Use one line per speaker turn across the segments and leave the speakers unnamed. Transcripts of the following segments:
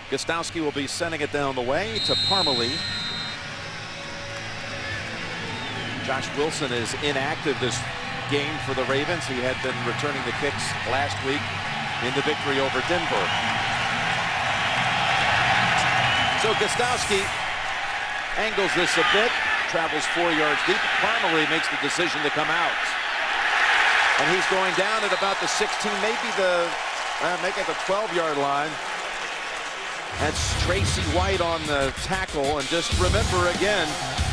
Gostowski will be sending it down the way to Parmalee. Josh Wilson is inactive this game for the Ravens. He had been returning the kicks last week in the victory over Denver. So Gostowski angles this a bit, travels 4 yards deep. Parmalee makes the decision to come out. And he's going down at about the 16, maybe the, make it the 12-yard line. That's Tracy White on the tackle. And just remember again,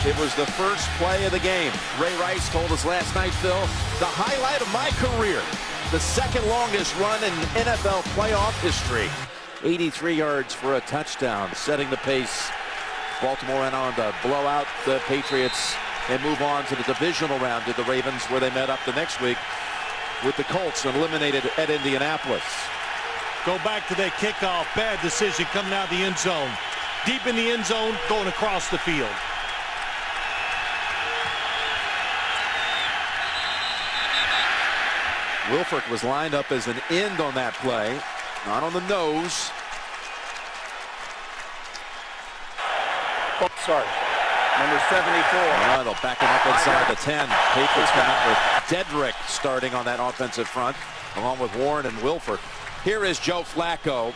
it was the first play of the game. Ray Rice told us last night, Phil, the highlight of my career, the second longest run in NFL playoff history. 83 yards for a touchdown, setting the pace. Baltimore went on to blow out the Patriots and move on to the divisional round to the Ravens, where they met up the next week with the Colts and eliminated at Indianapolis.
Go back to that kickoff. Bad decision coming out of the end zone. Deep in the end zone, going across the field.
Wilfork was lined up as an end on that play, not on the nose.
Oh, sorry. Number 74.
They'll back him up inside the 10. Patriots come out with Dedrick starting on that offensive front, along with Warren and Wilfork. Here is Joe Flacco.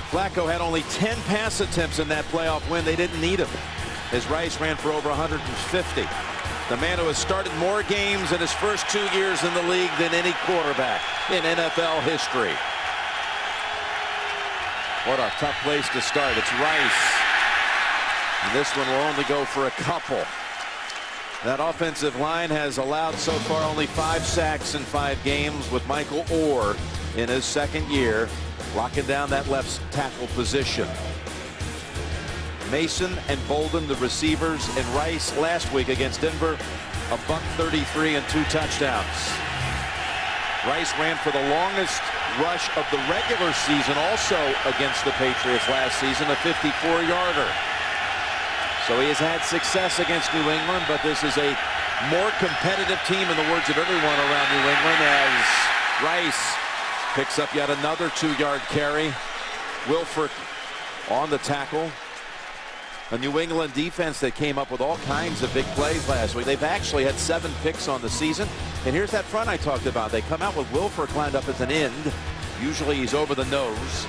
Flacco had only 10 pass attempts in that playoff win. They didn't need him, as Rice ran for over 150. The man who has started more games in his first 2 years in the league than any quarterback in NFL history. What a tough place to start. It's Rice. And this one will only go for a couple. That offensive line has allowed so far only 5 sacks in 5 games, with Michael Orr in his second year locking down that left tackle position. Mason and Bolden, the receivers, and Rice last week against Denver, a $133 and 2 touchdowns. Rice ran for the longest rush of the regular season also against the Patriots last season, a 54-yarder. So he has had success against New England, but this is a more competitive team in the words of everyone around New England, as Rice picks up yet another 2-yard carry. Wilfork on the tackle. A New England defense that came up with all kinds of big plays last week. They've actually had 7 picks on the season. And here's that front I talked about. They come out with Wilfork lined up as an end. Usually he's over the nose.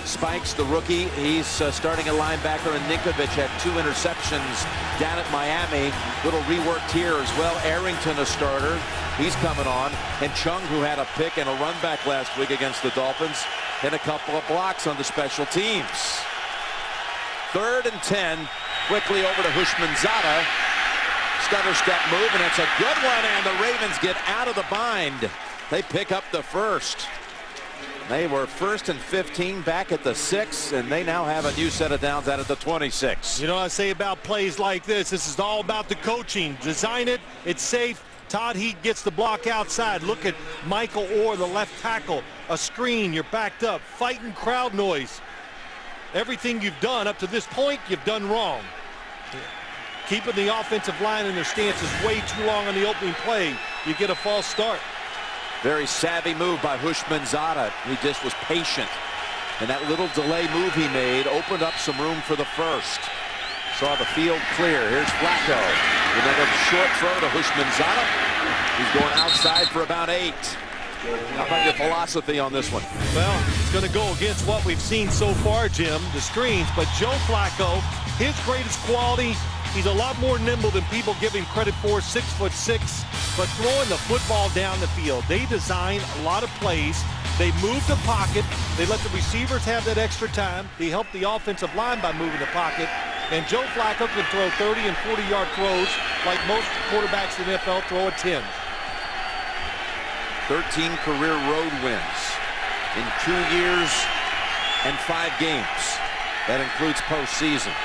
Spikes, the rookie, he's starting a linebacker, and Ninkovich had 2 interceptions down at Miami. Little reworked here as well. Arrington, a starter. He's coming on. And Chung, who had a pick and a run back last week against the Dolphins, and a couple of blocks on the special teams. 3rd and 10. Quickly over to Houshmandzadeh. Stutter step move, and it's a good one, and the Ravens get out of the bind. They pick up the first. They were 1st and 15 back at the 6, and they now have a new set of downs out at the 26.
You know what I say about plays like this? This is all about the coaching. Design it. It's safe. Todd Heap gets the block outside. Look at Michael Orr, the left tackle. A screen. You're backed up. Fighting crowd noise. Everything you've done up to this point, you've done wrong. Keeping the offensive line in their stances way too long on the opening play, you get a false start.
Very savvy move by Houshmandzadeh. He just was patient. And that little delay move he made opened up some room for the first. Saw the field clear. Here's Flacco. Another short throw to Houshmandzadeh. He's going outside for about 8. How about your philosophy on this one?
Well, it's going to go against what we've seen so far, Jim, the screens. But Joe Flacco, his greatest quality, he's a lot more nimble than people give him credit for, 6'6", but throwing the football down the field. They design a lot of plays. They move the pocket. They let the receivers have that extra time. They help the offensive line by moving the pocket. And Joe Flacco can throw 30 and 40-yard throws like most quarterbacks in the NFL throw a 10.
13 career road wins in 2 years and 5 games. That includes postseason.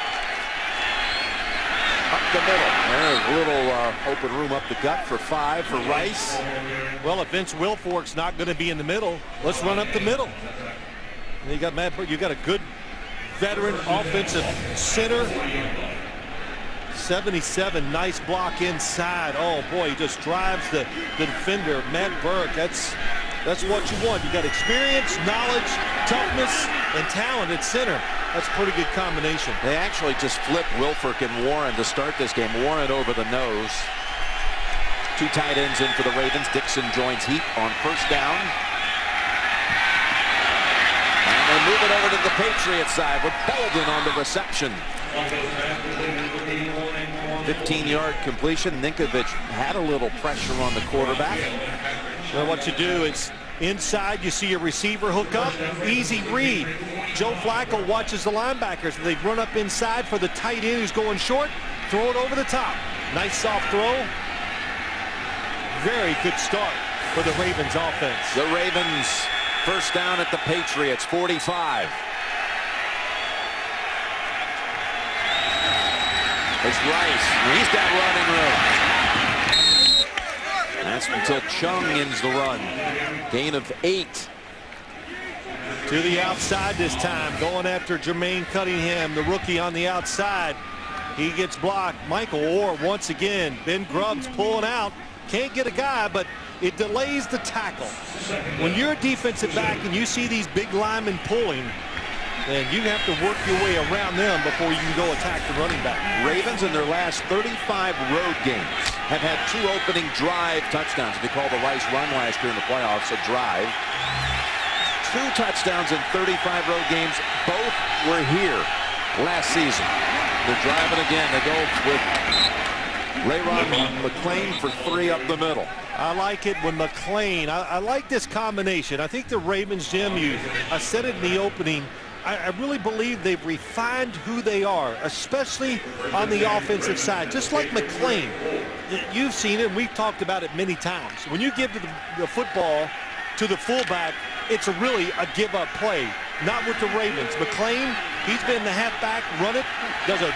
Up the middle. There's a little open room up the gut for 5 for Rice.
Well, if Vince Wilfork's not going to be in the middle, let's run up the middle. And you got Matt, you got a good veteran offensive center. 77, nice block inside. Oh boy, he just drives the defender. Matt Burke, that's That's what you want. You got experience, knowledge, toughness, and talent at center. That's a pretty good combination.
They actually just flipped Wilfork and Warren to start this game. Warren over the nose. Two tight ends in for the Ravens. Dixon joins Heap on first down. And they move it over to the Patriots side with Belden on the reception. 15-yard completion. Ninkovich had a little pressure on the quarterback.
Well, what you do is inside you see a receiver hook up, easy read. Joe Flacco watches the linebackers. They run up inside for the tight end who's going short, throw it over the top. Nice soft throw. Very good start for the Ravens offense.
The Ravens first down at the Patriots 45. It's Rice. He's got running room. That's until Chung ends the run. Gain of 8.
To the outside this time, going after Jermaine Cunningham, the rookie on the outside. He gets blocked. Michael Orr once again. Ben Grubbs pulling out. Can't get a guy, but it delays the tackle. When you're a defensive back and you see these big linemen pulling, then you have to work your way around them before you can go attack the running back.
Ravens in their last 35 road games have had 2 opening drive touchdowns. If you call the Rice run last year in the playoffs a drive. 2 touchdowns in 35 road games. Both were here last season. They're driving again. They go with Le'Ron McClain for 3 up the middle.
I like it when McClain. I like this combination. I think the Ravens, Jim, I said it in the opening, I really believe they've refined who they are, especially on the offensive side. Just like McClain, you've seen it, and we've talked about it many times. When you give the football to the fullback, it's really a give-up play. Not with the Ravens. McClain, he's been the halfback, run it, does a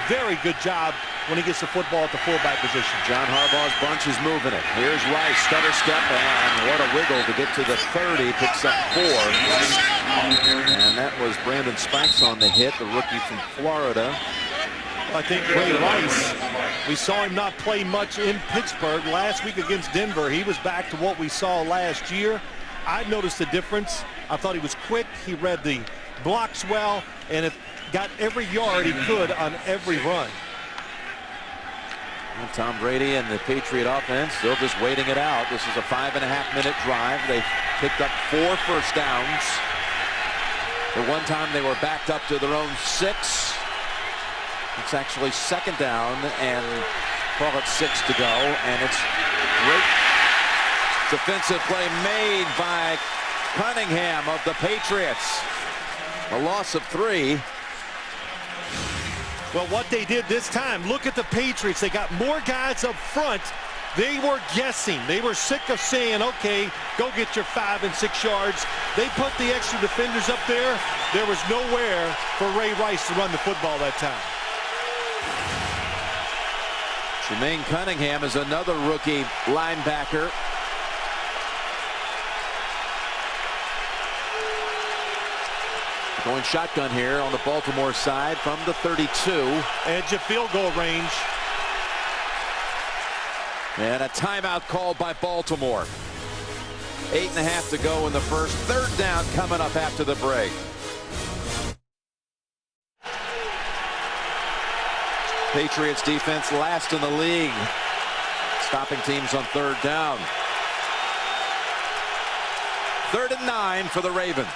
very good job when he gets the football at the fullback position.
John Harbaugh's bunch is moving it. Here's Rice, stutter step, and what a wiggle to get to the 30. Picks up 4. And that was Brandon Spikes on the hit, the rookie from Florida.
I think Ray Rice, we saw him not play much in Pittsburgh last week against Denver. He was back to what we saw last year. I noticed the difference. I thought he was quick. He read the blocks well, and it got every yard he could on every run.
Well, Tom Brady and the Patriot offense still just waiting it out. This is a 5.5-minute drive. They picked up 4 first downs. At one time they were backed up to their own 6. It's actually second down and call it 6 to go. And it's great defensive play made by Cunningham of the Patriots. A loss of 3.
Well, what they did this time, look at the Patriots. They got more guys up front. They were guessing. They were sick of saying, okay, go get your 5 and 6 yards. They put the extra defenders up there. There was nowhere for Ray Rice to run the football that time.
Jermaine Cunningham is another rookie linebacker. Going shotgun here on the Baltimore side from the 32.
Edge of field goal range.
And a timeout called by Baltimore. 8.5 to go in the first. Third down coming up after the break. Patriots defense last in the league, stopping teams on third down. 3rd and 9 for the Ravens.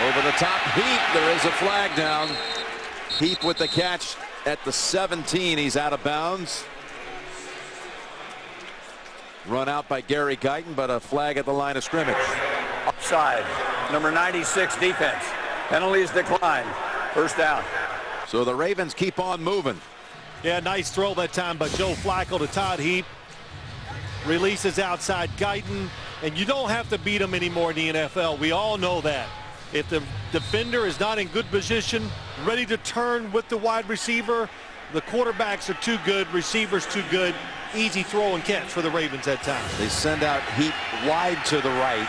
Over the top, Heap. There is a flag down. Heap with the catch at the 17. He's out of bounds. Run out by Gary Guyton, but a flag at the line of scrimmage.
Offside. Number 96 defense. Penalties declined. First down.
So the Ravens keep on moving.
Yeah, nice throw that time by Joe Flacco to Todd Heap. Releases outside Guyton, and you don't have to beat him anymore in the NFL. We all know that. If the defender is not in good position, ready to turn with the wide receiver, the quarterbacks are too good, receivers too good. Easy throw and catch for the Ravens that time.
They send out Heap wide to the right.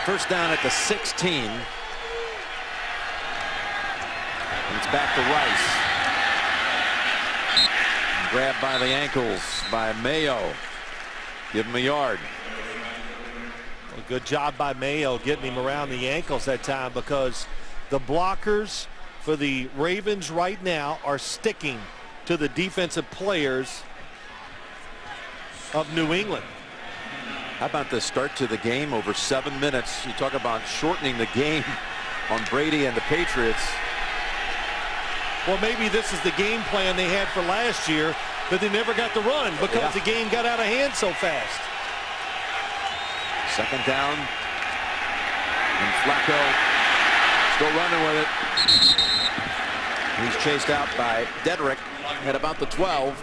First down at the 16. It's back to Rice. Grabbed by the ankles by Mayo. Give him a yard.
Well, good job by Mayo getting him around the ankles that time, because the blockers for the Ravens right now are sticking to the defensive players of New England.
How about the start to the game over 7 minutes? You talk about shortening the game on Brady and the Patriots.
Well, maybe this is the game plan they had for last year, but they never got the run because the game got out of hand so fast.
Second down. And Flacco still running with it. He's chased out by Dedrick at about the 12.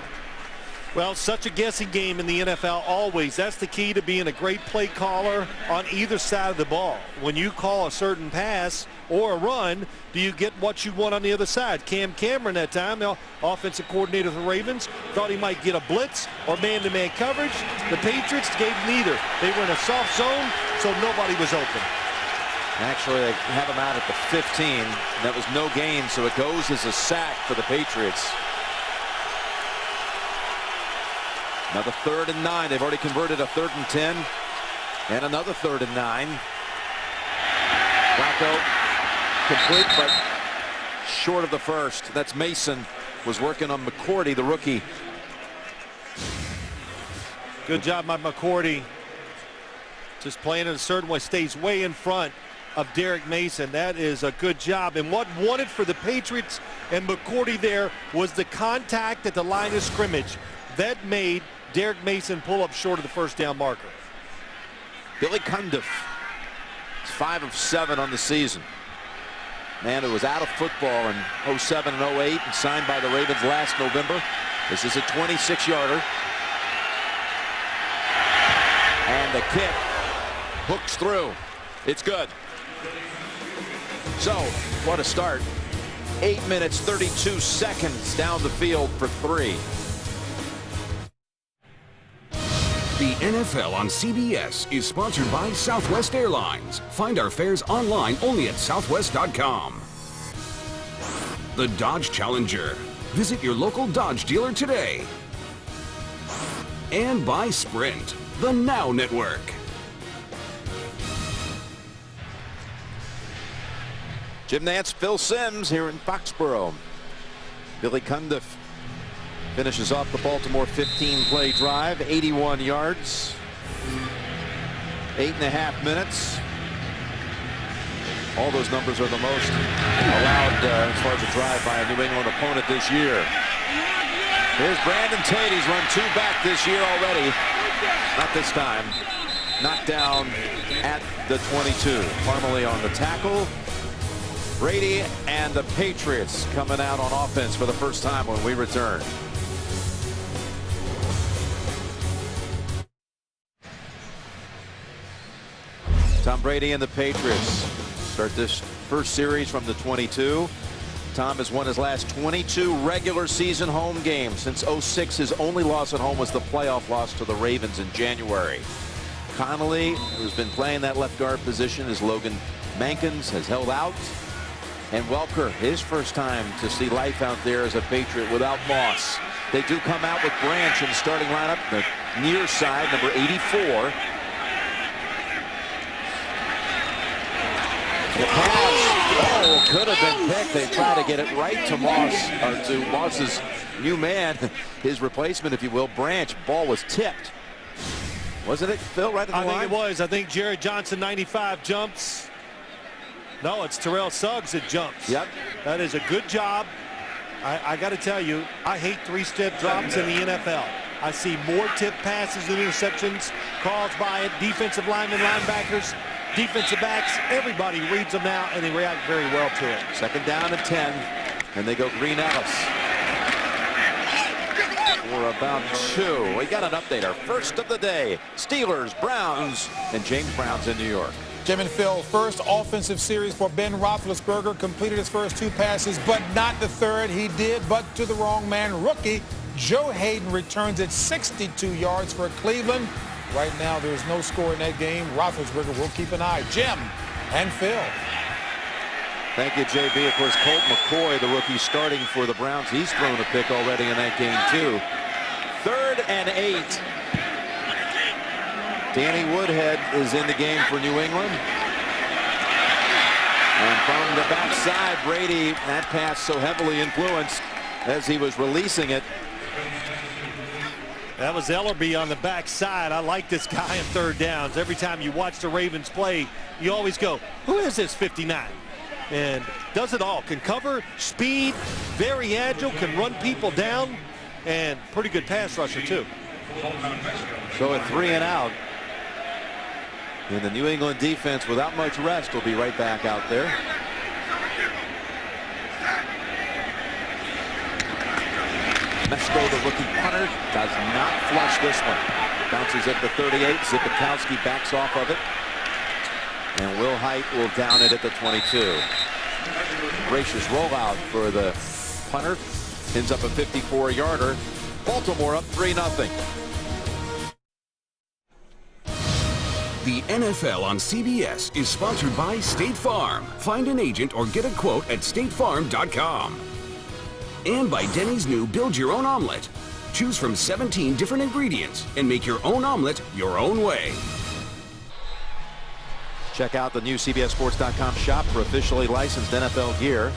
Well, such a guessing game in the NFL always. That's the key to being a great play caller on either side of the ball. When you call a certain pass or a run, do you get what you want on the other side? Cam Cameron that time, the offensive coordinator of the Ravens, thought he might get a blitz or man-to-man coverage. The Patriots gave neither. They were in a soft zone, so nobody was open.
Actually, they have him out at the 15. That was no gain, so it goes as a sack for the Patriots. Another 3rd and 9. They've already converted a 3rd and 10. And another 3rd and 9. Flacco complete, but short of the first. That's Mason. Was working on McCourty, the rookie.
Good job by McCourty. Just playing in a certain way. Stays way in front of Derek Mason. That is a good job. And what wanted for the Patriots and McCourty there was the contact at the line of scrimmage. That made Derek Mason pull up short of the first down marker.
Billy Cundiff is 5 of 7 on the season. Man who was out of football in 07 and 08 and signed by the Ravens last November. This is a 26-yarder. And the kick hooks through. It's good. So, what a start. 8 minutes, 32 seconds down the field for 3.
The NFL on CBS is sponsored by Southwest Airlines. Find our fares online only at southwest.com. The Dodge Challenger. Visit your local Dodge dealer today. And by Sprint, the Now Network.
Jim Nantz, Phil Simms here in Foxborough. Billy Cundiff finishes off the Baltimore 15-play drive, 81 yards, 8.5 minutes. All those numbers are the most allowed as far as a drive by a New England opponent this year. Here's Brandon Tate. He's run 2 back this year already. Not this time. Knocked down at the 22. Parmalee on the tackle. Brady and the Patriots coming out on offense for the first time when we return. Tom Brady and the Patriots start this first series from the 22. Tom has won his last 22 regular season home games. Since 06, his only loss at home was the playoff loss to the Ravens in January. Connolly, who's been playing that left guard position as Logan Mankins, has held out. And Welker, his first time to see life out there as a Patriot without Moss. They do come out with Branch in the starting lineup, the near side, number 84. The pass, could have been picked. They try to get it right to Moss, or to Moss's new man, his replacement, if you will, Branch. Ball was tipped. Wasn't it, Phil, right at the line?
I think it was. I think Jared Johnson, 95, jumps. No, it's Terrell Suggs that jumps.
Yep.
That is a good job. I got to tell you, I hate 3-step drops in the NFL. I see more tip passes than interceptions caused by it. Defensive linemen, linebackers, defensive backs, everybody reads them out, and they react very well to it.
Second down and 10, and they go Green Ellis for about 2. We got an update, our first of the day. Steelers, Browns, and James Brown's in New York.
Jim and Phil, first offensive series for Ben Roethlisberger. Completed his first 2 passes, but not the third. He did, but to the wrong man. Rookie Joe Hayden returns at 62 yards for Cleveland. Right now, there's no score in that game. Roethlisberger will keep an eye. Jim and Phil.
Thank you, JB. Of course, Colt McCoy, the rookie starting for the Browns, he's thrown a pick already in that game, too. 3rd and 8. Danny Woodhead is in the game for New England. And from the backside, Brady, that pass so heavily influenced as he was releasing it.
That was Ellerbe on the backside. I like this guy in 3rd downs. Every time you watch the Ravens play, you always go, who is this 59? And does it all. Can cover, speed, very agile, can run people down, and pretty good pass rusher, too.
So a 3 and out. And the New England defense, without much rest, will be right back out there. Mesko, the rookie punter, does not flush this one. Bounces at the 38. Zipikowski backs off of it. And Will Height will down it at the 22. Gracious rollout for the punter. Ends up a 54-yarder. Baltimore up 3-0.
The NFL on CBS is sponsored by State Farm. Find an agent or get a quote at statefarm.com. And by Denny's new Build Your Own Omelet. Choose from 17 different ingredients and make your own omelet your own way.
Check out the new CBSSports.com shop for officially licensed NFL gear.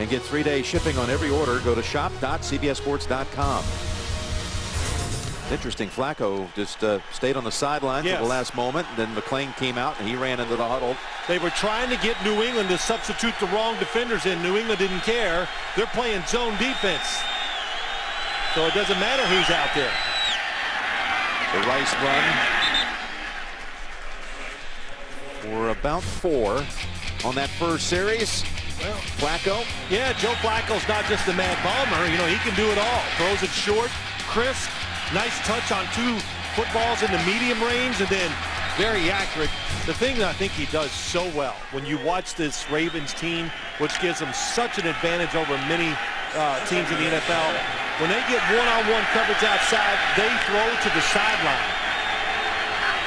And get 3-day shipping on every order. Go to shop.cbssports.com. Interesting, Flacco just stayed on the sideline for the last moment. Then McClain came out and he ran into the huddle.
They were trying to get New England to substitute the wrong defenders in. New England didn't care. They're playing zone defense. So it doesn't matter who's out there.
The Rice run for about 4 on that first series. Well, Flacco.
Yeah, Joe Flacco's not just a mad bomber. You know, he can do it all. Throws it short, crisp. Nice touch on 2 footballs in the medium range, and then very accurate. The thing that I think he does so well when you watch this Ravens team, which gives them such an advantage over many teams in the NFL, when they get one-on-one coverage outside, they throw to the sideline,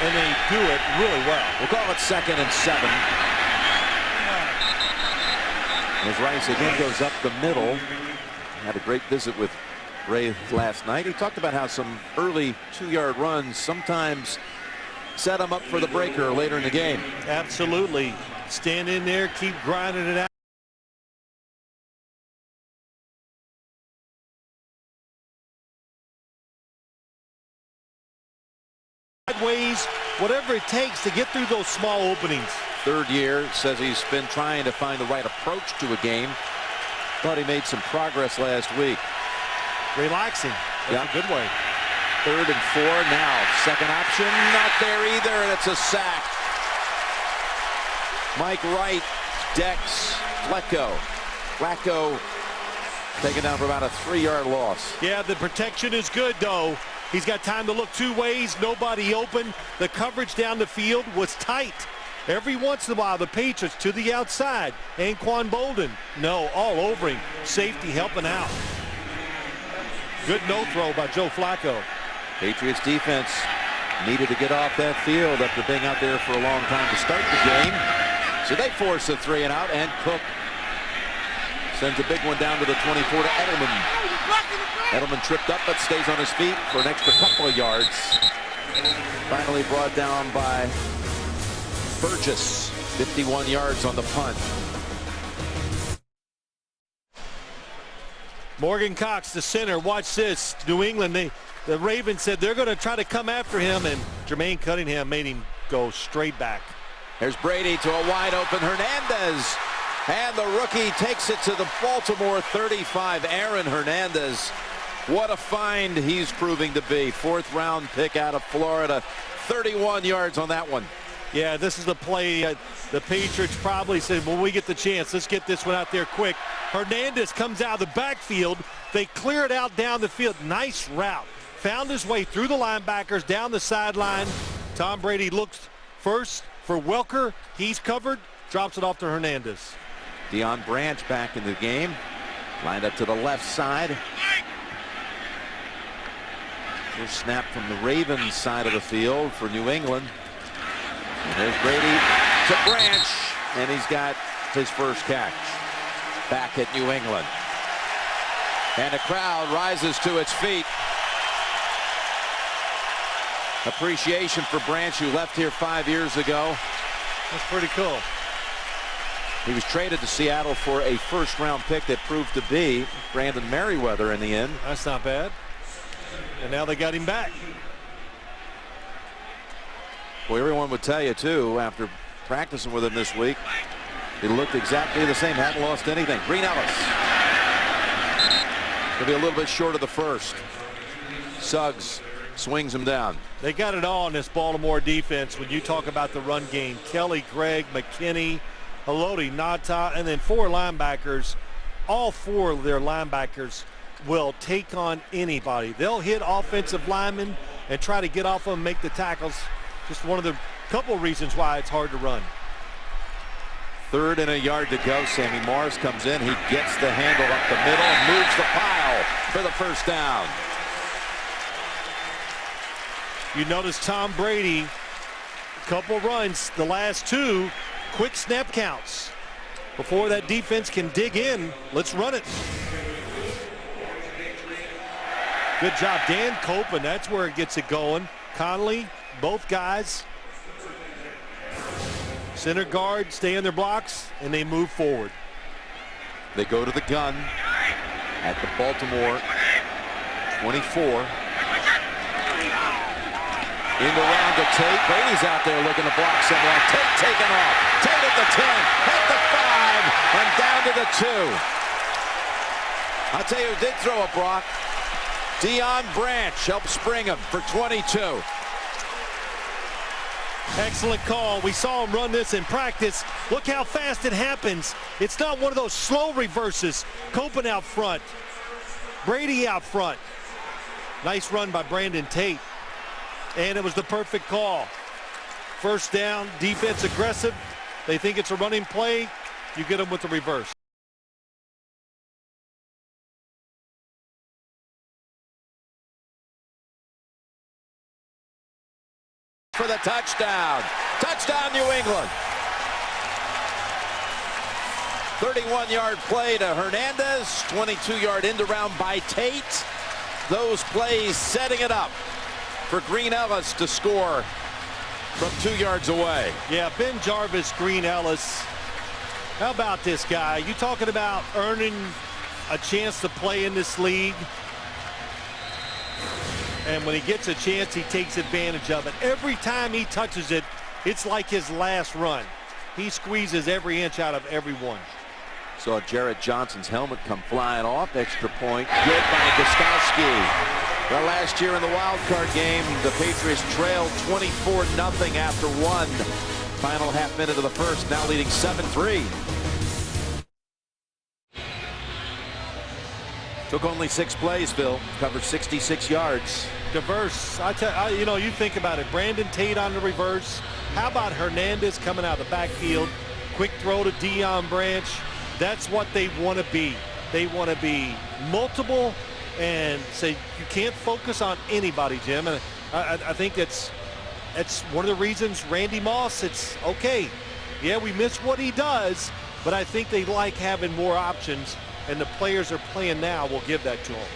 and they do it really well.
We'll call it 2nd and 7. As Rice again goes up the middle. Had a great visit with Ray last night. He talked about how some early 2-yard runs sometimes set him up for the breaker later in the game.
Absolutely. Stand in there, keep grinding it out. Sideways, whatever it takes to get through those small openings.
3rd year, says he's been trying to find the right approach to a game. Thought he made some progress last week.
Relaxing. That's a good way.
3rd and 4 now. 2nd option, not there either, and it's a sack. Mike Wright decks Flacco. Flacco taken down for about a 3-yard loss.
Yeah, the protection is good, though. He's got time to look 2 ways. Nobody open. The coverage down the field was tight. Every once in a while, the Patriots to the outside. Anquan Bolden, no, all over him. Safety helping out. Good no throw by Joe Flacco.
Patriots defense needed to get off that field after being out there for a long time to start the game. So they force a 3 and out, and Cook sends a big one down to the 24 to Edelman. Edelman tripped up but stays on his feet for an extra couple of yards. Finally brought down by Burgess. 51 yards on the punt.
Morgan Cox, the center. Watch this. New England, the Ravens said they're going to try to come after him, and Jermaine Cunningham made him go straight back.
There's Brady to a wide open Hernandez. And the rookie takes it to the Baltimore 35. Aaron Hernandez. What a find he's proving to be. 4th round pick out of Florida. 31 yards on that one.
Yeah, this is the play. The Patriots probably said, when we get the chance, let's get this one out there quick. Hernandez comes out of the backfield. They clear it out down the field. Nice route. Found his way through the linebackers, down the sideline. Tom Brady looks first for Welker. He's covered. Drops it off to Hernandez.
Deion Branch back in the game. Lined up to the left side. First snap from the Ravens side of the field for New England. And there's Brady to Branch. And he's got his first catch. Back at New England. And the crowd rises to its feet. Appreciation for Branch, who left here 5 years ago.
That's pretty cool.
He was traded to Seattle for a first-round pick that proved to be Brandon Merriweather in the end.
That's not bad. And now they got him back.
Well, everyone would tell you, too, after practicing with him this week, he looked exactly the same, hadn't lost anything. Green Ellis. He'll be a little bit short of the first. Suggs swings him down.
They got it all in this Baltimore defense when you talk about the run game. Kelly, Gregg, McKinney, Haloti, Ngata, and then 4 linebackers. All 4 of their linebackers will take on anybody. They'll hit offensive linemen and try to get off them and make the tackles. Just one of the couple reasons why it's hard to run.
3rd and a yard to go. Sammy Morris comes in. He gets the handle up the middle and moves the pile for the first down.
You notice Tom Brady, couple runs, the last 2 quick snap counts. Before that defense can dig in, let's run it. Good job, Dan Copeland. That's where it gets it going. Conley, both guys. Center guard stay in their blocks, and they move forward.
They go to the gun at the Baltimore 24. In the round to Tate. Brady's out there looking to block someone. Tate taken off. Tate at the 10, at the 5, and down to the 2. I'll tell you who did throw a Brock. Deion Branch helped spring him for 22.
Excellent call. We saw him run this in practice. Look how fast it happens. It's not one of those slow reverses. Copeland out front. Brady out front. Nice run by Brandon Tate. And it was the perfect call. First down, defense aggressive. They think it's a running play. You get them with the reverse.
For the touchdown. Touchdown, New England. 31-yard play to Hernandez. 22-yard end around by Tate. Those plays setting it up for Green Ellis to score from 2 yards away.
Yeah, Ben Jarvis, Green Ellis. How about this guy? You talking about earning a chance to play in this league? And when he gets a chance, he takes advantage of it. Every time he touches it, it's like his last run. He squeezes every inch out of every one.
Saw Jarrett Johnson's helmet come flying off. Extra point. Good by Gostkowski. Well, last year in the wild card game, the Patriots trailed 24-0 after 1. Final half minute of the first, now leading 7-3. Took only 6 plays, Phil. Covered 66 yards.
Diverse. You know, you think about it. Brandon Tate on the reverse. How about Hernandez coming out of the backfield? Quick throw to Deion Branch. That's what they want to be. They want to be multiple and say you can't focus on anybody, Jim. And I think that's one of the reasons Randy Moss, it's okay. Yeah, we miss what he does, but I think they like having more options, and the players are playing now will give that to them.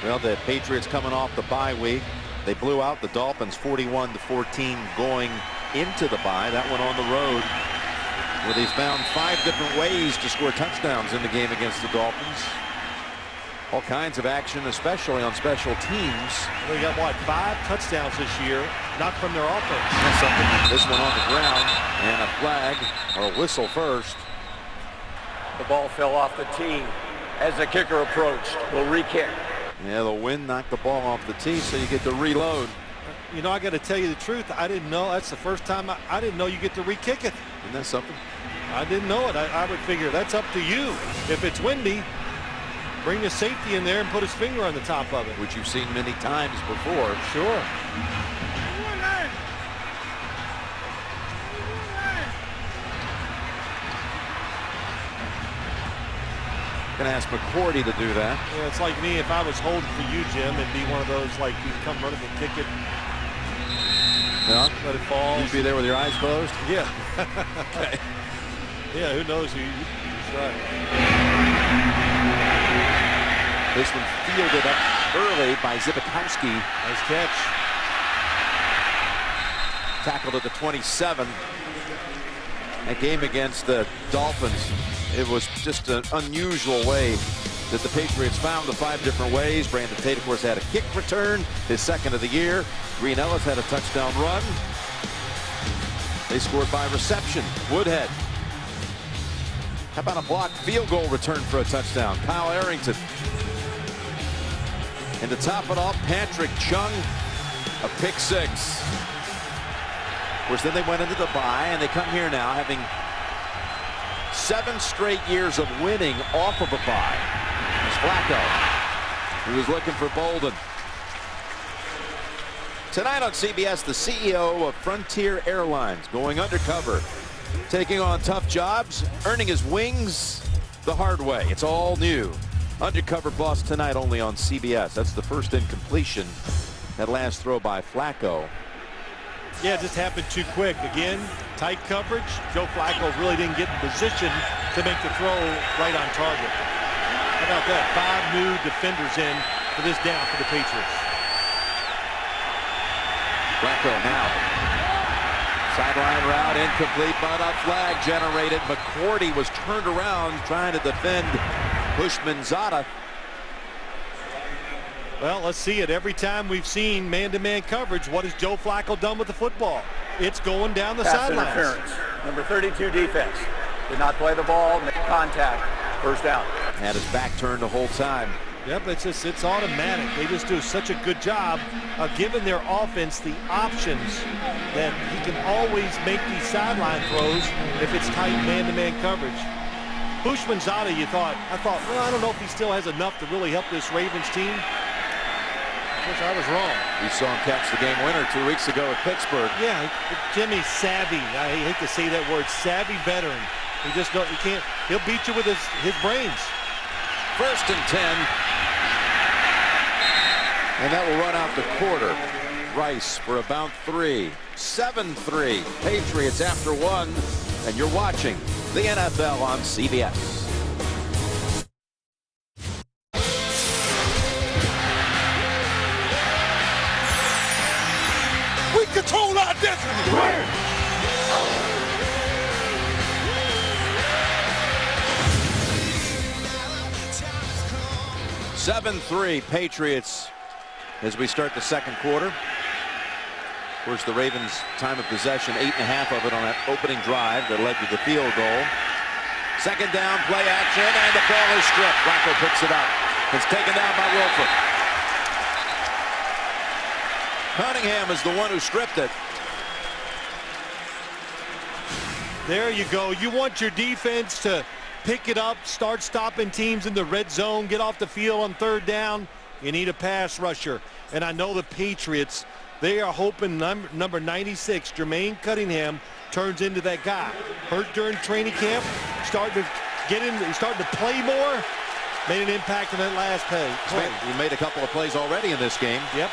Well, the Patriots coming off the bye week. They blew out the Dolphins 41-14 going into the bye. That one on the road, where they found 5 different ways to score touchdowns in the game against the Dolphins. All kinds of action, especially on special teams.
They got, what, 5 touchdowns this year, not from their offense.
That's something. This one on the ground, and a flag, or a whistle first.
The ball fell off the tee as the kicker approached. Will re-kick.
Yeah, the wind knocked the ball off the tee, so you get to reload.
You know, I got to tell you the truth. I didn't know. That's the first time I didn't know you get to re-kick it.
Isn't that something?
I didn't know it. I would figure that's up to you. If it's windy, bring the safety in there and put his finger on the top of it.
Which you've seen many times before.
Sure.
Gonna ask McCourty to do that.
Yeah, it's like me if I was holding for you, Jim, and be one of those like you come running and kick it.
Yeah.
Let it fall.
You'd be there with your eyes closed?
Yeah.
Okay.
Yeah, who knows who he's right.
This one fielded up early by Zibikowski.
Nice catch.
Tackled at the 27. That game against the Dolphins, it was just an unusual way that the Patriots found the 5 different ways. Brandon Tate, of course, had a kick return, his second of the year. Green Ellis had a touchdown run. They scored by reception. Woodhead. How about a blocked field goal return for a touchdown? Kyle Arrington. And to top it off, Patrick Chung, a pick 6. Of course, then they went into the bye, and they come here now having 7 straight years of winning off of a bye. It's Flacco, who was looking for Bolden. Tonight on CBS, the CEO of Frontier Airlines going undercover, taking on tough jobs, earning his wings the hard way. It's all new. Undercover boss tonight only on CBS. That's the first incompletion. That last throw by Flacco.
Yeah, it just happened too quick. Again, tight coverage. Joe Flacco really didn't get in position to make the throw right on target. How about that? 5 new defenders in for this down for the Patriots.
Flacco now. Sideline route incomplete, but a flag generated. McCourty was turned around trying to defend Houshmandzadeh.
Well, let's see it. Every time we've seen man-to-man coverage, what has Joe Flacco done with the football? It's going down the sidelines.
Interference. Number 32 defense. Did not play the ball, make contact. First down.
Had his back turned the whole time.
Yep, it's automatic. They just do such a good job of giving their offense the options that he can always make these sideline throws if it's tight man-to-man coverage. Houshmandzadeh, I thought, well, I don't know if he still has enough to really help this Ravens team. Of course, I was wrong.
We saw him catch the game winner 2 weeks ago at Pittsburgh.
Yeah, Jimmy's savvy. I hate to say that word, savvy veteran. He just don't, he'll beat you with his brains.
1st and 10. And that will run out the quarter. Rice for about 3. 7-3. Patriots after 1. And you're watching the NFL on CBS.
We control our destiny.
7-3 Patriots as we start the second quarter. Of course, the Ravens' time of possession, 8.5 of it on that opening drive that led to the field goal. Second down, play action, and the ball is stripped. Flacco picks it up. It's taken down by Wilford. Cunningham is the one who stripped it.
There you go. You want your defense to pick it up, start stopping teams in the red zone, get off the field on 3rd down. You need a pass rusher. And I know the Patriots, they are hoping number 96, Jermaine Cunningham, turns into that guy. Hurt during training camp, starting to play more, made an impact in that last play.
He made a couple of plays already in this game.
Yep.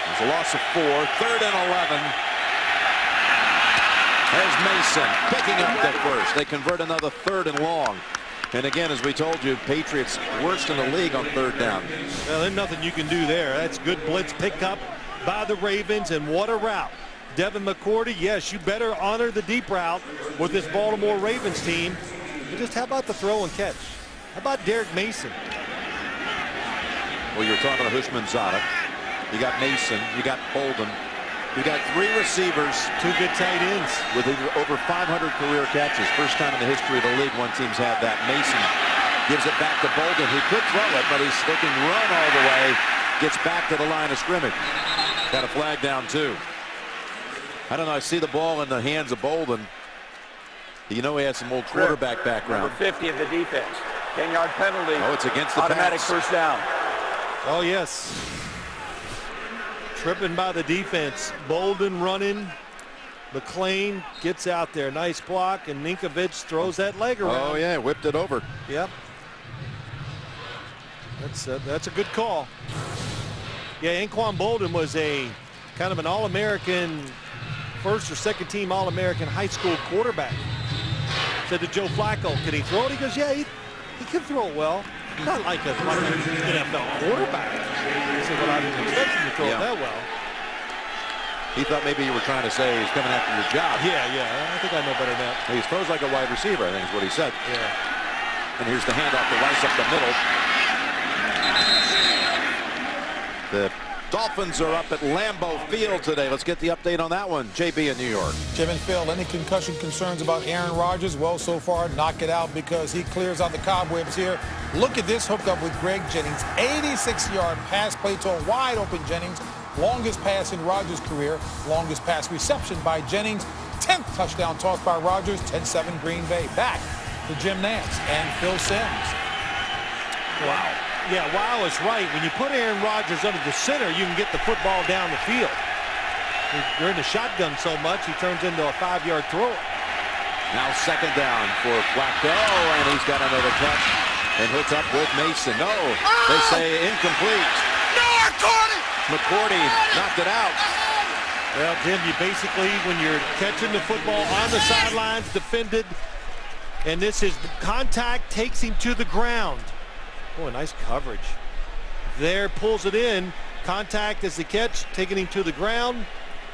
There's a loss of 4, 3rd and 11. There's Mason picking up the first. They convert another 3rd and long. And again, as we told you, Patriots worst in the league on 3rd down.
Well, there's nothing you can do there. That's good blitz pickup by the Ravens, and what a route. Devin McCourty, yes, you better honor the deep route with this Baltimore Ravens team. But just how about the throw and catch? How about Derek Mason?
Well, you're talking to Houshmandzadeh. You got Mason. You got Bolden. You got 3 receivers.
2 good tight ends.
With over 500 career catches. First time in the history of the league one team's had that. Mason gives it back to Bolden, who could throw it, but he's looking run all the way. Gets back to the line of scrimmage. Got a flag down, too. I don't know. I see the ball in the hands of Bolden. You know he has some old quarterback background.
Number 50 of the defense. 10-yard penalty.
Oh, it's against the
automatic
pass.
First down.
Oh, yes. Tripping by the defense. Bolden running. McClain gets out there. Nice block, and Ninkovich throws that leg around.
Oh, yeah, whipped it over.
Yep. That's a good call. Yeah, Anquan Boldin was a kind of an All-American, first or second team All-American high school quarterback. Said to Joe Flacco, can he throw it? He goes, yeah, he can throw it well. Not like an NFL quarterback. He said, well, I didn't expect him to throw it that well.
He thought maybe you were trying to say he's coming after your job.
Yeah, I think I know better than that.
He throws like a wide receiver, I think is what he said.
Yeah.
And here's the handoff to Rice up the middle. The Dolphins are up at Lambeau Field today. Let's get the update on that one. JB in New York.
Jim and Phil, any concussion concerns about Aaron Rodgers? Well, so far, knock it out because he clears out the cobwebs here. Look at this hookup with Greg Jennings. 86-yard pass play to a wide-open Jennings. Longest pass in Rodgers' career. Longest pass reception by Jennings. 10th touchdown toss by Rodgers. 10-7 Green Bay. Back to Jim Nantz and Phil Simms.
Wow. Yeah, Wow is right. When you put Aaron Rodgers under the center, you can get the football down the field. You're in the shotgun so much, he turns into a 5-yard throw.
Now second down for Flacco, and he's got another touch and hooks up with Mason. No, they say incomplete. McCourty knocked it out.
Well, Jim, you basically, when you're catching the football on the sidelines, defended, and this is contact, takes him to the ground. Boy, nice coverage. There, pulls it in. Contact as the catch, taking him to the ground.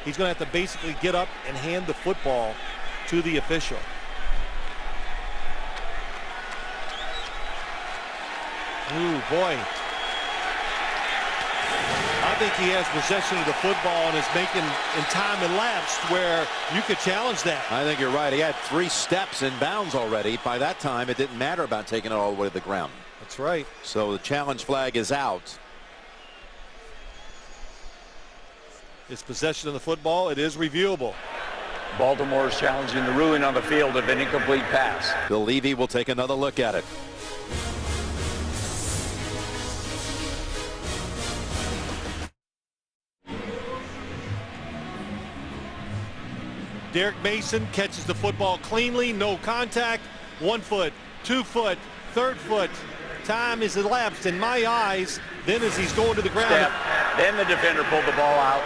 He's going to have to basically get up and hand the football to the official. Ooh, boy. I think he has possession of the football and is making in time elapsed where you could challenge that.
I think you're right. He had 3 steps in bounds already. By that time, it didn't matter about taking it all the way to the ground.
That's right.
So the challenge flag is out.
It's possession of the football. It is reviewable.
Baltimore is challenging the ruling on the field of an incomplete pass.
Bill Levy will take another look at it.
Derek Mason catches the football cleanly, no contact, 1 foot, 2 foot, 3rd foot. Time is elapsed in my eyes. Then as he's going to the ground.
Step. Then the defender pulled the ball out.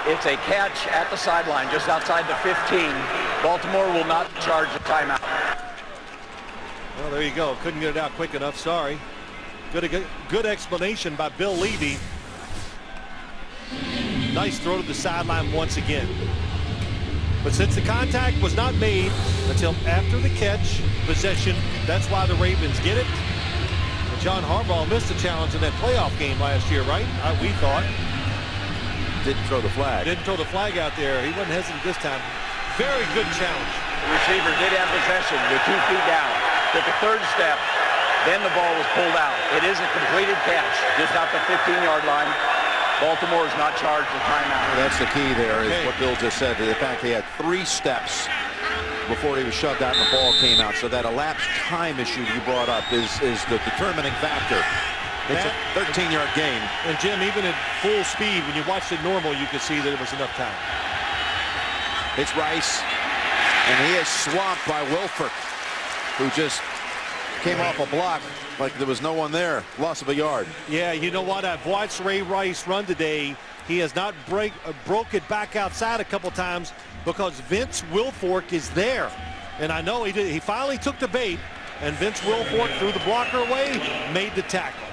It's a catch at the sideline, just outside the 15. Baltimore will not charge the timeout.
Well, there you go. Couldn't get it out quick enough. Sorry. Good explanation by Bill Levy. Nice throw to the sideline once again. But since the contact was not made until after the catch, possession, that's why the Ravens get it. And John Harbaugh missed a challenge in that playoff game last year, right? We thought.
Didn't throw the flag.
Didn't throw the flag out there. He wasn't hesitant this time. Very good challenge.
The receiver did have possession with 2 feet down. Took a 3rd step. Then the ball was pulled out. It is a completed catch just out the 15-yard line. Baltimore is not charged with timeout.
That's the key there, is what Bill just said. The fact he had 3 steps before he was shoved out and the ball came out. So that elapsed time issue you brought up is the determining factor. It's a 13-yard gain.
And Jim, even at full speed, when you watched it normal, you could see that it was enough time.
It's Rice, and he is swamped by Wilfork, who just came off a block like there was no one there. Loss of a yard.
Yeah, you know what? I've watched Ray Rice run today. He has not broke it back outside a couple times because Vince Wilfork is there. And I know he did. He finally took the bait, and Vince Wilfork threw the blocker away, made the tackle.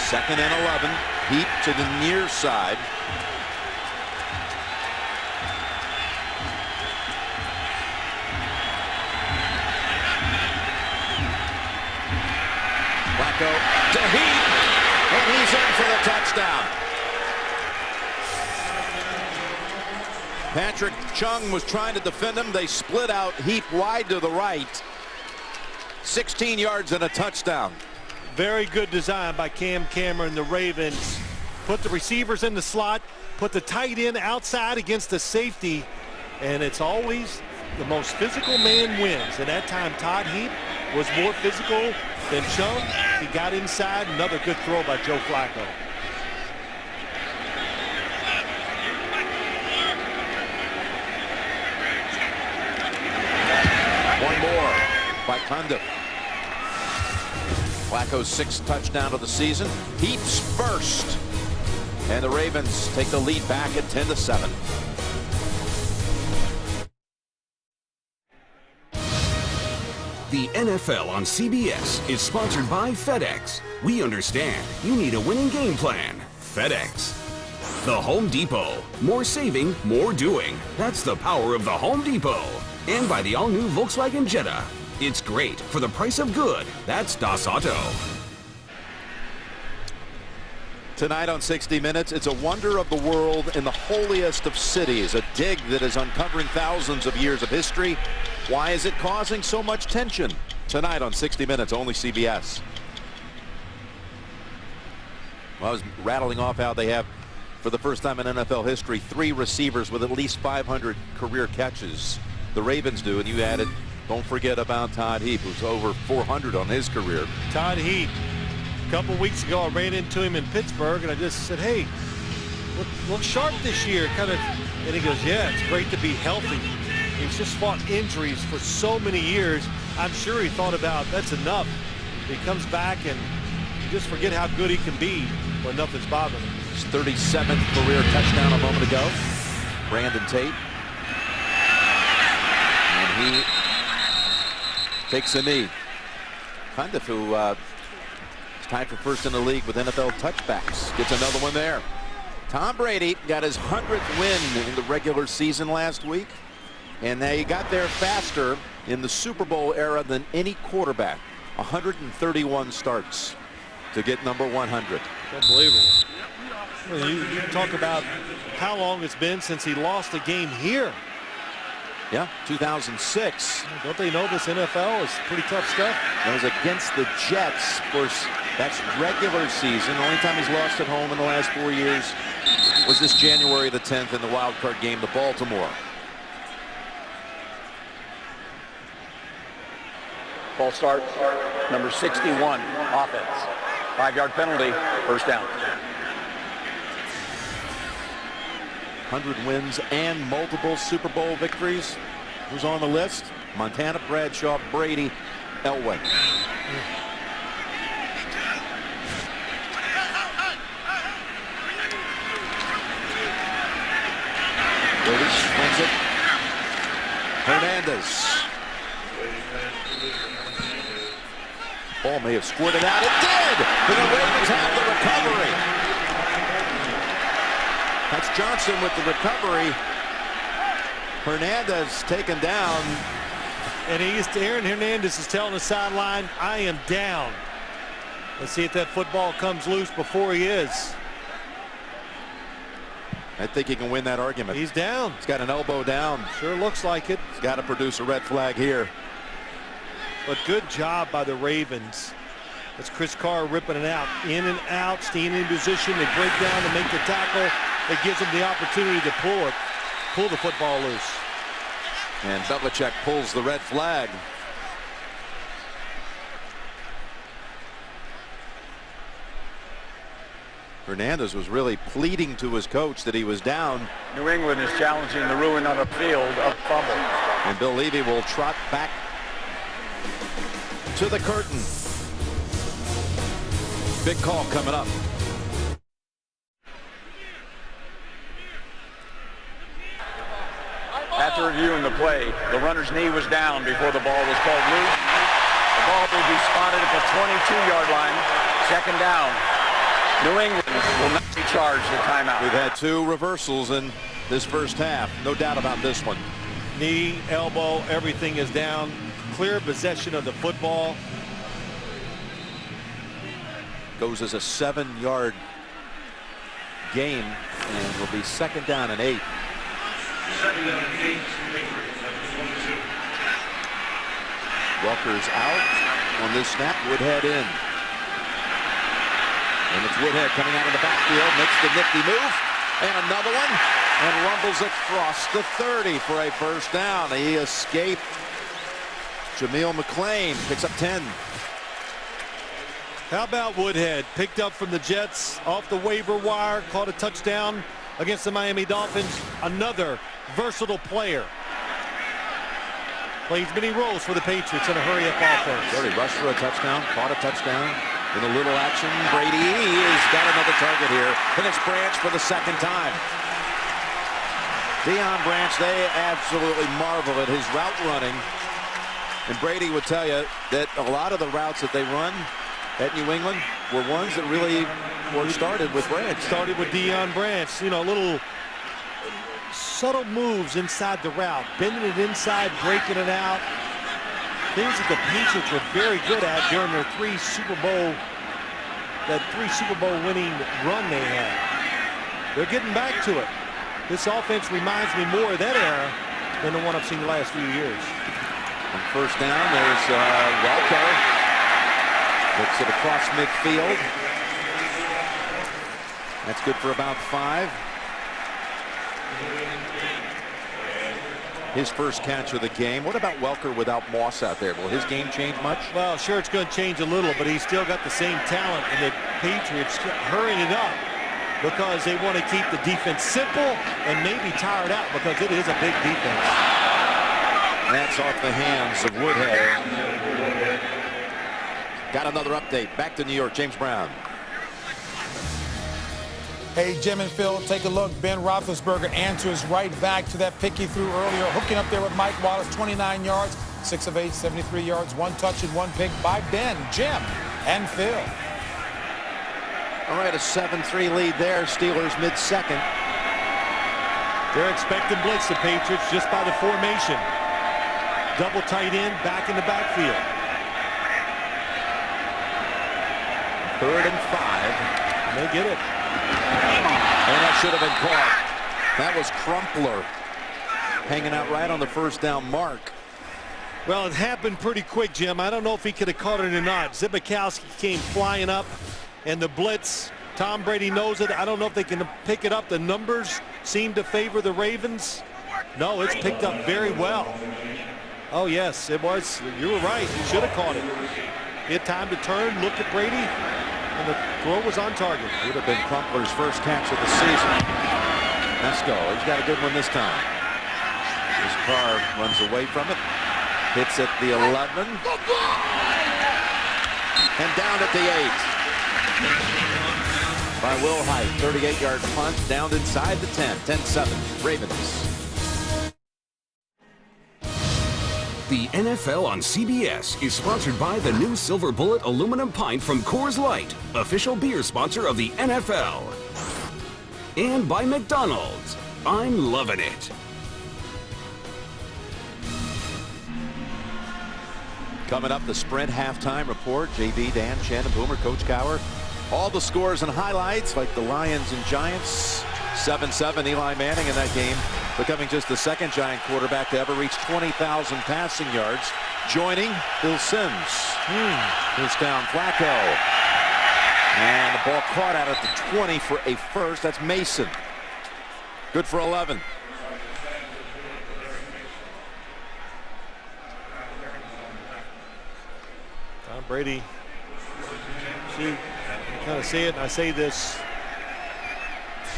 2nd and 11. Heap to the near side. Flacco to Heap, and he's in for the touchdown. Patrick Chung was trying to defend him. They split out. Heap wide to the right. 16 yards and a touchdown.
Very good design by Cam Cameron. The Ravens put the receivers in the slot, put the tight end outside against the safety, and it's always the most physical man wins. And that time Todd Heap was more physical than Chung. He got inside. Another good throw by Joe Flacco. One more by Cundiff.
Flacco's 6th touchdown of the season. Heaps first. And the Ravens take the lead back at 10-7.
The NFL on CBS is sponsored by FedEx. We understand you need a winning game plan. FedEx. The Home Depot. More saving, more doing. That's the power of the Home Depot. And by the all-new Volkswagen Jetta. It's great for the price of good. That's Das Auto.
Tonight on 60 Minutes, it's a wonder of the world in the holiest of cities, a dig that is uncovering thousands of years of history. Why is it causing so much tension? Tonight on 60 Minutes, only CBS. Well, I was rattling off how they have, for the first time in NFL history, 3 receivers with at least 500 career catches. The Ravens do, and you added, don't forget about Todd Heap, who's over 400 on his career.
Todd Heap. A couple weeks ago, I ran into him in Pittsburgh, and I just said, hey, look sharp this year. And he goes, yeah, it's great to be healthy. He's just fought injuries for so many years. I'm sure he thought about, that's enough. He comes back, and you just forget how good he can be when nothing's bothering him.
His 37th career touchdown a moment ago. Brandon Tate. And he takes a knee. Cundiff, who is tied for first in the league with NFL touchbacks, gets another one there. Tom Brady got his 100th win in the regular season last week, and they got there faster in the Super Bowl era than any quarterback. 131 starts to get number 100.
Unbelievable. Well, you talk about how long it's been since he lost a game here.
Yeah, 2006.
Don't they know this NFL is pretty tough stuff?
That was against the Jets. Of course, that's regular season. The only time he's lost at home in the last 4 years was this January the 10th in the wild card game to Baltimore.
Ball start, number 61, offense. 5-yard penalty, first down.
100 wins and multiple Super Bowl victories. Who's on the list? Montana, Bradshaw, Brady, Elway. Brady wins it. Hernandez. Ball may have squirted out. It did! And the Ravens have the recovery. That's Johnson with the recovery. Hernandez taken down.
And Aaron Hernandez is telling the sideline, I am down. Let's see if that football comes loose before he is.
I think he can win that argument.
He's down.
He's got an elbow down.
Sure looks like it.
He's got to produce a red flag here.
But good job by the Ravens. It's Chris Carr ripping it out. In and out, staying in position. They break down to make the tackle. It gives them the opportunity to pull the football loose.
And Belichick pulls the red flag. Hernandez was really pleading to his coach that he was down.
New England is challenging the ruin on a field of fumble.
And Bill Levy will trot back to the curtain. Big call coming up.
After reviewing the play, the runner's knee was down before the ball was called loose. The ball will be spotted at the 22-yard line. Second down. New England will not be charged a timeout.
We've had 2 reversals in this first half. No doubt about this one.
Knee, elbow, everything is down. Clear possession of the football.
Goes as a 7-yard gain and will be second down and 8. Welker's out on this snap. Woodhead in. And it's Woodhead coming out of the backfield. Makes the nifty move. And another one. And rumbles across the 30 for a first down. He escaped. Jameel McClain picks up 10.
How about Woodhead? Picked up from the Jets off the waiver wire. Caught a touchdown against the Miami Dolphins. Another versatile player. Plays many roles for the Patriots in a hurry-up offense.
Brady rushed for a touchdown, caught a touchdown. In a little action, Brady has got another target here, and it's Branch for the second time. Deion Branch, they absolutely marvel at his route running. And Brady would tell you that a lot of the routes that they run at New England were ones that really were started with Branch.
Started with Deion Branch. You know, little subtle moves inside the route, bending it inside, breaking it out. Things that the Patriots were very good at during their three Super Bowl winning run they had. They're getting back to it. This offense reminds me more of that era than the one I've seen the last few years.
On first down, there's Welker. Looks it across midfield. That's good for about 5. His first catch of the game. What about Welker without Moss out there? Will his game change much?
Well, sure, it's going to change a little, but he's still got the same talent, and the Patriots hurrying it up because they want to keep the defense simple and maybe tired out because it is a big defense.
That's off the hands of Woodhead. Got another update. Back to New York, James Brown.
Hey, Jim and Phil, take a look. Ben Roethlisberger answers right back to that pick he threw earlier, hooking up there with Mike Wallace, 29 yards, 6 of 8, 73 yards, 1 touch and 1 pick by Ben, Jim, and Phil.
All right, a 7-3 lead there. Steelers mid-second.
They're expecting blitz, the Patriots, just by the formation. Double tight end, back in the backfield.
3rd and 5.
And they get it.
And that should have been caught. That was Crumpler hanging out right on the first down mark.
Well, it happened pretty quick, Jim. I don't know if he could have caught it or not. Zbikowski came flying up, and the blitz, Tom Brady knows it. I don't know if they can pick it up. The numbers seem to favor the Ravens. No, it's picked up very well. Oh, yes, it was. You were right. He should have caught it. He had time to turn, look at Brady, and the throw was on target.
Would have been Crumpler's first catch of the season. Let's go. He's got a good one this time. His car runs away from it. Hits at the 11. And down at the 8. By Will Height. 38-yard punt. Down inside the 10. 10-7. Ravens.
The NFL on CBS is sponsored by the new Silver Bullet aluminum pint from Coors Light, official beer sponsor of the NFL. And by McDonald's. I'm loving it.
Coming up, the Sprint halftime report. JV, Dan, Shannon, Boomer, Coach Cowher. All the scores and highlights like the Lions and Giants. 7-7, Eli Manning in that game, becoming just the second Giant quarterback to ever reach 20,000 passing yards, joining Bill Sims. First down, Flacco. And the ball caught out at the 20 for a first. That's Mason. Good for 11.
Tom Brady, see, you kind of see it, and I say this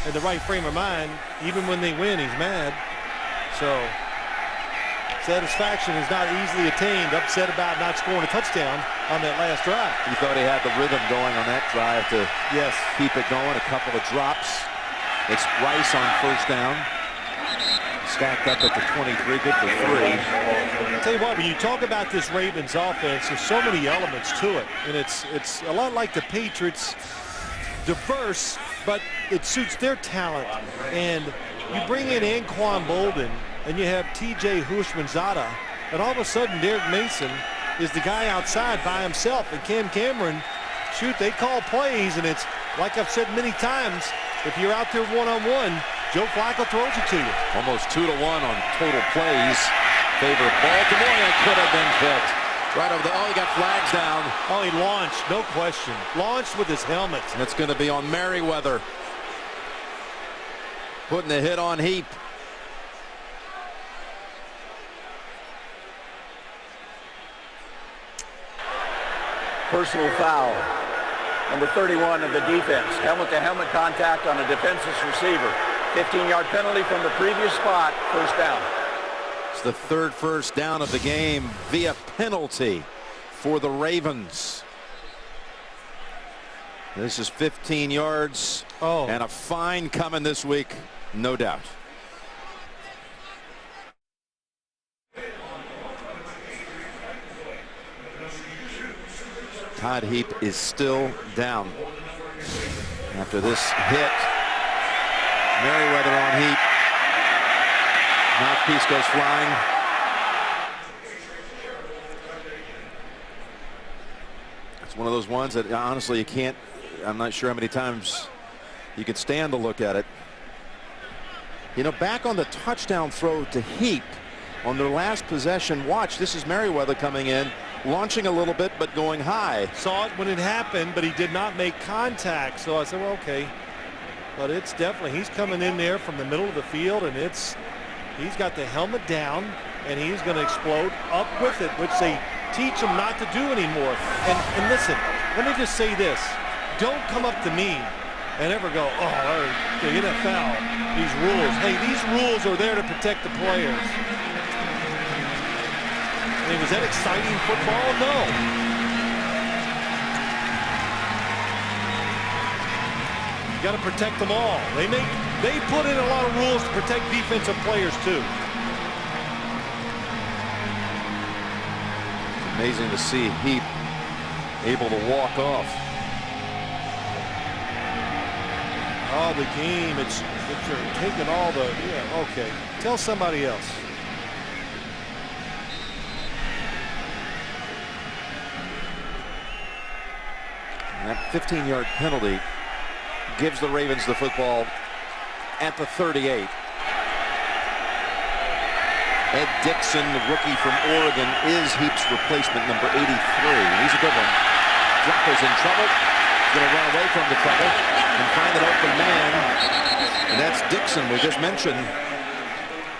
in the right frame of mind. Even when they win, he's mad. So satisfaction is not easily attained. Upset about not scoring a touchdown on that last drive.
He thought he had the rhythm going on that drive to
Yes.
keep it going. A couple of drops. It's Rice on first down. Stacked up at the 23. Good for 3.
I'll tell you what, when you talk about this Ravens offense, there's so many elements to it. And it's a lot like the Patriots. Diverse, but it suits their talent. And you bring in Anquan Bolden, and you have T.J. Houshmandzadeh, and all of a sudden Derek Mason is the guy outside by himself. And Cam Cameron, shoot, they call plays, and it's like I've said many times, if you're out there one-on-one, Joe Flacco throws it to you.
Almost 2-1 on total plays. Favor Baltimore, and it could have been picked. Right over the, he got flags down.
Oh, he launched, no question. Launched with his helmet.
And it's going to be on Merriweather. Putting the hit on Heap.
Personal foul. Number 31 of the defense. Helmet-to-helmet contact on a defenseless receiver. 15-yard penalty from the previous spot. First down.
It's the third first down of the game via penalty for the Ravens. This is 15 yards and a fine coming this week, no doubt. Todd Heap is still down after this hit. Merriweather on Heap. Mouthpiece goes flying. It's one of those ones that honestly you can't, I'm not sure how many times you could stand to look at it. You know, back on the touchdown throw to Heap on their last possession, watch, this is Merriweather coming in, launching a little bit but going high.
Saw it when it happened, but he did not make contact. So I said, well, okay. But it's definitely, he's coming in there from the middle of the field, and he's got the helmet down, and he's going to explode up with it, which they teach him not to do anymore. And listen, let me just say this. Don't come up to me and ever go, oh, the NFL, these rules. Hey, these rules are there to protect the players. I mean, was that exciting football? No. You got to protect them all. They put in a lot of rules to protect defensive players too.
Amazing to see Heap able to walk off.
Oh, the game, it's taking all the, yeah, okay. Tell somebody else.
And that 15-yard penalty gives the Ravens the football at the 38. Ed Dickson, the rookie from Oregon, is Heap's replacement, number 83. He's a good one. Flacco's in trouble. He's going to run away from the trouble and find an open man. And that's Dickson, we just mentioned.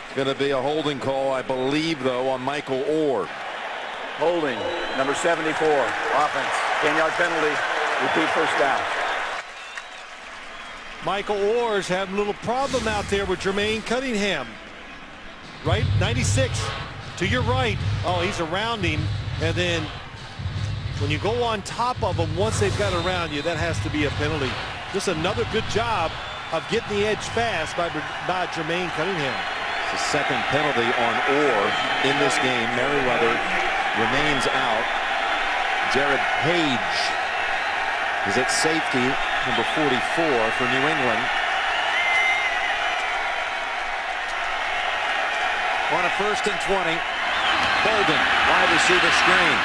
It's going to be a holding call, I believe, though, on Michael Orr.
Holding, number 74, offense. 10-yard penalty, repeat first down.
Michael Orr's having a little problem out there with Jermaine Cunningham. Right, 96 to your right. Oh, he's around him, and then when you go on top of him, once they've got around you, that has to be a penalty. Just another good job of getting the edge fast by Jermaine Cunningham.
It's the second penalty on Orr in this game. Merriweather remains out. Jared Page is at safety, number 44 for New England. On a 1st and 20, Bolden, wide receiver screen.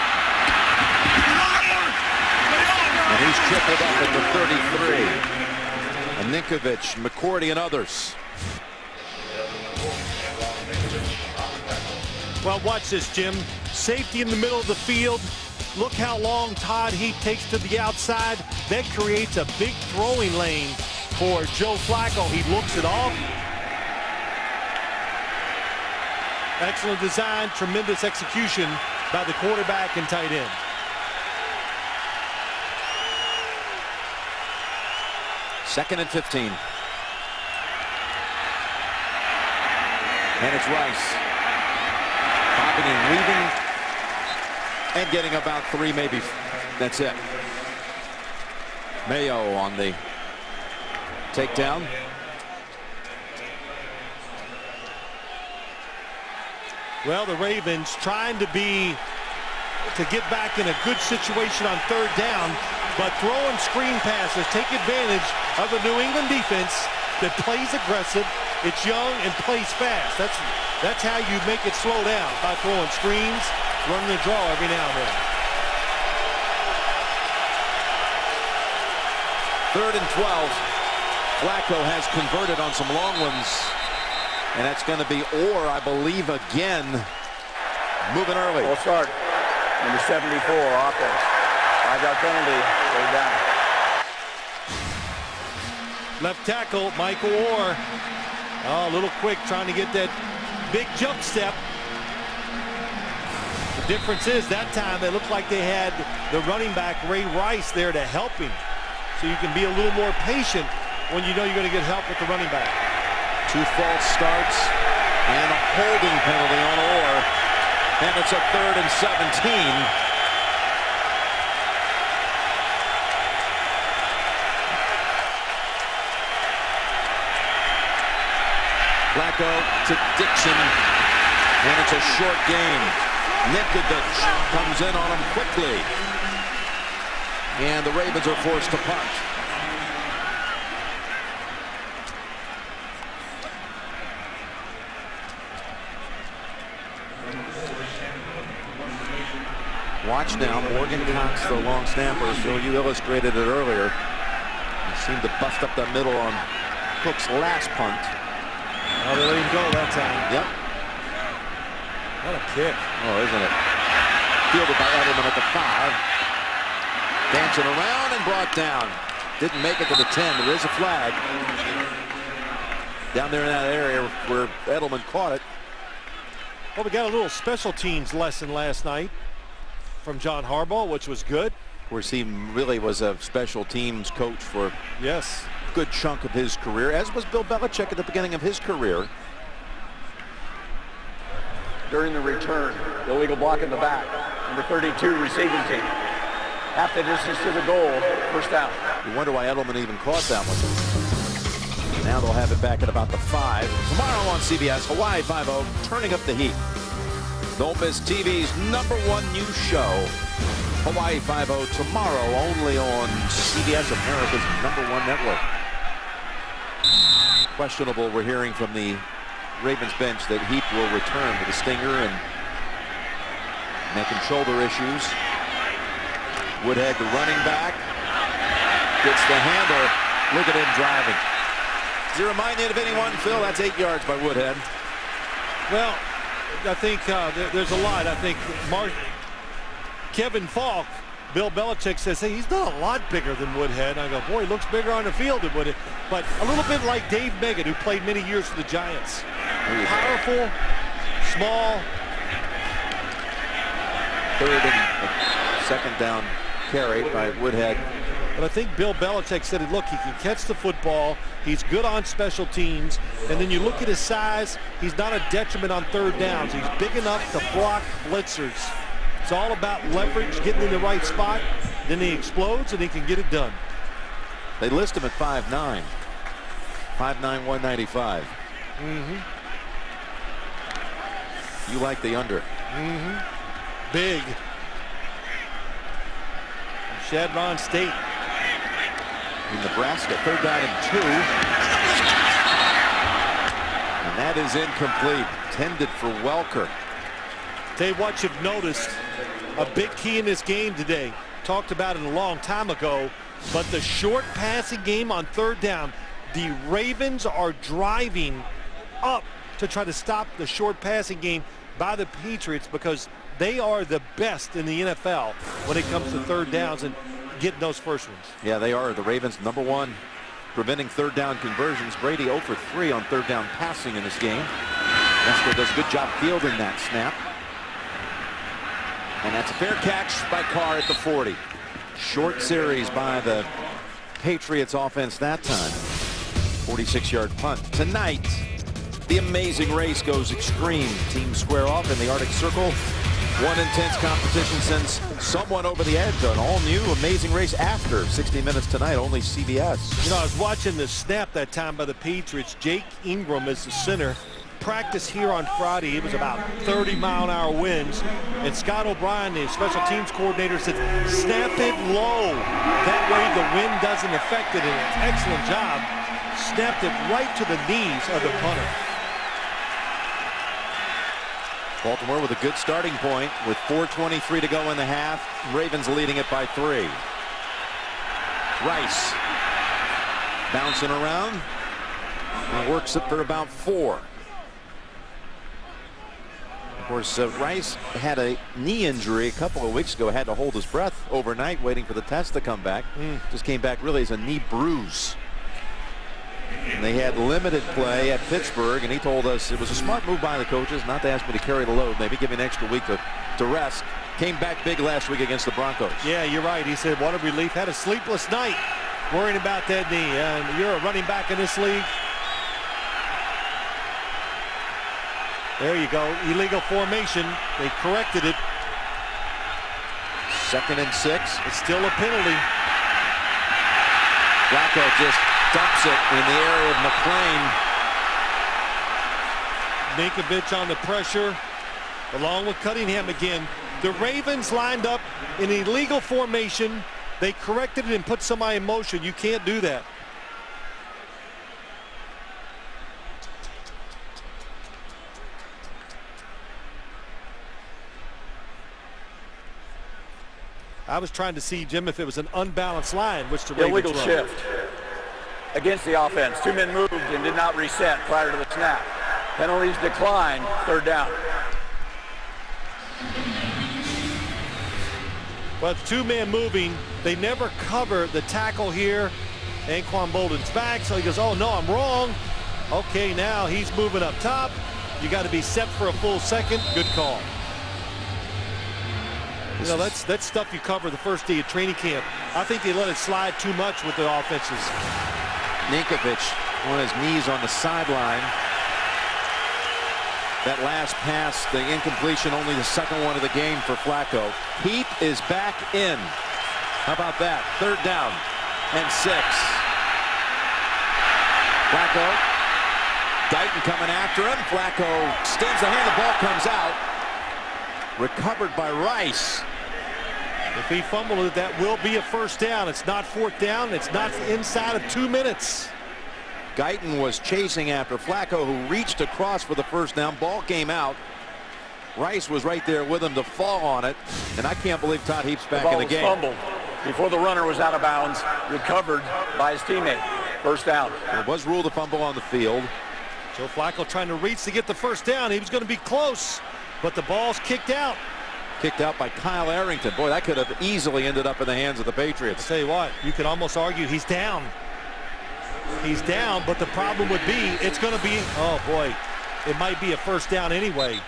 And he's tripled up at the 33. And Ninkovich, McCourty, and others.
Well, watch this, Jim. Safety in the middle of the field. Look how long Todd Heap takes to the outside. That creates a big throwing lane for Joe Flacco. He looks it off. Excellent design, tremendous execution by the quarterback and tight end.
Second and 15. And it's Rice. Popping and weaving. And getting about 3, maybe. That's it. Mayo on the takedown.
Well, the Ravens trying to get back in a good situation on 3rd down, but throwing screen passes, take advantage of the New England defense that plays aggressive. It's young and plays fast. That's how you make it slow down, by throwing screens, running the draw every now and then.
3rd and 12. Flacco has converted on some long ones. And that's going to be Orr, I believe, again. Moving early.
Full start. Number 74, offense. 5-yard penalty. 3rd down.
Left tackle, Michael Orr. Oh, a little quick, trying to get that big jump step. The difference is that time it looked like they had the running back, Ray Rice, there to help him. So you can be a little more patient when you know you're going to get help with the running back.
2 false starts. And a holding penalty on Orr. And it's a 3rd and 17. Flacco to Dixon. And it's a short gain. Ninkovich comes in on him quickly. And the Ravens are forced to punt. Watch now, Morgan Cox, the long snapper. Phil, you illustrated it earlier. He seemed to bust up the middle on Cook's last punt.
Oh, they let him go that time.
Yep.
What a kick.
Oh, isn't it? Fielded by Edelman at the 5. Dancing around and brought down. Didn't make it to the 10. There is a flag down there in that area where Edelman caught it.
Well, we got a little special teams lesson last night from John Harbaugh, which was good.
Of course, he really was a special teams coach for
Yes.
a good chunk of his career, as was Bill Belichick at the beginning of his career.
During the return, illegal block in the back. Number 32 receiving team. Half the distance to the goal, first down.
You wonder why Edelman even caught that one. Now they'll have it back at about the 5. Tomorrow on CBS, Hawaii Five-0, turning up the heat. Don't miss TV's #1 news show, Hawaii Five-0, tomorrow only on CBS, America's #1 network. Questionable, we're hearing from the Ravens bench that Heap will return with a stinger and neck and shoulder issues. Woodhead, the running back, gets the handle. Look at him driving. Does it remind you of anyone, Phil? That's 8 yards by Woodhead.
Well, I think there's a lot. I think Kevin Falk, Bill Belichick says, hey, he's not a lot bigger than Woodhead. I go, boy, he looks bigger on the field than Woodhead. But a little bit like Dave Meggett, who played many years for the Giants. Powerful, small.
3rd and 2nd down carry by Woodhead.
But I think Bill Belichick said, look, he can catch the football. He's good on special teams. And then you look at his size, he's not a detriment on 3rd downs. He's big enough to block blitzers. It's all about leverage, getting in the right spot. Then he explodes and he can get it done.
They list him at 5'9". 5'9", 195. You like the under.
Big. Chadron State.
In Nebraska, 3rd down and 2. And that is incomplete. Intended for Welker.
Tell you what you've noticed, a big key in this game today. Talked about it a long time ago, but the short passing game on 3rd down. The Ravens are driving up to try to stop the short passing game by the Patriots because they are the best in the NFL when it comes to 3rd downs and getting those first ones.
Yeah, they are. The Ravens #1 preventing 3rd down conversions. Brady 0 for 3 on 3rd down passing in this game. Nestor does a good job fielding that snap. And that's a fair catch by Carr at the 40. Short series by the Patriots offense that time. 46-yard punt. Tonight, the Amazing Race goes extreme. Teams square off in the Arctic Circle. One intense competition sends someone over the edge. An all-new Amazing Race after 60 Minutes tonight, only CBS.
You know, I was watching the snap that time by the Patriots. Jake Ingram is the center. Practice here on Friday. It was about 30-mile-an-hour winds. And Scott O'Brien, the special teams coordinator, said, snap it low. That way the wind doesn't affect it. And an excellent job. Snapped it right to the knees of the punter.
Baltimore with a good starting point with 4:23 to go in the half. Ravens leading it by 3. Rice bouncing around and works it for about 4. Of course, Rice had a knee injury a couple of weeks ago, had to hold his breath overnight waiting for the test to come back. Just came back really as a knee bruise. And they had limited play at Pittsburgh, and he told us it was a smart move by the coaches not to ask me to carry the load, maybe give me an extra week to rest. Came back big last week against the Broncos.
Yeah, you're right. He said, what a relief. Had a sleepless night worrying about that knee. And you're a running back in this league. There you go. Illegal formation. They corrected it.
2nd and 6.
It's still a penalty.
Flacco just dumps it in the area of McClain.
Ninkovich on the pressure, along with Cunningham again. The Ravens lined up in illegal formation. They corrected it and put somebody in motion. You can't do that. I was trying to see, Jim, if it was an unbalanced line, which the Ravens
Illegal
run.
shift against the offense. 2 men moved and did not reset prior to the snap. Penalties decline. 3rd down.
But 2 men moving, they never cover the tackle here. Anquan Bolden's back, so he goes, oh no, I'm wrong. Okay, now he's moving up top. You got to be set for a full second. Good call. You know, that's stuff you cover the first day of training camp. I think they let it slide too much with the offenses.
Ninkovich on his knees on the sideline. That last pass, the incompletion, only the 2nd one of the game for Flacco. Heath is back in. How about that? 3rd down and 6. Flacco. Guyton coming after him. Flacco extends the hand. The ball comes out. Recovered by Rice.
If he fumbled it, that will be a 1st down. It's not 4th down. It's not inside of 2 minutes.
Guyton was chasing after Flacco, who reached across for the 1st down. Ball came out. Rice was right there with him to fall on it. And I can't believe Todd Heap's back in the game.
Fumbled before the runner was out of bounds. Recovered by his teammate. 1st down.
It was ruled a fumble on the field.
Joe Flacco trying to reach to get the 1st down. He was going to be close, but the ball's kicked out.
Kicked out by Kyle Arrington. Boy, that could have easily ended up in the hands of the Patriots.
I'll tell you what, you could almost argue he's down. He's down, but the problem would be it's going to be, oh boy, it might be a 1st down anyway.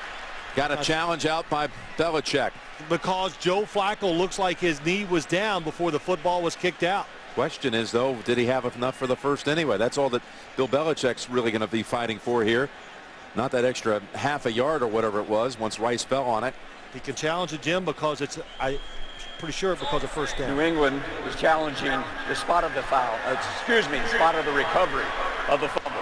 Got a challenge out by Belichick.
Because Joe Flacco looks like his knee was down before the football was kicked out.
Question is, though, did he have enough for the 1st anyway? That's all that Bill Belichick's really going to be fighting for here. Not that extra half a yard or whatever it was once Rice fell on it.
He can challenge it, Jim, because it's, I'm pretty sure, because of 1st down.
New England is challenging the spot of the foul. Spot of the recovery of the fumble.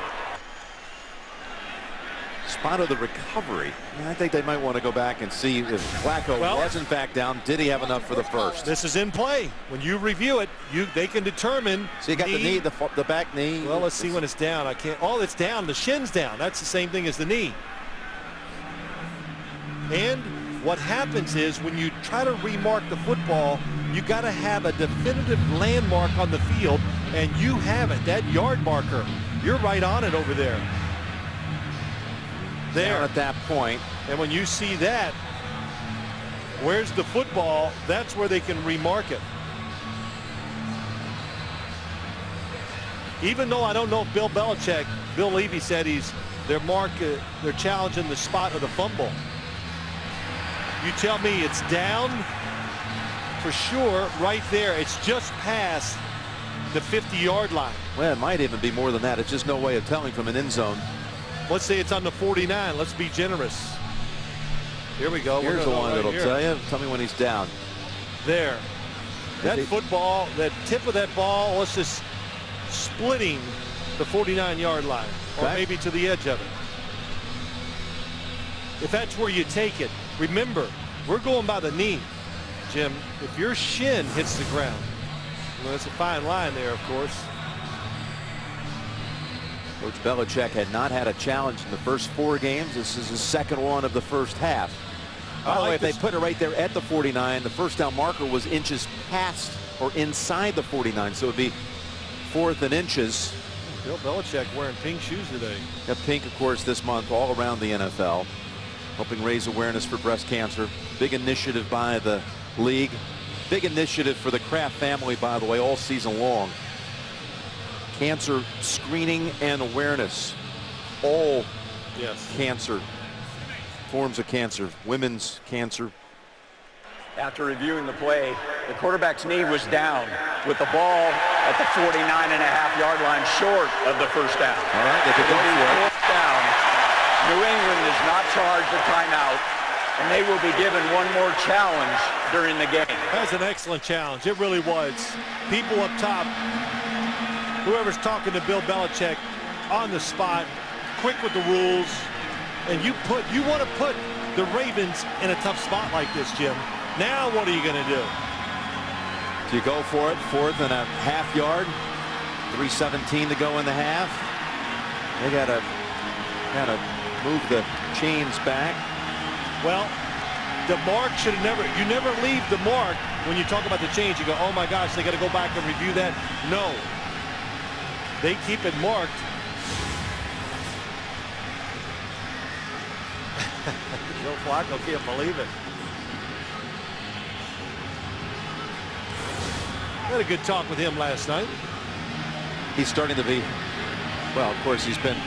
Spot of the recovery. I think they might want to go back and see if Flacco was in fact down. Did he have enough for the 1st?
This is in play. When you review it, they can determine.
So you got the knee, the back knee.
Well, let's see when it's down. I can't. Oh, it's down. The shin's down. That's the same thing as the knee. And what happens is when you try to remark the football, you got to have a definitive landmark on the field, and you have it. That yard marker, you're right on it over there. There
at that point.
And when you see that, where's the football? That's where they can remark it. Even though I don't know if Bill Belichick, Bill Levy said they're challenging the spot of the fumble. You tell me it's down for sure right there. It's just past the 50-yard line.
Well, it might even be more than that. It's just no way of telling from an end zone.
Let's say it's on the 49. Let's be generous. Here we go.
Here's the one that'll tell you. Tell me when he's down.
There. That football, that tip of that ball, let's just splitting the 49-yard line, or maybe to the edge of it. If that's where you take it, remember, we're going by the knee, Jim. If your shin hits the ground, well, that's a fine line there, of course.
Coach Belichick had not had a challenge in the first 4 games. This is his 2nd one of the 1st half. By the way, if they put it right there at the 49, the 1st down marker was inches past or inside the 49, so it would be 4th and inches.
Bill Belichick wearing pink shoes today.
Got pink, of course, this month all around the NFL, helping raise awareness for breast cancer. Big initiative by the league. Big initiative for the Kraft family, by the way, all season long. Cancer screening and awareness. All cancer, forms of cancer, women's cancer.
After reviewing the play, the quarterback's knee was down with the ball at the 49.5-yard line, short of the 1st down.
All right, they could go for it.
4th down. New England is not charged a timeout, and they will be given one more challenge during the game.
That's an excellent challenge. It really was. People up top, whoever's talking to Bill Belichick, on the spot, quick with the rules, and you want to put the Ravens in a tough spot like this, Jim. Now what are you going to do?
You go for it, 4th and a half yard, 3:17 to go in the half. They got to kind of move the chains back.
Well, the mark should have you never leave the mark when you talk about the change. You go, oh my gosh, they got to go back and review that. No, they keep it marked. Joe Flacco can't believe it. Had a good talk with him last night.
He's starting to be, well, of course, he's been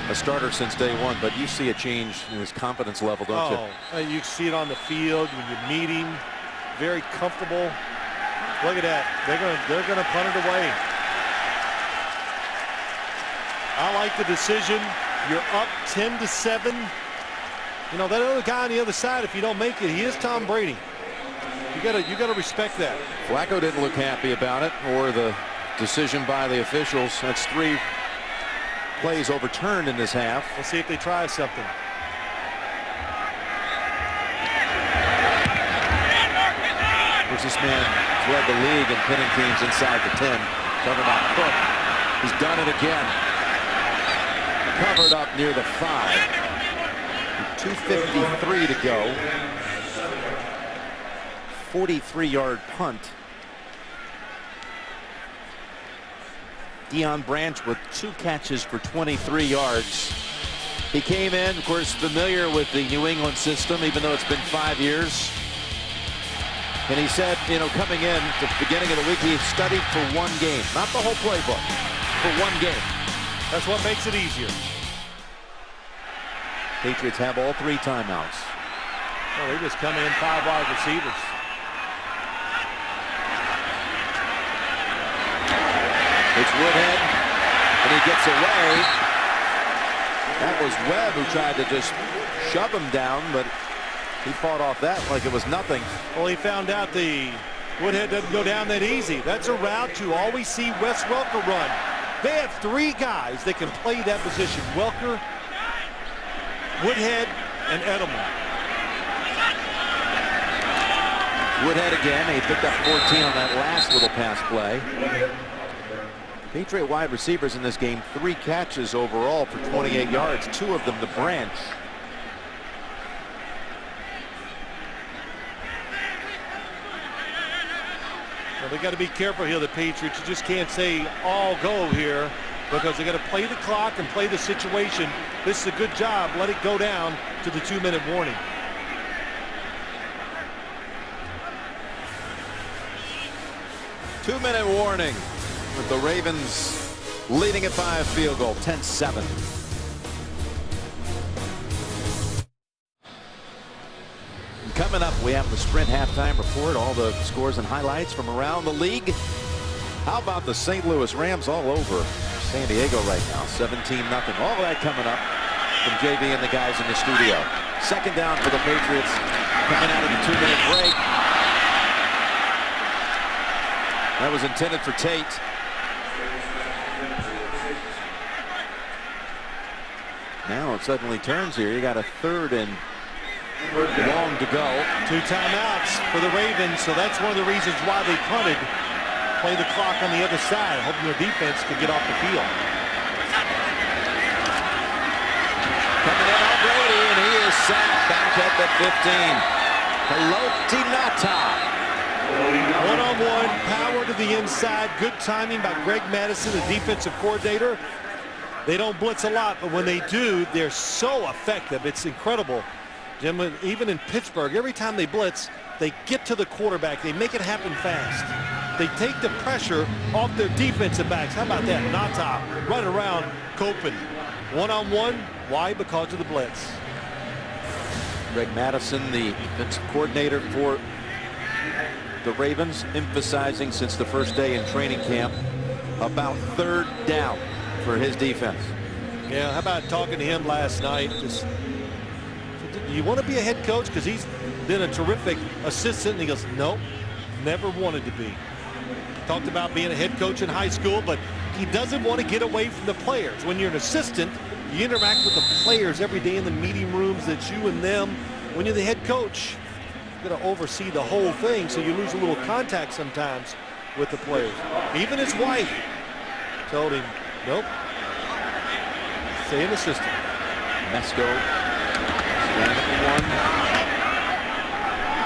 a starter since day one, but you see a change in his confidence level, don't you?
You see it on the field when you meet him. Very comfortable. Look at that. They're gonna punt it away. I like the decision. You're up 10-7. You know, that other guy on the other side, if you don't make it, he is Tom Brady. You gotta respect that.
Flacco didn't look happy about it, or the decision by the officials. That's 3 plays overturned in this half.
We'll see if they try something.
This man led the league in pinning teams inside the 10. Talking about Cook. He's done it again. Covered up near the 5. 2:53 to go. 43-yard punt. Deion Branch with 2 catches for 23 yards. He came in, of course, familiar with the New England system, even though it's been 5 years. And he said, you know, coming in at the beginning of the week, he studied for 1 game, not the whole playbook, for 1 game.
That's what makes it easier.
Patriots have all 3 timeouts.
Well, they just come in 5 wide receivers.
It's Woodhead, and he gets away. That was Webb who tried to just shove him down, but he fought off that like it was nothing.
Well, he found out the Woodhead doesn't go down that easy. That's a route to always see Wes Welker run. They have 3 guys that can play that position. Welker, Woodhead, and Edelman.
Woodhead again. He picked up 14 on that last little pass play. Patriot wide receivers in this game, 3 catches overall for 28 yards, 2 of them to Branch.
Well, they got to be careful here, the Patriots. You just can't say all go here, because they got to play the clock and play the situation. This is a good job. Let it go down to the 2-minute warning.
Two-minute warning with the Ravens leading it by a field goal, 10-7. Coming up, we have the Sprint halftime report, all the scores and highlights from around the league. How about the St. Louis Rams all over San Diego right now, 17-0. All of that coming up from JB and the guys in the studio. Second down for the Patriots coming out of the 2-minute break. That was intended for Tate. Now it suddenly turns here. You got a 3rd and long to go.
2 timeouts for the Ravens, so that's one of the reasons why they punted. Play the clock on the other side, hoping their defense could get off the field.
Coming in on Brady, and he is sacked back at the 15. Haloti Ngata.
One-on-one, power to the inside. Good timing by Greg Madison, the defensive coordinator. They don't blitz a lot, but when they do, they're so effective. It's incredible. Jim, even in Pittsburgh, every time they blitz, they get to the quarterback. They make it happen fast. They take the pressure off their defensive backs. How about that? Ngata right around Copen. One-on-one. Why? Because of the blitz.
Greg Madison, the defensive coordinator for the Ravens, emphasizing since the first day in training camp about 3rd down for his defense.
Yeah, how about talking to him last night? Just, do you want to be a head coach? Because he's been a terrific assistant. And he goes, nope, never wanted to be. Talked about being a head coach in high school, but he doesn't want to get away from the players. When you're an assistant, you interact with the players every day in the meeting rooms. That's you and them. When you're the head coach, you're going to oversee the whole thing, so you lose a little contact sometimes with the players. Even his wife told him, nope, stay an assistant.
Mesko stand at the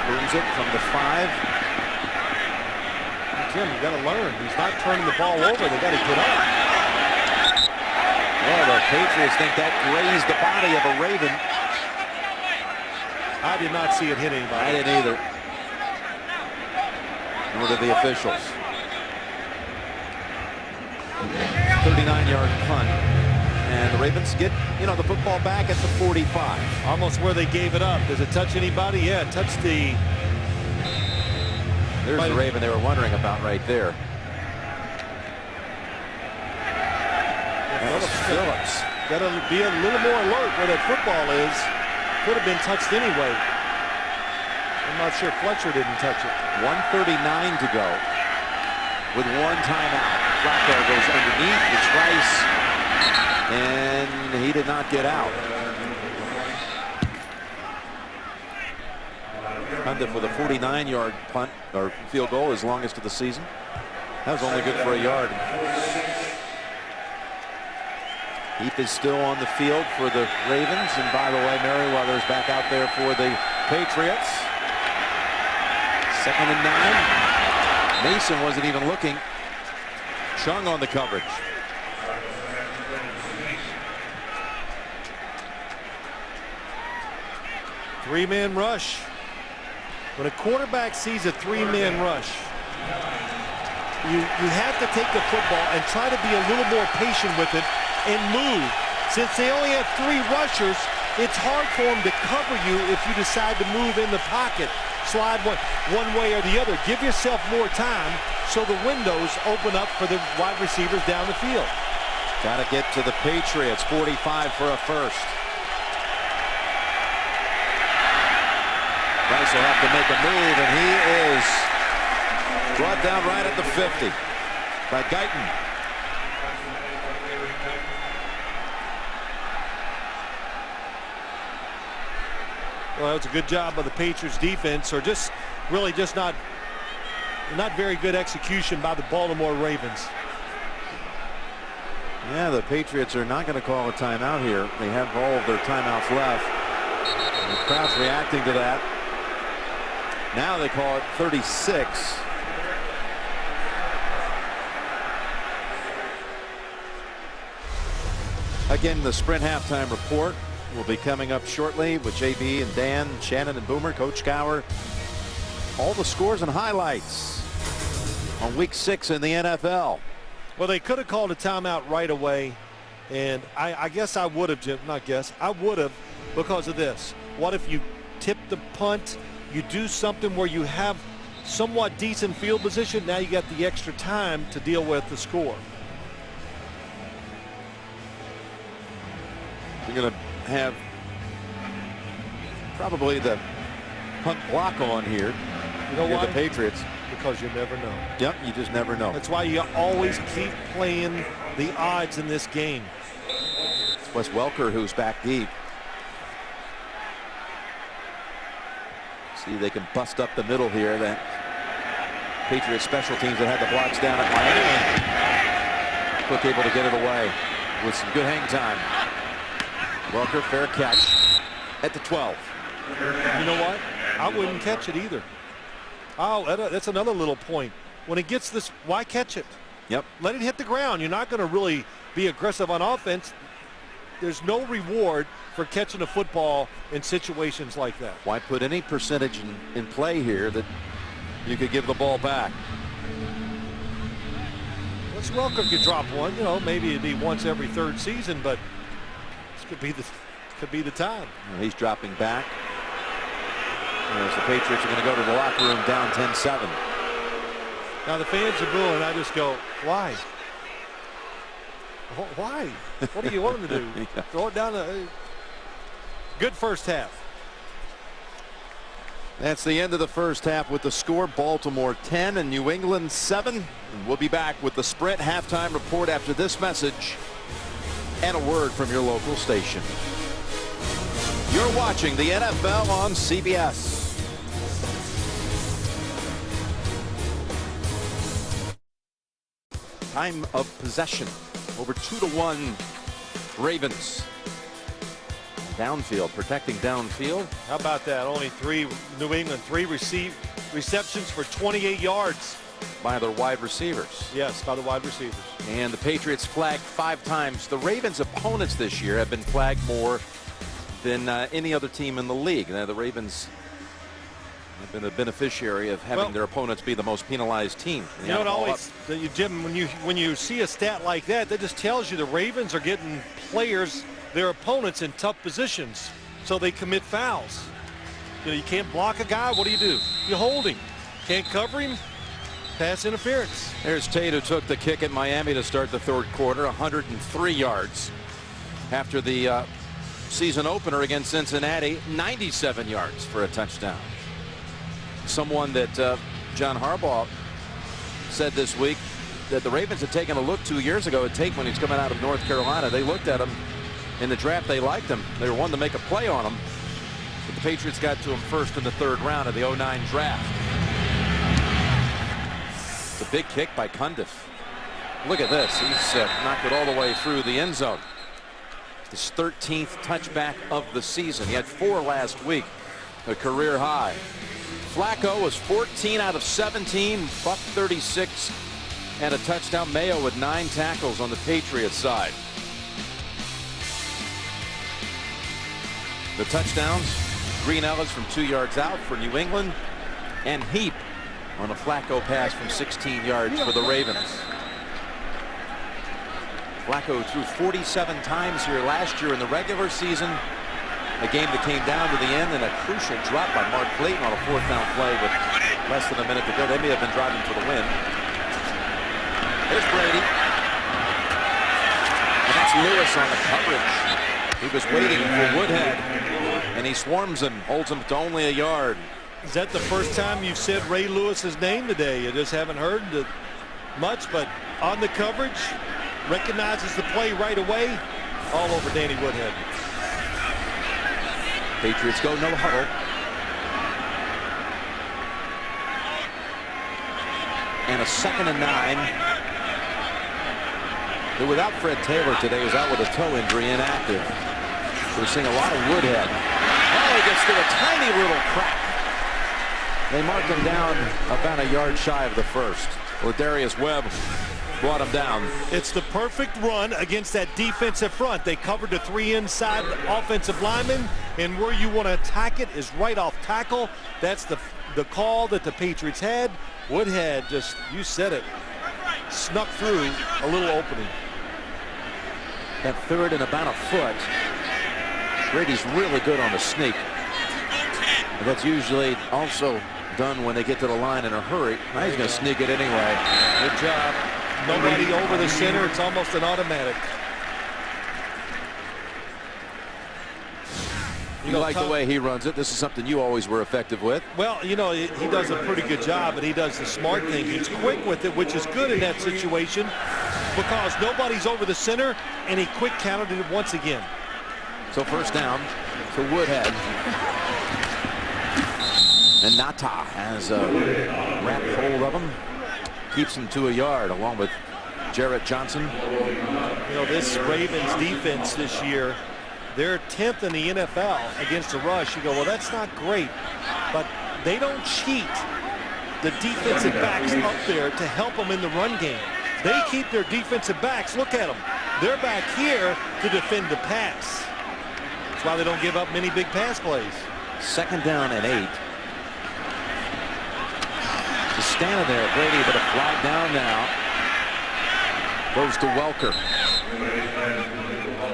1. Moves it from the 5.
Jim, you got to learn. He's not turning the ball over. They got to get up.
Well, the Patriots think that grazed the body of a Raven.
I did not see it hit anybody.
I didn't either. Nor did the officials. 39-yard punt. And the Ravens get, the football back at the 45.
Almost where they gave it up. Does it touch anybody? Yeah, it touched the...
There's the Raven they were wondering about right there. Phillips.
Got to be a little more alert where that football is. Could have been touched anyway. I'm not sure Fletcher didn't touch it.
1:39 to go with 1 timeout. Flacco goes underneath. It's Rice. And he did not get out. Punted for the 49-yard punt or field goal, his longest of the season. That was only good for a yard. Heath is still on the field for the Ravens, and by the way, Merriweather's back out there for the Patriots. 2nd and 9. Mason wasn't even looking. Chung on the coverage.
Three-man rush. When a quarterback sees a 3-man rush, you have to take the football and try to be a little more patient with it and move. Since they only have 3 rushers, it's hard for them to cover you if you decide to move in the pocket, slide one way or the other. Give yourself more time so the windows open up for the wide receivers down the field.
Got to get to the Patriots. 45 for a first. Rice will have to make a move, and he is brought down right at the 50 by Guyton.
Well, it's a good job by the Patriots defense, or just not very good execution by the Baltimore Ravens.
Yeah, the Patriots are not going to call a timeout here. They have all of their timeouts left. And the crowd's reacting to that. Now they call it 36. Again, the Sprint halftime report will be coming up shortly with JB and Dan, Shannon and Boomer, Coach Cowher. All the scores and highlights on week 6 in the NFL.
Well, they could have called a timeout right away, and I guess I would have, Jim. Not guess. I would have, because of this. What if you tip the punt? You do something where you have somewhat decent field position. Now you got the extra time to deal with the score.
You're going to have probably the punt block on here.
You know why?
The Patriots.
Because you never know.
Yep, you just never know.
That's why you always keep playing the odds in this game.
It's Wes Welker who's back deep. See if they can bust up the middle here. That Patriots special teams that had the blocks down at Miami. Cook able to get it away with some good hang time. Welker, fair catch at the 12.
You know what? I wouldn't catch it either. Oh, that's another little point. When it gets this, why catch it?
Yep.
Let it hit the ground. You're not going to really be aggressive on offense. There's no reward for catching a football in situations like that.
Why put any percentage in play here that you could give the ball back?
Wes Welker could drop one. You know, maybe it'd be once every 3rd season, but this could be the time.
He's dropping back. As the Patriots are going to go to the locker room down 10-7.
Now the fans are booing. I just go, why? Why? What do you want him to do?
Yeah.
Throw it down. Good first half.
That's the end of the first half with the score. Baltimore 10 and New England 7. And we'll be back with the Sprint halftime report after this message and a word from your local station. You're watching the NFL on CBS. Time of possession. Over 2-1 Ravens. Downfield, protecting downfield.
How about that? Only New England, three receptions for 28 yards.
By their wide receivers.
Yes, by the wide receivers.
And the Patriots flagged 5 times. The Ravens' opponents this year have been flagged more than any other team in the league. Now, the Ravens have been the beneficiary of having their opponents be the most penalized team.
You know, Jim, when you see a stat like that, that just tells you the Ravens are getting players, their opponents, in tough positions, so they commit fouls. You know, you can't block a guy. What do? You hold him. Can't cover him. Pass interference.
There's Tate, who took the kick at Miami to start the third quarter. 103 yards after the season opener against Cincinnati. 97 yards for a touchdown. Someone that John Harbaugh said this week that the Ravens had taken a look 2 years ago at Tate when he's coming out of North Carolina. They looked at him in the draft. They liked him. They were wanting to make a play on him. But the Patriots got to him first in the third round of the 2009 draft. It's a big kick by Cundiff. Look at this. He's knocked it all the way through the end zone. His 13th touchback of the season. He had 4 last week, a career high. Flacco was 14 out of 17, buck 36, and a touchdown. Mayo with 9 tackles on the Patriots side. The touchdowns, Green Ellis from 2 yards out for New England, and Heap on a Flacco pass from 16 yards for the Ravens. Flacco threw 47 times here last year in the regular season. A game that came down to the end, and a crucial drop by Mark Clayton on a 4th down play with less than a minute to go. They may have been driving for the win. Here's Brady. And that's Lewis on the coverage. He was waiting for Woodhead, and he swarms him, holds him to only a yard.
Is that the first time you've said Ray Lewis's name today? You just haven't heard much, but on the coverage, recognizes the play right away, all over Danny Woodhead.
Patriots go no huddle. And a 2nd and 9. But without Fred Taylor today, was out with a toe injury, inactive. We're seeing a lot of Woodhead. Oh, he gets through a tiny little crack. They marked him down about a yard shy of the first. Ladarius Webb brought him down.
It's the perfect run against that defensive front. They covered the 3 inside offensive linemen, and where you want to attack it is right off tackle. That's the call that the Patriots had. Woodhead just, you said it, snuck through a little opening.
At 3rd and about a foot. Brady's really good on the sneak. But that's usually also done when they get to the line in a hurry. Now he's going to sneak it anyway.
Good job. Nobody over the center. It's almost an automatic.
You like the way he runs it. This is something you always were effective with.
Well, you know, he does a pretty good job, but he does the smart thing. He's quick with it, which is good in that situation because nobody's over the center, and he quick counted it once again.
So first down to Woodhead. And Nata has a wrap hold of him. Keeps him to a yard along with Jarrett Johnson.
You know, this Ravens defense this year, they're 10th in the NFL against the rush. You go, well, that's not great, but they don't cheat the defensive backs up there to help them in the run game. They keep their defensive backs. Look at them. They're back here to defend the pass. That's why they don't give up many big pass plays.
2nd down and 8. Just standing there, Brady, but a flag down now. Goes to Welker.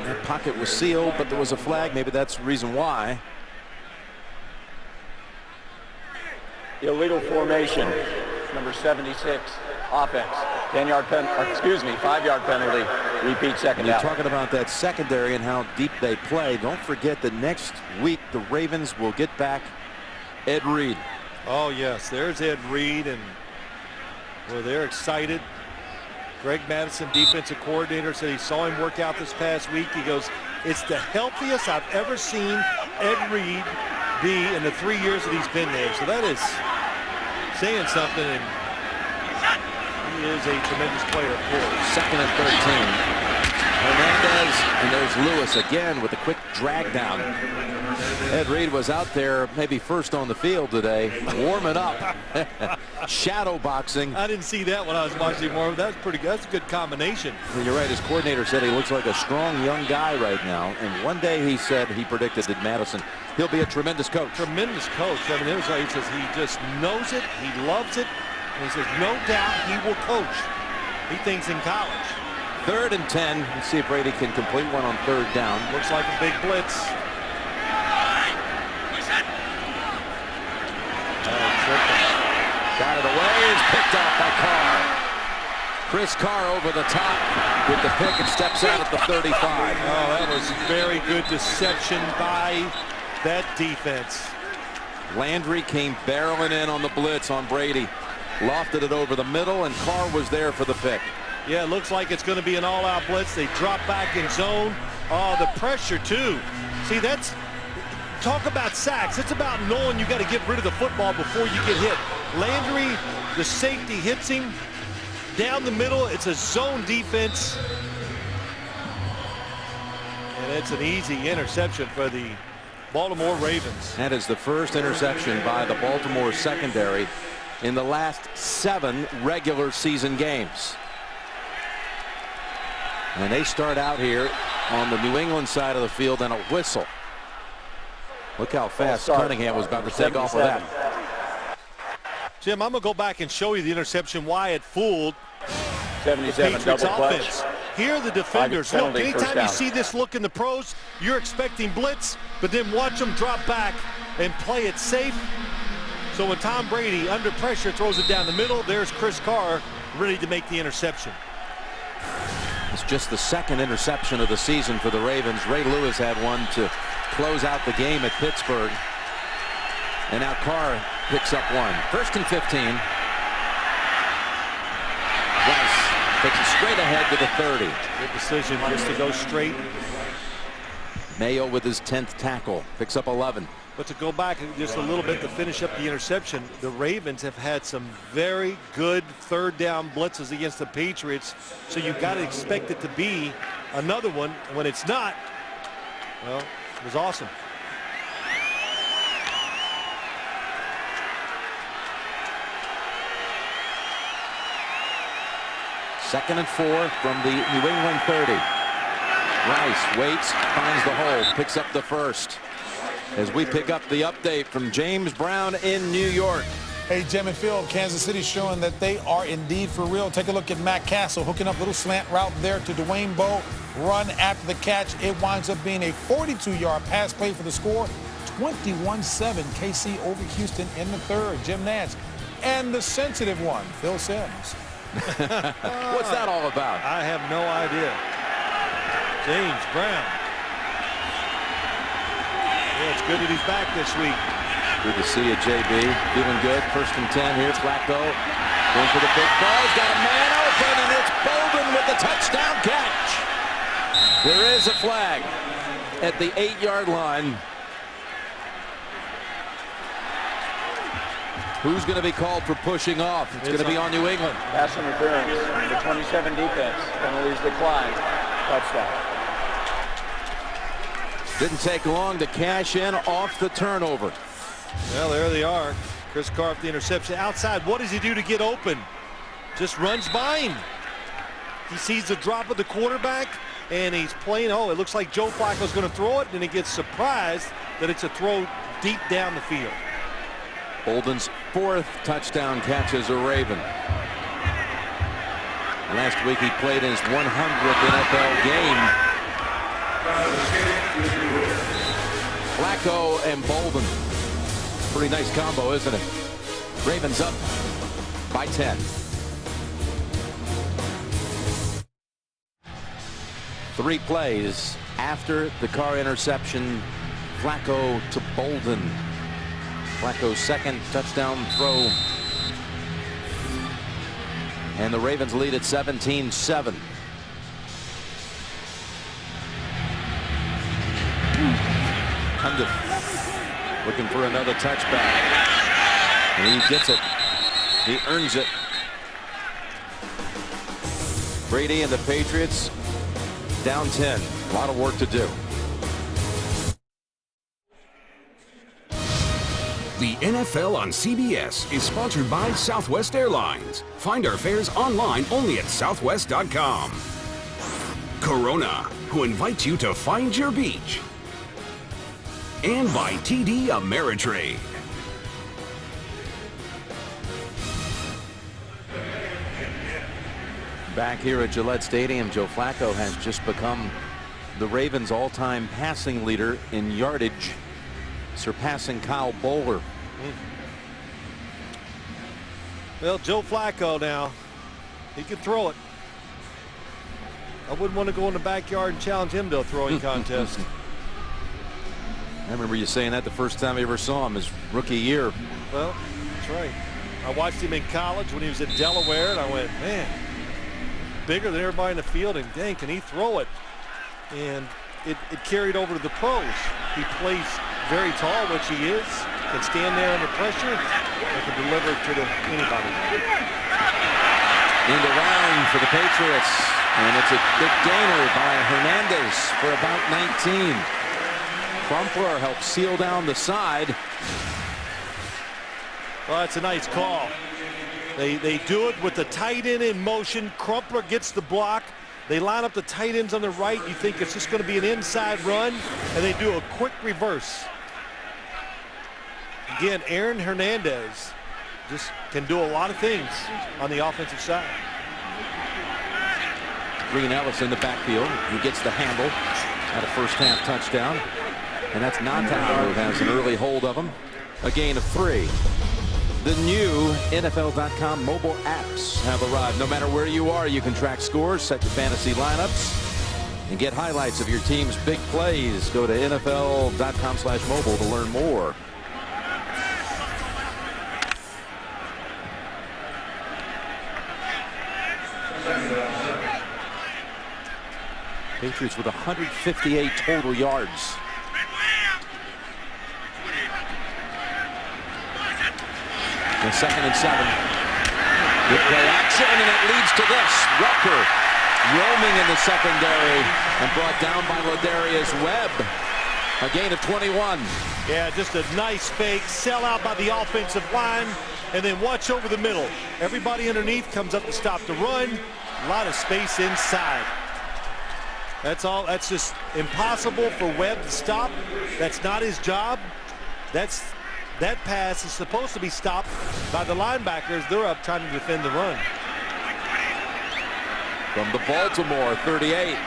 That pocket was sealed, but there was a flag. Maybe that's the reason why.
Illegal formation, number 76, offense. 5-yard penalty. Repeat second
You're
down.
talking about that secondary and how deep they play. Don't forget that next week the Ravens will get back Ed Reed.
Oh, yes, there's Ed Reed, and well, they're excited. Greg Mattison, defensive coordinator, said he saw him work out this past week. He goes, it's the healthiest I've ever seen Ed Reed be in the 3 years that he's been there. So that is saying something, and he is a tremendous player, of course.
2nd and 13. Hernandez, and there's Lewis again with a quick drag down. Ed Reed was out there maybe first on the field today, warming up. Shadow boxing.
I didn't see that when I was watching more. That's pretty good. That's a good combination.
You're right. His coordinator said he looks like a strong young guy right now. And one day he said he predicted that Mattison, he'll be a tremendous coach.
Tremendous coach. I mean, it was like he says he just knows it. He loves it. And he says no doubt he will coach. He thinks in college.
3rd and 10. Let's see if Brady can complete one on 3rd down.
Looks like a big blitz.
Got it away. It's picked off by Carr. Chris Carr over the top with the pick and steps out at the 35.
Oh, that was very good deception by that defense.
Landry came barreling in on the blitz on Brady. Lofted it over the middle, and Carr was there for the pick.
Yeah, it looks like it's going to be an all-out blitz. They drop back in zone. Oh, the pressure, too. See, that's talk about sacks. It's about knowing you got to get rid of the football before you get hit. Landry, the safety, hits him down the middle. It's a zone defense. And it's an easy interception for the Baltimore Ravens.
That is the first interception by the Baltimore secondary in the last 7 regular season games. And they start out here on the New England side of the field, and a whistle. Look how fast Cunningham was about to take off of that.
Jim, I'm going to go back and show you the interception, why it fooled
77
the Patriots
double clutch.
offense. Here are the defenders. Look, anytime you see this look in the pros, you're expecting blitz, but then watch them drop back and play it safe. So when Tom Brady, under pressure, throws it down the middle, there's Chris Carr ready to make the interception.
It's just the 2nd interception of the season for the Ravens. Ray Lewis had one to close out the game at Pittsburgh. And now Carr picks up one. 1st and 15. Rice takes it straight ahead to the 30.
Good decision just to go straight.
Mayo with his 10th tackle. Picks up 11.
But to go back just a little bit to finish up the interception, the Ravens have had some very good 3rd down blitzes against the Patriots. So you've got to expect it to be another one. When it's not, well, it was awesome.
Second and 4 from the New England 30. Rice waits, finds the hole, picks up the 1st. As we pick up the update from James Brown in New York.
Hey, Jim and Phil, Kansas City showing that they are indeed for real. Take a look at Matt Castle hooking up a little slant route there to Dwayne Bowe. Run after the catch. It winds up being a 42-yard pass play for the score. 21-7 KC over Houston in the 3rd. Jim Nantz. And the sensitive one, Phil Simms.
What's that all about?
I have no idea. James Brown. Yeah, it's good that he's back this week.
Good to see you, JB. Feeling good. 1st and 10 here. Flacco going for the big ball. He's got a man open, and it's Bolden with the touchdown catch. There is a flag at the 8-yard line. Who's going to be called for pushing off? It's going to be on New England.
Pass interference. The 27 defense. Penalties declined. Touchdown.
Didn't take long to cash in off the turnover.
Well, there they are. Chris Carr with the interception. Outside, what does he do to get open? Just runs by him. He sees the drop of the quarterback, and he's playing. Oh, it looks like Joe Flacco's going to throw it, and he gets surprised that it's a throw deep down the field.
Bolden's 4th touchdown catch as a Raven. Last week he played in his 100th NFL game. Flacco and Bolden. Pretty nice combo, isn't it? Ravens up by 10. 3 plays after the Carr interception. Flacco to Bolden. Flacco's second touchdown throw. And the Ravens lead at 17-7. Cundiff looking for another touchback. And he gets it. He earns it. Brady and the Patriots down 10. A lot of work to do.
The NFL on CBS is sponsored by Southwest Airlines. Find our fares online only at southwest.com. Corona, who invites you to find your beach. And by TD Ameritrade.
Back here at Gillette Stadium, Joe Flacco has just become the Ravens' all-time passing leader in yardage, surpassing Kyle Bowler.
Well, Joe Flacco now, he can throw it. I wouldn't want to go in the backyard and challenge him to a throwing contest.
I remember you saying that the first time I ever saw him, his rookie year.
Well, that's right. I watched him in college when he was at Delaware, and I went, man, bigger than everybody in the field, and dang, can he throw it? And it carried over to the pros. He plays very tall, which he is, can stand there under pressure, and can deliver to anybody.
End around for the Patriots, and it's a big gainer by Hernandez for about 19. Crumpler helps seal down the side.
Well, that's a nice call. They do it with the tight end in motion. Crumpler gets the block. They line up the tight ends on the right. You think it's just going to be an inside run, and they do a quick reverse. Again, Aaron Hernandez just can do a lot of things on the offensive side.
Green Ellis in the backfield. He gets the handle at a first-half touchdown. And that's Nantau who has an early hold of him. A gain of 3. The new NFL.com mobile apps have arrived. No matter where you are, you can track scores, set your fantasy lineups, and get highlights of your team's big plays. Go to NFL.com/mobile to learn more. Patriots with 158 total yards. And 2nd and 7. Good play action, and it leads to this. Welker roaming in the secondary and brought down by Ladarius Webb. A gain of 21.
Yeah, just a nice fake, sell out by the offensive line, and then watch over the middle. Everybody underneath comes up to stop the run. A lot of space inside. That's all. That's just impossible for Webb to stop. That's not his job. That pass is supposed to be stopped by the linebackers. They're up trying to defend the run.
From the Baltimore 38.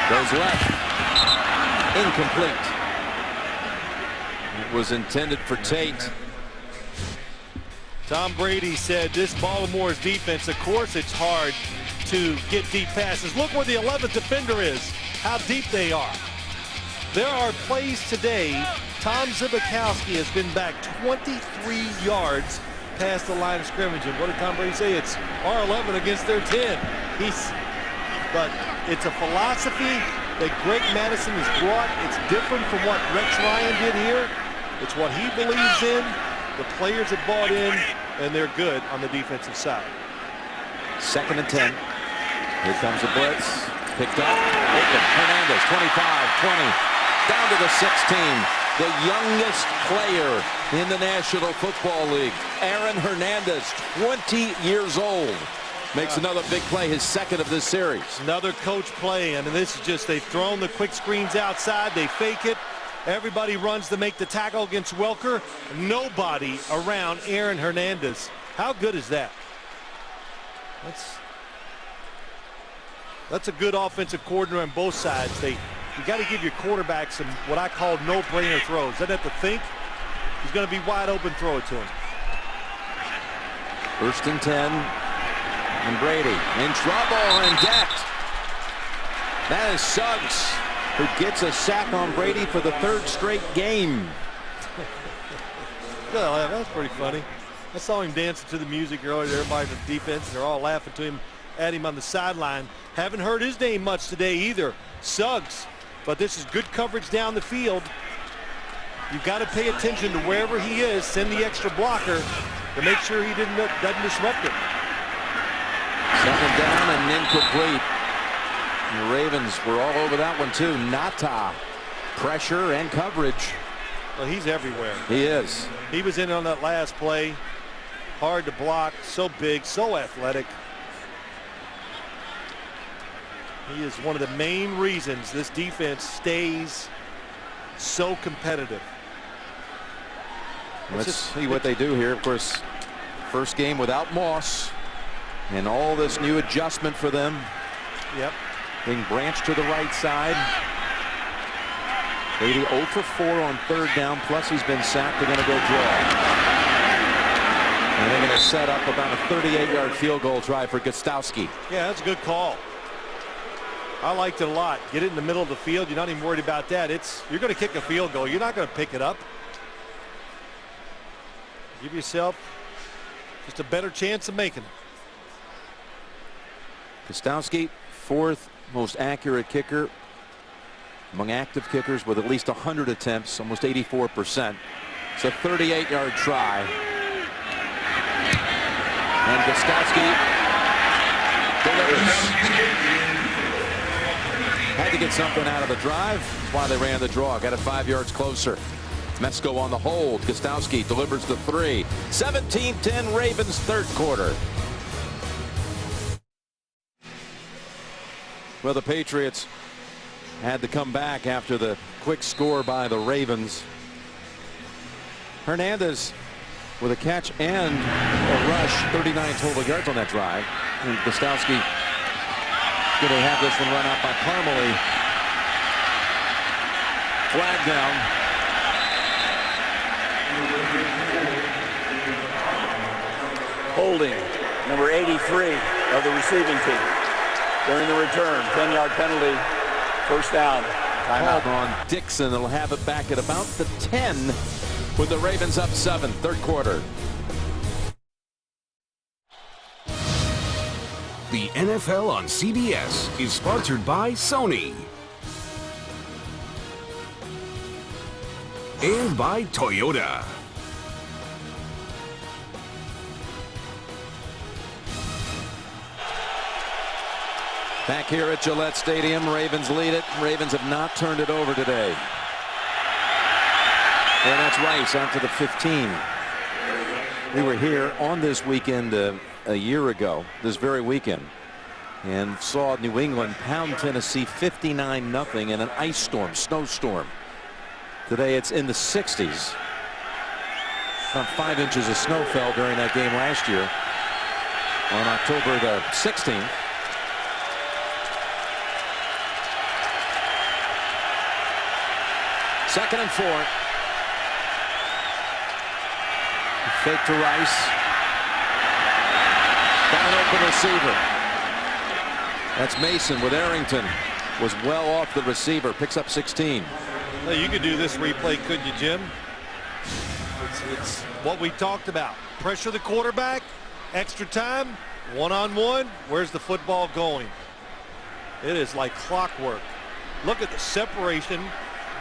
Goes left. Incomplete. It was intended for Tate.
Tom Brady said this Baltimore's defense, of course it's hard to get deep passes. Look where the 11th defender is, how deep they are. There are plays today. Tom Zbikowski has been back 23 yards past the line of scrimmage. And what did Tom Brady say? It's our 11 against their 10. But it's a philosophy that Greg Madison has brought. It's different from what Rex Ryan did here. It's what he believes in. The players have bought in, and they're good on the defensive side.
2nd and 10. Here comes the blitz. Picked up. Open. Hernandez, 25, 20. Down to the 16. The youngest player in the National Football League. Aaron Hernandez, 20 years old. Makes another big play, his 2nd of this series.
Another coach play, and this is just, they've thrown the quick screens outside. They fake it. Everybody runs to make the tackle against Welker. Nobody around Aaron Hernandez. How good is that? That's a good offensive coordinator on both sides. You got to give your quarterback some what I call no-brainer throws. Doesn't have to think. He's going to be wide open. Throw it to him.
1st and 10. And Brady in trouble and decked. That is Suggs, who gets a sack on Brady for the 3rd straight game.
Well, that's pretty funny. I saw him dancing to the music earlier. Everybody in the defense, they're all laughing to him, at him on the sideline. Haven't heard his name much today either, Suggs. But this is good coverage down the field. You've got to pay attention to wherever he is. Send the extra blocker to make sure he doesn't disrupt it.
2nd down and incomplete. And the Ravens were all over that one too. Nata, pressure and coverage.
Well, he's everywhere.
He is.
He was in on that last play. Hard to block, so big, so athletic. He is one of the main reasons this defense stays so competitive.
Let's see what they do here. Of course, first game without Moss and all this new adjustment for them.
Yep.
Being branched to the right side. Brady 0 for 4 on 3rd down, plus he's been sacked. They're going to go draw. And they're going to set up about a 38-yard field goal try for Gostowski.
Yeah, that's a good call. I liked it a lot. Get it in the middle of the field. You're not even worried about that. You're going to kick a field goal. You're not going to pick it up. Give yourself just a better chance of making it.
Gostowski, 4th most accurate kicker among active kickers with at least 100 attempts, almost 84%. It's a 38-yard try. And Gostowski delivers. Had to get something out of the drive. That's why they ran the draw. Got it 5 yards closer. Mesko on the hold. Gostowski delivers the 3. 17-10 Ravens, 3rd quarter. Well, the Patriots had to come back after the quick score by the Ravens. Hernandez with a catch and a rush, 39 total yards on that drive. And Gostowski going to have this one run out by Parmalee. Flag down.
Holding number 83 of the receiving team. During the return, 10-yard penalty, 1st down. Timeout
on Dixon. They'll have it back at about the 10 with the Ravens up 7, 3rd quarter.
The NFL on CBS is sponsored by Sony and by Toyota.
Back here at Gillette Stadium, Ravens lead it. Ravens have not turned it over today. And that's Rice out to the 15. We were here on this weekend a year ago, this very weekend, and saw New England pound Tennessee 59-0 in an ice storm, snowstorm. Today it's in the 60s. About 5 inches of snow fell during that game last year on October the 16th. Second and 4. Fake to Rice. Got an open receiver. That's Mason with Arrington. Was well off the receiver. Picks up 16.
Well, you could do this replay, couldn't you, Jim? It's what we talked about. Pressure the quarterback. Extra time. One-on-one. Where's the football going? It is like clockwork. Look at the separation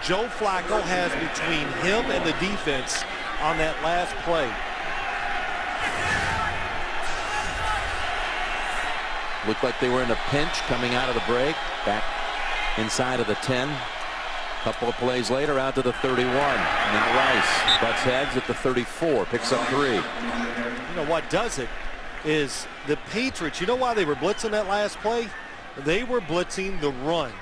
Joe Flacco has between him and the defense on that last play.
Looked like they were in a pinch coming out of the break. Back inside of the 10. Couple of plays later out to the 31. Now Rice butts heads at the 34. Picks up 3.
You know what does it is the Patriots, you know why they were blitzing that last play? They were blitzing the run.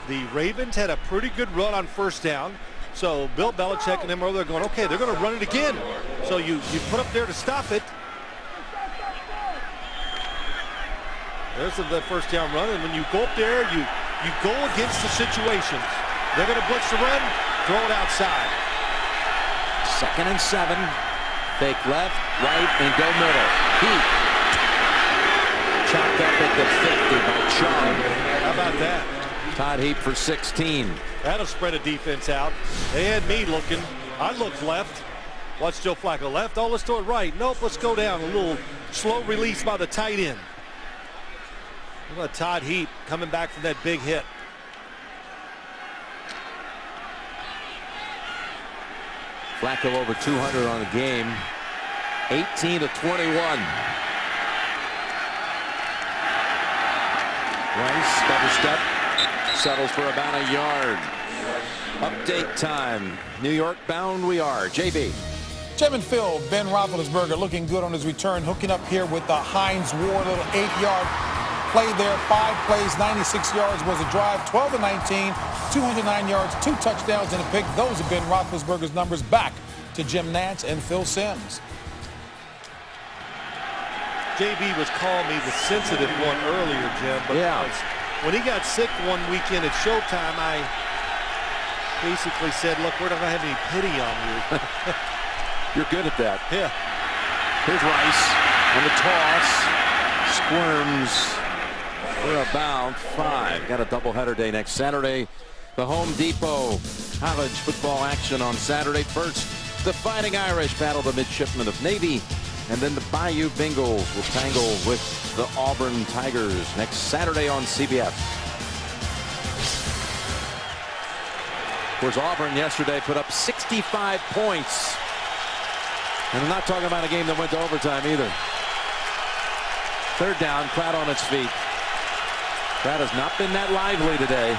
The Ravens had a pretty good run on 1st down. So Bill Belichick and them over there going, okay, they're going to run it again. So you put up there to stop it. There's the 1st down run. And when you go up there, you go against the situations. They're going to blitz the run, throw it outside.
2nd and 7. Fake left, right, and go middle. Heat. Todd Heap for 16.
That'll spread a defense out. They had me looking. I looked left. Watch Joe Flacco left. Oh, let's do it right. Nope, let's go down. A little slow release by the tight end. Look at Todd Heap coming back from that big hit.
Flacco over 200 on the game. 18 to 21. Rice double step. Settles for about a yard. Update time. New York bound we are. JB.
Jim and Phil, Ben Roethlisberger looking good on his return, hooking up here with the Heinz Ward, little 8-yard play there. 5 plays, 96 yards was a drive, 12 to 19, 209 yards, 2 touchdowns and a pick. Those have been Roethlisberger's numbers. Back to Jim Nantz and Phil Simms.
JB was calling me the sensitive one earlier, Jim, but when he got sick one weekend at Showtime, I basically said, look, we're not going to have any pity on you.
You're good at that.
Yeah.
Here's Rice on the toss. Squirms. We're about 5. Got a doubleheader day next Saturday. The Home Depot college football action on Saturday. First, the Fighting Irish battle the midshipmen of Navy. And then the Bayou Bengals will tangle with the Auburn Tigers next Saturday on CBS. Of course, Auburn yesterday put up 65 points. And I'm not talking about a game that went to overtime either. Third down, Pratt on its feet. Pratt has not been that lively today.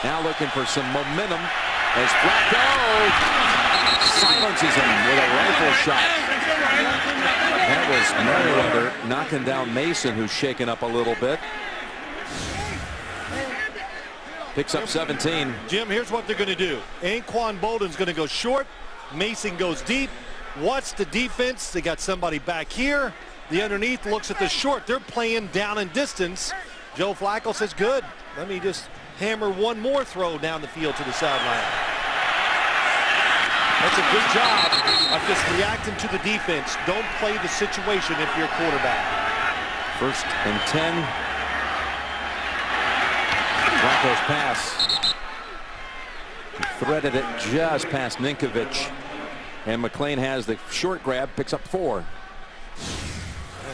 Now looking for some momentum as Flacco silences him with a rifle shot. That was Merriweather knocking down Mason, who's shaken up a little bit. Picks up 17.
Jim, here's what they're going to do. Anquan Bolden's going to go short. Mason goes deep. Watch the defense. They got somebody back here. The underneath looks at the short. They're playing down and distance. Joe Flacco says, good. Let me just hammer one more throw down the field to the sideline. That's a good job of just reacting to the defense. Don't play the situation if you're a quarterback.
1st and 10. Flacco's pass. He threaded it just past Ninkovich. And McLean has the short grab, picks up 4.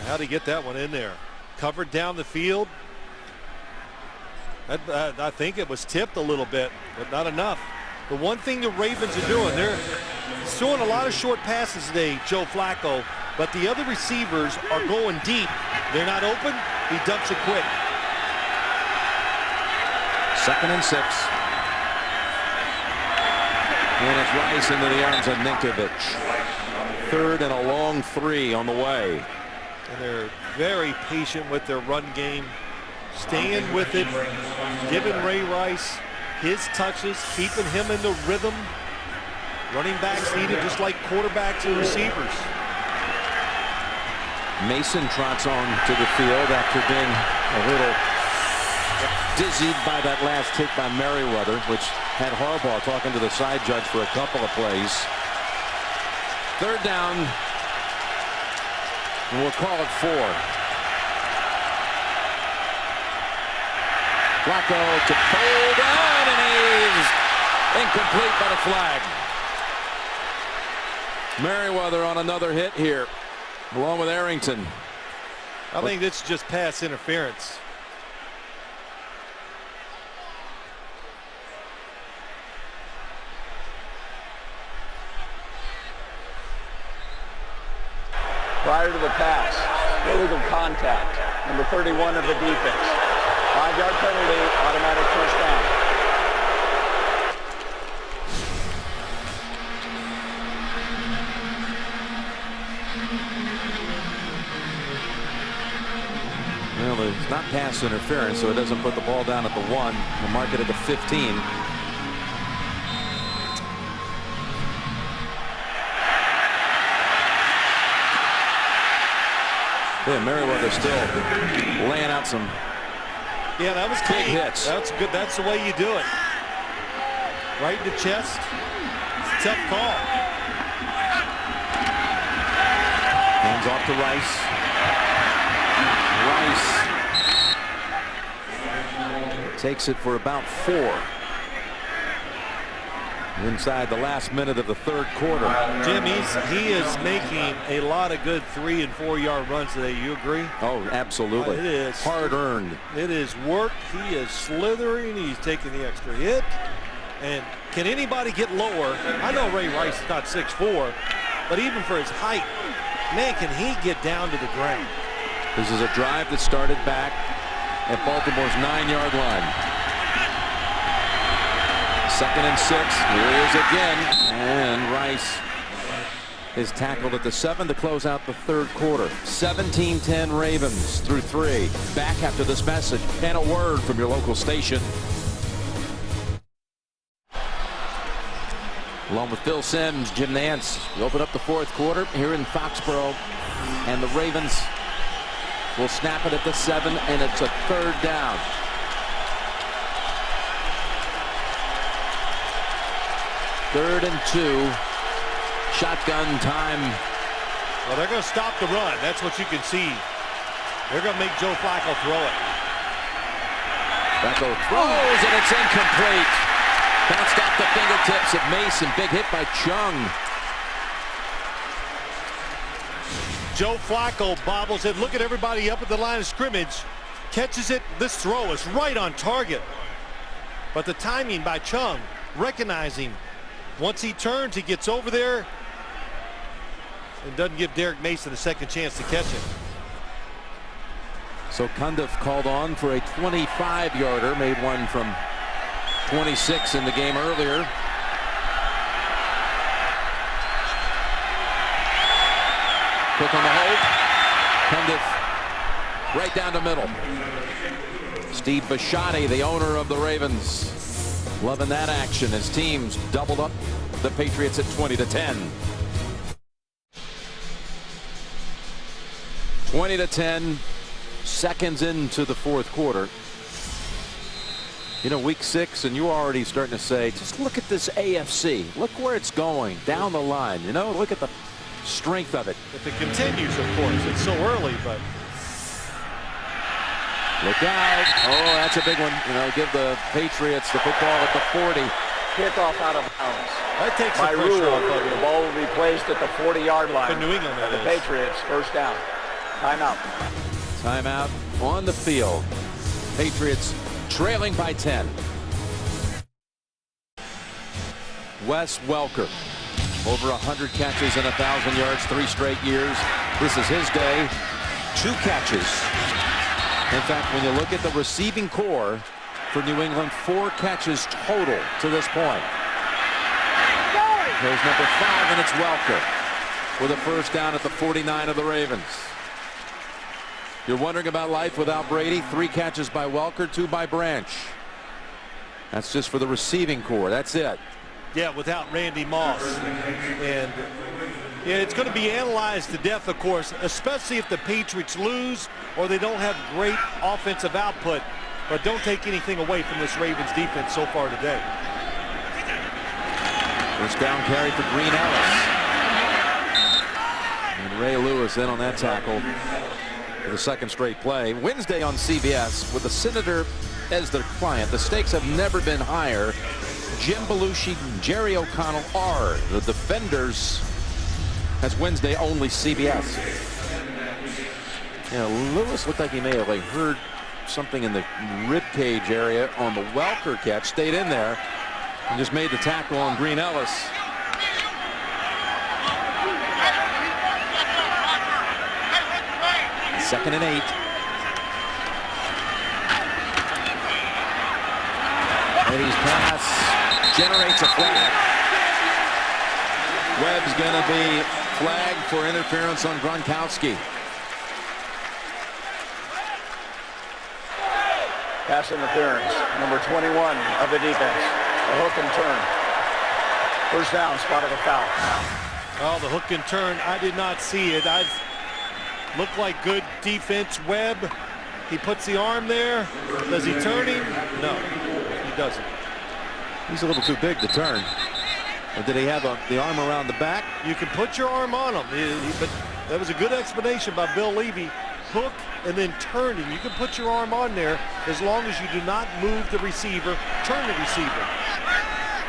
How'd he get that one in there? Covered down the field. I think it was tipped a little bit, but not enough. The one thing the Ravens are doing, they're throwing a lot of short passes today, Joe Flacco, but the other receivers are going deep. They're not open. He dumps it quick.
2nd and 6. And it's Rice into the arms of Ninkovich. 3rd and a long 3 on the way.
And they're very patient with their run game, staying with it, giving Ray Rice his touches, keeping him in the rhythm. Running backs needed just like quarterbacks and receivers.
Mason trots on to the field after being a little dizzied by that last hit by Merriweather, which had Harbaugh talking to the side judge for a couple of plays. 3rd down, and we'll call it 4. Flacco to pull down, and he's incomplete by the flag. Merriweather on another hit here, along with Arrington.
I think it's just pass interference.
Prior to the pass, illegal contact, number 31 of the defense. 5-yard penalty, automatic first down.
Well, it's not pass interference, so it doesn't put the ball down at the 1. We'll mark it at the 15. Yeah, Merriweather still laying out some
that was
big
key.
hits.
That's good. That's the way you do it. Right in the chest. It's a tough call.
Hands off to Rice. Rice Takes it for about 4. Inside the last minute of the third quarter.
Jim, he is making a lot of good 3- and 4-yard runs today. You agree?
Oh, absolutely.
It is
hard earned.
It is work. He is slithering. He's taking the extra hit. And can anybody get lower? I know Ray Rice is not 6'4", but even for his height, man, can he get down to the ground?
This is a drive that started back at Baltimore's 9-yard line. 2nd and 6. Here he is again. And Rice is tackled at the 7 to close out the third quarter. 17-10 Ravens through 3. Back after this message and a word from your local station. Along with Phil Simms, Jim Nance, we open up the fourth quarter here in Foxborough. And the Ravens will snap it at the 7, and it's a 3rd down. 3rd and 2. Shotgun time.
Well, they're going to stop the run. That's what you can see. They're going to make Joe Flacco throw it.
Flacco throws, and it's incomplete. Bounced off the fingertips of Mason. Big hit by Chung.
Joe Flacco bobbles it. Look at everybody up at the line of scrimmage. Catches it. This throw is right on target. But the timing by Chung, recognizing once he turns, he gets over there and doesn't give Derek Mason a second chance to catch it.
So Cundiff called on for a 25-yarder, made one from 26 in the game earlier. Quick on the hold. Cundiff right down the middle. Steve Bisciotti, the owner of the Ravens, loving that action as teams doubled up the Patriots at 20-10. 20-10, seconds into the fourth quarter. You know, week 6, and you're already starting to say, just look at this AFC. Look where it's going down the line. You know, look at the strength of it.
If it continues, of course, it's so early, but
look out. Oh, that's a big one. You know, give the Patriots the football at the 40.
Kickoff out of bounds.
that takes
By
the
rule,
pressure off of
the
it.
ball will be placed at the 40-yard line.
For New England, that
The
is.
Patriots, first down. Timeout.
Timeout on the field. Patriots trailing by 10. Wes Welker, over 100 catches and 1,000 yards, 3 straight years. This is his day. 2 catches. In fact, when you look at the receiving core for New England, 4 catches total to this point. There's number 5, and it's Welker with a first down at the 49 of the Ravens. You're wondering about life without Brady? 3 catches by Welker, 2 by Branch. That's just for the receiving core. That's it.
Yeah, without Randy Moss. And yeah, it's going to be analyzed to death, of course, especially if the Patriots lose or they don't have great offensive output. But don't take anything away from this Ravens defense so far today.
First down carry for Green Ellis. And Ray Lewis in on that tackle for the 2nd straight play. Wednesday on CBS with the Senator as their client. The stakes have never been higher. Jim Belushi and Jerry O'Connell are the defenders. That's Wednesday only CBS. Yeah, Lewis looked like he may have heard something in the rib cage area on the Welker catch. Stayed in there and just made the tackle on Green Ellis. Second and 8. Eddie's pass generates a flag. Webb's going to be flagged for interference on Gronkowski.
Pass interference, number 21 of the defense. A hook and turn. First down, spotted a foul.
Oh, the hook and turn. I did not see it. Looked like good defense. Webb, he puts the arm there. Does he turn him? No, he doesn't.
He's a little too big to turn. Or did he have the arm around the back?
You can put your arm on him. But that was a good explanation by Bill Levy. hook and then turning. You can put your arm on there as long as you do not move the receiver, turn the receiver.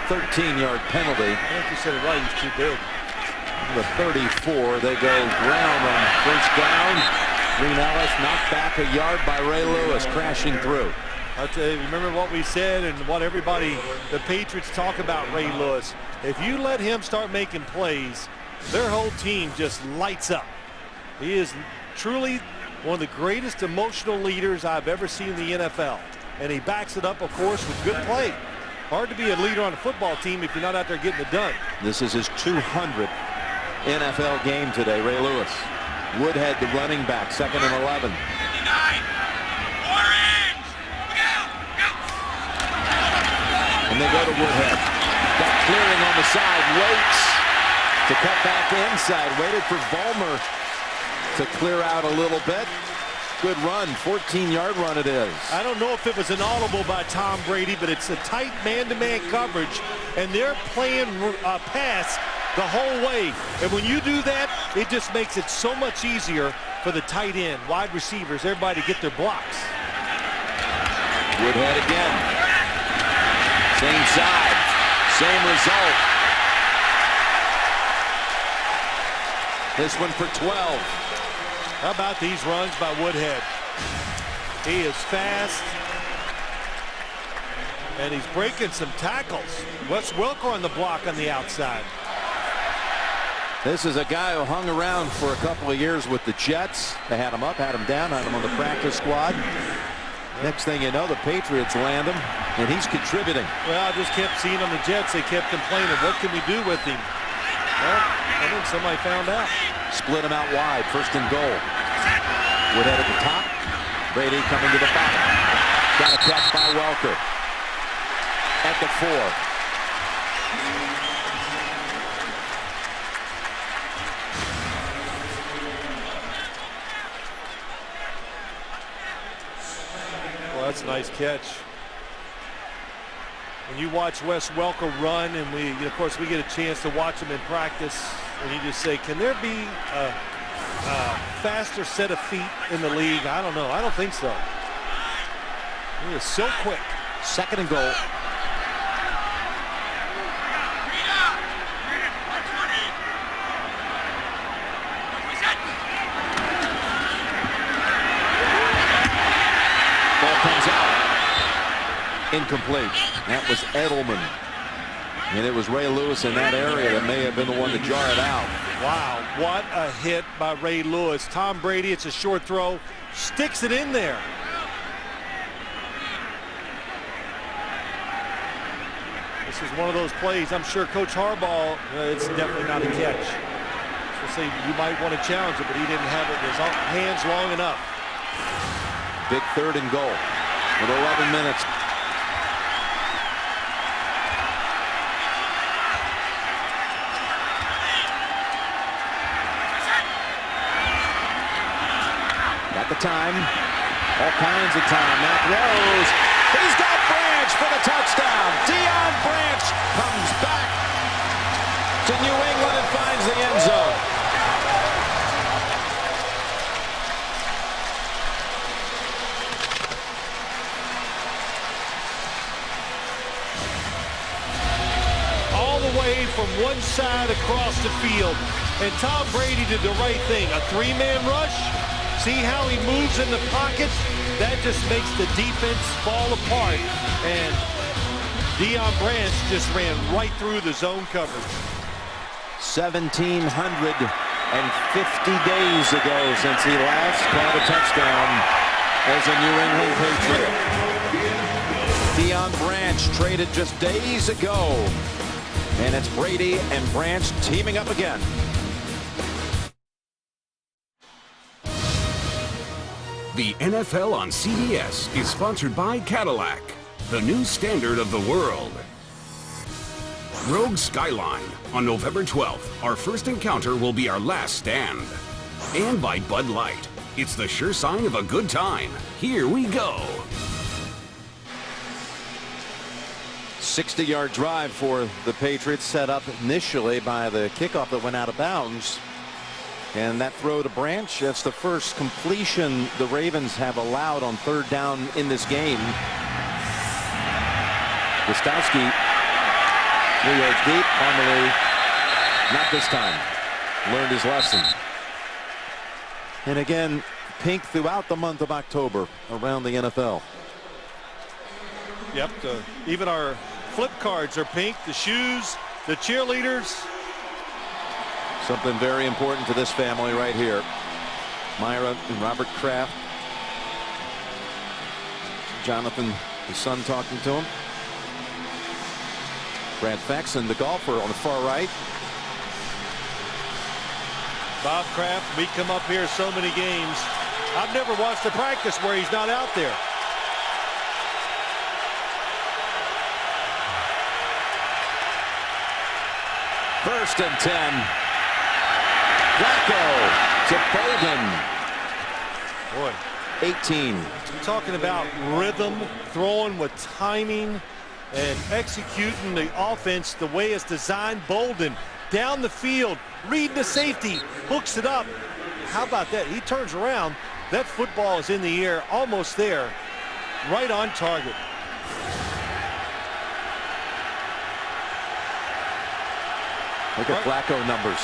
13-yard penalty.
I think you said it right, he's too big.
The 34, they go ground on first down. Green Ellis knocked back a yard by Ray Lewis, crashing through.
I'll tell you, remember what we said and what everybody, the Patriots talk about Ray Lewis. If you let him start making plays, their whole team just lights up. He is truly one of the greatest emotional leaders I've ever seen in the NFL. And he backs it up, of course, with good play. Hard to be a leader on a football team if you're not out there getting it done.
This is his 200th NFL game today, Ray Lewis. Woodhead, the running back, 2nd and 11. And they go to Woodhead. Got clearing on the side, waits to cut back inside. Waited for Vollmer to clear out a little bit. Good run, 14-yard run it is.
I don't know if it was an audible by Tom Brady, but it's a tight man-to-man coverage, and they're playing pass the whole way. And when you do that, it just makes it so much easier for the tight end, wide receivers, everybody to get their blocks.
Woodhead again. Same side, same result. This one for 12.
How about these runs by Woodhead? He is fast, and he's breaking some tackles. Wes Welker on the block on the outside.
This is a guy who hung around for a couple of years with the Jets. They had him up, had him down, had him on the practice squad. Next thing you know, the Patriots land him, and he's contributing.
Well, I just kept seeing on the Jets, they kept complaining, what can we do with him? Well, I think somebody found out.
Split him out wide, 1st and goal. Woodhead at the top. Brady coming to the bottom. Got a catch by Welker. At the 4.
Well, that's a nice catch. When you watch Wes Welker run, and of course, we get a chance to watch him in practice, and you just say, can there be a faster set of feet in the league? I don't know. I don't think so. He is so quick.
2nd and goal. Ball comes out. Incomplete. That was Edelman. And it was Ray Lewis in that area that may have been the one to jar it out.
Wow, what a hit by Ray Lewis. Tom Brady, it's a short throw, sticks it in there. This is one of those plays. I'm sure Coach Harbaugh, it's definitely not a catch. So say you might want to challenge it, but he didn't have it in his hands long enough.
Big 3rd and goal with 11 minutes. Got the time, all kinds of time. Now throws. He's got Branch for the touchdown. Deion Branch comes back to New England and finds the end zone.
All the way from one side across the field. And Tom Brady did the right thing. A 3-man rush. See how he moves in the pocket? That just makes the defense fall apart. And Deion Branch just ran right through the zone coverage.
1,750 days ago since he last caught a touchdown as a New England Patriot. Deion Branch traded just days ago. And it's Brady and Branch teaming up again.
The NFL on CBS is sponsored by Cadillac, the new standard of the world. Rogue Skyline. On November 12th, our first encounter will be our last stand. And by Bud Light. It's the sure sign of a good time. Here we go.
60-yard drive for the Patriots, set up initially by the kickoff that went out of bounds. And that throw to Branch, that's the first completion the Ravens have allowed on 3rd down in this game. Gostowski 3 yards deep. Parmalee, not this time. Learned his lesson. And again, pink throughout the month of October around the NFL.
Yep, even our flip cards are pink. The shoes, the cheerleaders.
Something very important to this family right here. Myra and Robert Kraft. Jonathan, his son, talking to him. Brad Faxon, the golfer, on the far right.
Bob Kraft, we come up here so many games. I've never watched a practice where he's not out there.
First and 10. Flacco to Bolden.
Boy,
18.
I'm talking about rhythm, throwing with timing, and executing the offense the way it's designed. Bolden down the field, reading the safety, hooks it up. How about that? He turns around. That football is in the air, almost there, right on target.
Look at Flacco numbers.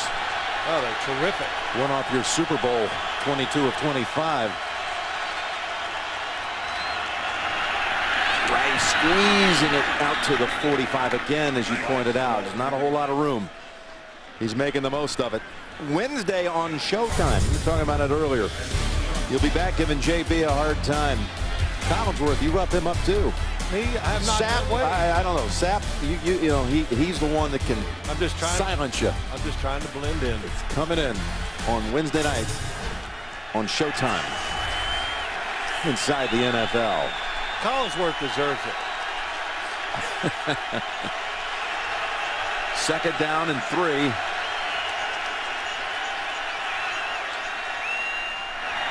Oh, they're terrific.
One off your Super Bowl, 22 of 25. Rice squeezing it out to the 45 again, as you pointed out. There's not a whole lot of room. He's making the most of it. Wednesday on Showtime. You were talking about it earlier. You'll be back giving JB a hard time. Collinsworth, you rough him up too.
Me, I have not.
Sapp, I don't know. Sapp, you know, he's the one that can
I'm just trying
silence you.
I'm just trying to blend in.
It's coming in on Wednesday night on Showtime inside the NFL.
Collinsworth deserves it.
2nd down and 3.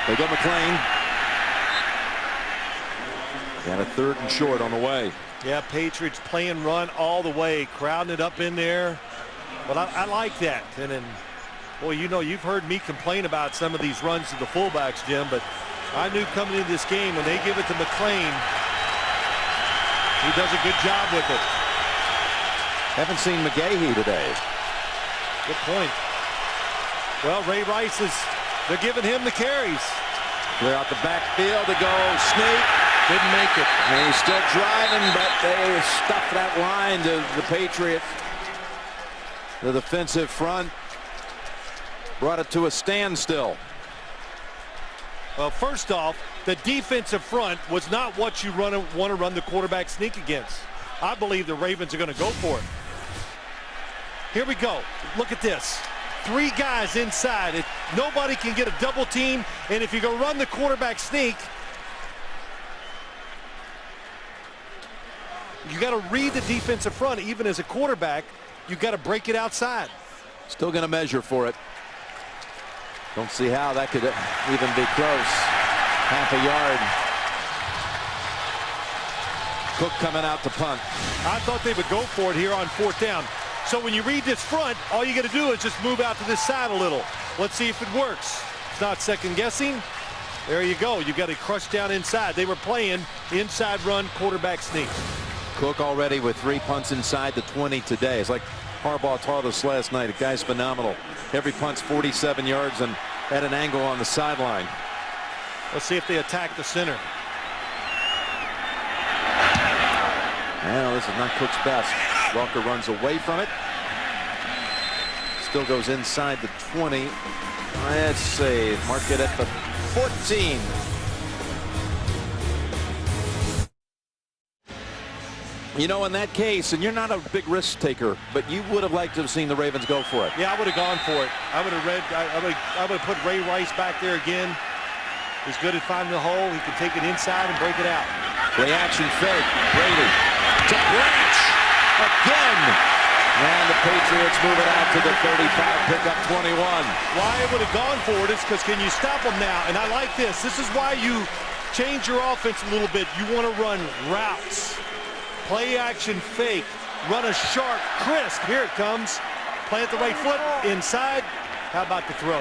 They go McClain. Got a 3rd and short on the way.
Yeah, Patriots playing run all the way, crowding it up in there. But I like that. And then, boy, you know, you've heard me complain about some of these runs to the fullbacks, Jim, but I knew coming into this game when they give it to McClain, he does a good job with it.
Haven't seen McGahee today.
Good point. Well, Ray Rice they're giving him the carries.
Clear out the backfield to go. Sneak. Didn't make it. And he's still driving, but they stuffed that line to the Patriots. The defensive front brought it to a standstill.
Well, first off, the defensive front was not what you want to run the quarterback sneak against. I believe the Ravens are going to go for it. Here we go. Look at this. 3 guys inside. Nobody can get a double team, and if you're going to run the quarterback sneak, you got to read the defensive front. Even as a quarterback, you got to break it outside.
Still going to measure for it. Don't see how that could even be close. Half a yard. Cook coming out to punt.
I thought they would go for it here on 4th down. So when you read this front, all you got to do is just move out to this side a little. Let's see if it works. It's not second guessing. There you go. You got to crush down inside. They were playing inside run quarterback sneak.
Cook already with 3 punts inside the 20 today. It's like Harbaugh taught us last night. The guy's phenomenal. Every punt's 47 yards and at an angle on the sideline.
Let's see if they attack the center.
Well, this is not Cook's best. Walker runs away from it. Still goes inside the 20. Let's see. Mark it at the 14. You know, in that case, and you're not a big risk taker, but you would have liked to have seen the Ravens go for it.
Yeah, I would have gone for it. I would have put Ray Rice back there again. He's good at finding the hole. He can take it inside and break it out.
Play action fake. Brady to Branch again. And the Patriots move it out to the 35, pick up 21.
Why I would have gone for it is because can you stop them now? And I like this. This is why you change your offense a little bit. You want to run routes. Play action fake. Run a sharp, crisp. Here it comes. Plant the right foot inside. How about the throw?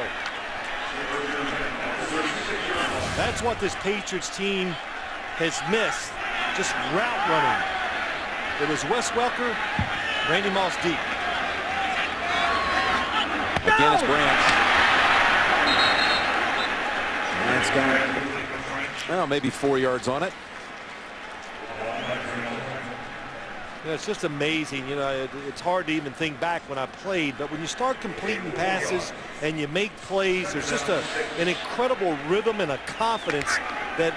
That's what this Patriots team has missed, just route running. It was Wes Welker, Randy Moss deep.
Again, it's Grant. Grant's got, well, maybe 4 yards on it.
Yeah, it's just amazing. You know, it's hard to even think back when I played, but when you start completing passes and you make plays, there's just an incredible rhythm and a confidence that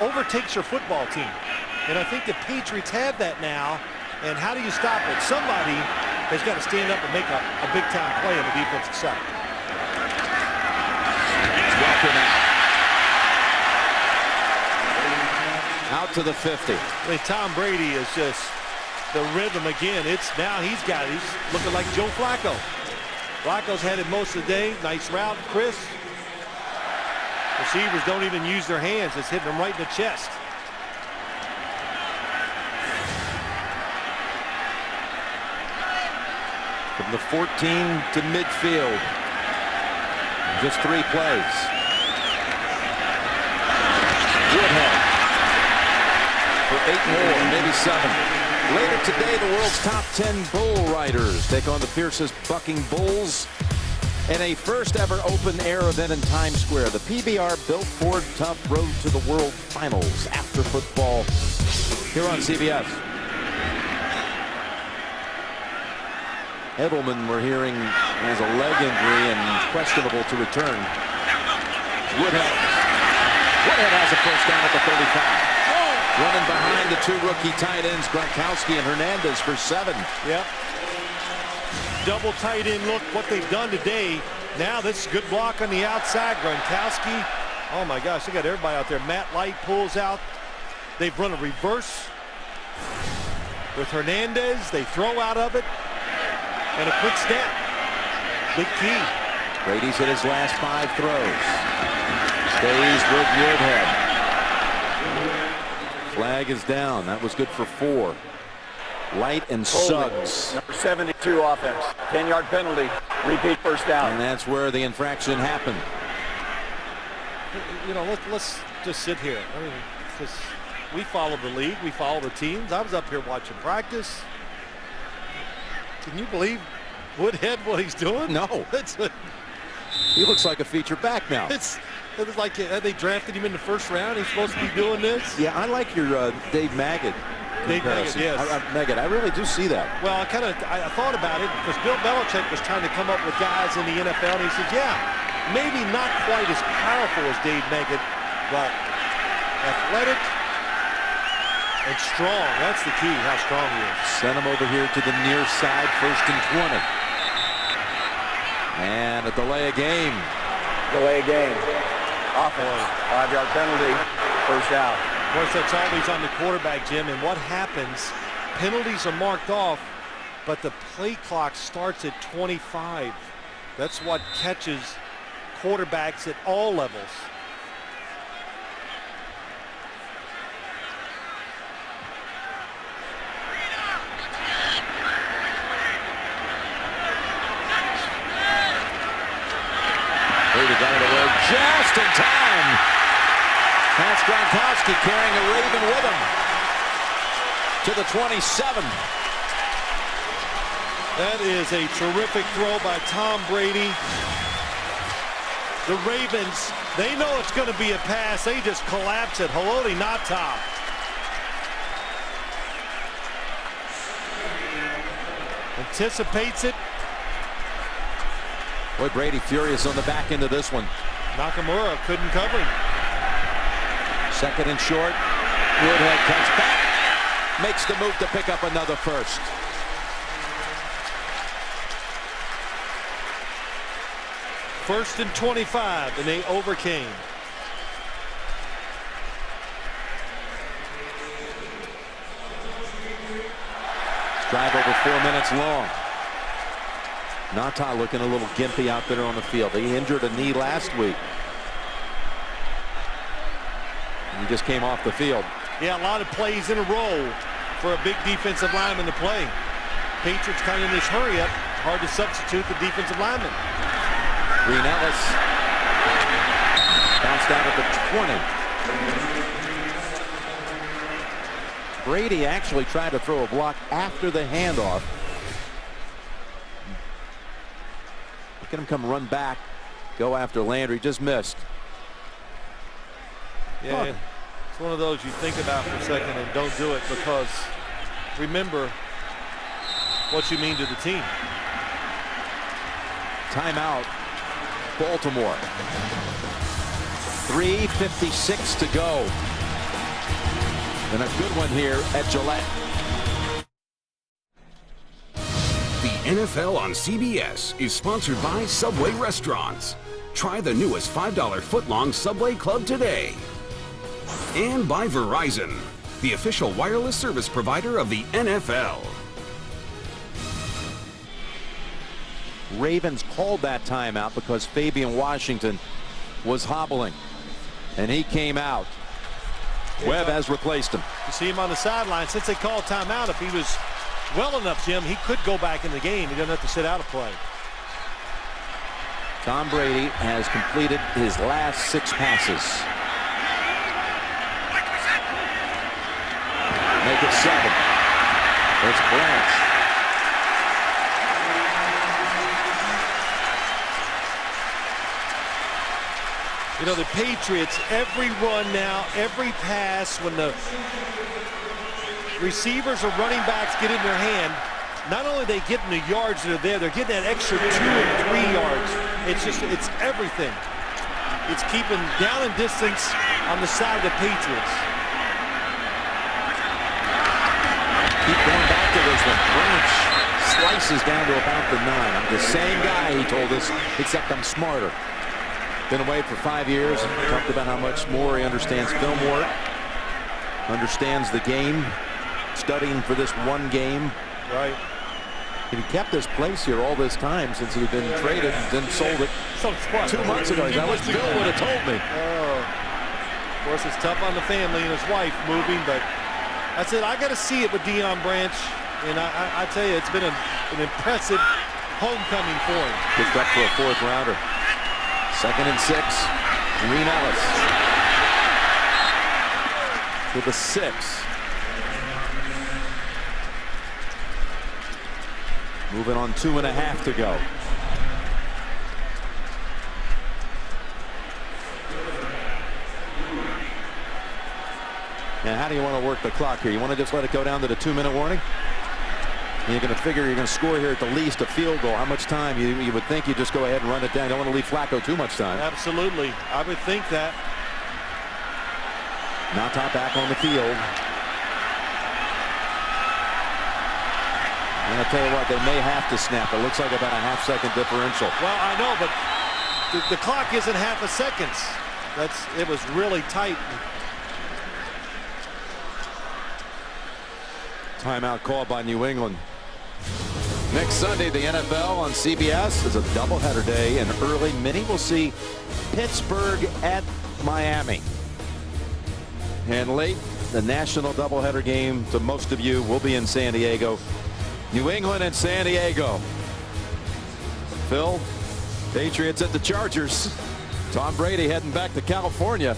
overtakes your football team. And I think the Patriots have that now. And how do you stop it? Somebody has got to stand up and make a big-time play on the defensive side.
Welker now. Out to the 50.
I mean, Tom Brady is just the rhythm again. He's looking like Joe Flacco. Flacco's had it most of the day. Nice route, Chris. Receivers don't even use their hands. It's hitting them right in the chest.
From the 14 to midfield. Just 3 plays. Woodhead for 8 more, maybe 7. Later today, the world's top 10 bull riders take on the fiercest bucking bulls in a first ever open air event in Times Square. The PBR Built Ford Tough Road to the World Finals after football here on CBS. Edelman, we're hearing, has a leg injury and questionable to return. Woodhead has a first down at the 35. Running behind the 2 rookie tight ends, Gronkowski and Hernandez for 7.
Yep. Double tight end look, what they've done today. Now this is good block on the outside. Gronkowski, oh my gosh, they got everybody out there. Matt Light pulls out. They've run a reverse with Hernandez. They throw out of it. And a quick snap. Big key.
Brady's hit his last 5 throws. Stays with Woodhead. Flag is down. That was good for 4. Light and Suggs.
Number 72 offense. 10-yard penalty. Repeat first down.
And that's where the infraction happened.
You know, let's just sit here. I mean, because we follow the league. We follow the teams. I was up here watching practice. Can you believe Woodhead, what he's doing?
No. He looks like a feature back now.
It was like they drafted him in the first round. He's supposed to be doing this.
Yeah, I like your Dave Maggott.
Dave Maggott, yes.
Maggott, I really do see that.
Well, I thought about it because Bill Belichick was trying to come up with guys in the NFL, and he said, yeah, maybe not quite as powerful as Dave Maggott, but athletic and strong. That's the key, how strong he is.
Send him over here to the near side, 1st and 20. And a delay of game.
Delay of game. Offense. 5-yard penalty. First down.
Of course, that's always on the quarterback, Jim. And what happens, penalties are marked off, but the play clock starts at 25. That's what catches quarterbacks at all levels.
Brady got it away just in time. That's Gronkowski carrying a Raven with him to the 27.
That is a terrific throw by Tom Brady. The Ravens, they know it's going to be a pass. They just collapse it. Haloti Ngata. Anticipates it.
Boy, Brady furious on the back end of this one.
Nakamura couldn't cover him.
2nd and short. Woodhead comes back. Makes the move to pick up another first.
First and 25, and they overcame.
Drive over 4 minutes long. Ngata looking a little gimpy out there on the field. He injured a knee last week. And he just came off the field.
Yeah, a lot of plays in a row for a big defensive lineman to play. Patriots kind of in this hurry up. Hard to substitute the defensive lineman.
Green Ellis bounced out at the 20. Brady actually tried to throw a block after the handoff. Look at him come run back, go after Landry, just missed.
Yeah, it's one of those you think about for a second and don't do it, because remember what you mean to the team.
Timeout, Baltimore. 3:56 to go. And a good one here at Gillette.
The NFL on CBS is sponsored by Subway Restaurants. Try the newest $5 footlong Subway Club today. And by Verizon, the official wireless service provider of the NFL.
Ravens called that timeout because Fabian Washington was hobbling, and he came out. Webb has replaced him.
You see him on the sideline. Since they called timeout, if he was well enough, Jim, he could go back in the game. He doesn't have to sit out a play.
Tom Brady has completed his last 6 passes. Make it 7. It's Branch.
You know, the Patriots, every run now, every pass, when the receivers or running backs get in their hand, not only are they getting the yards that are there, they're getting that extra 2 and 3 yards. It's everything. It's keeping down and distance on the side of the Patriots.
Keep going back to this one. Branch slices down to about the 9. I'm the same guy, he told us, except I'm smarter. Been away for 5 years. Talked about how much more he understands film work. Understands the game. Studying for this one game.
Right.
And he kept his place here all this time since he'd been traded and then sold it 2 months ago. I wish Bill would have told me.
Oh. Of course, it's tough on the family and his wife moving, but I said I got to see it with Deion Branch, and I tell you, it's been an impressive homecoming for him.
Picked up for a 4th rounder. 2nd and 6. Green Ellis to the 6. Moving on 2.5 to go. Now, how do you want to work the clock here? You want to just let it go down to the 2-minute warning? You're going to figure you're going to score here at the least a field goal. How much time? You would think you just go ahead and run it down. You don't want to leave Flacco too much time.
Absolutely. I would think that.
Nata back on the field. And I'll tell you what, they may have to snap. It looks like about a half-second differential.
Well, I know, but the clock isn't half a second. It was really tight.
Timeout called by New England. Next Sunday, the NFL on CBS is a doubleheader day, and early many will see Pittsburgh at Miami. And late, the national doubleheader game to most of you will be in San Diego. New England and San Diego. Phil, Patriots at the Chargers. Tom Brady heading back to California.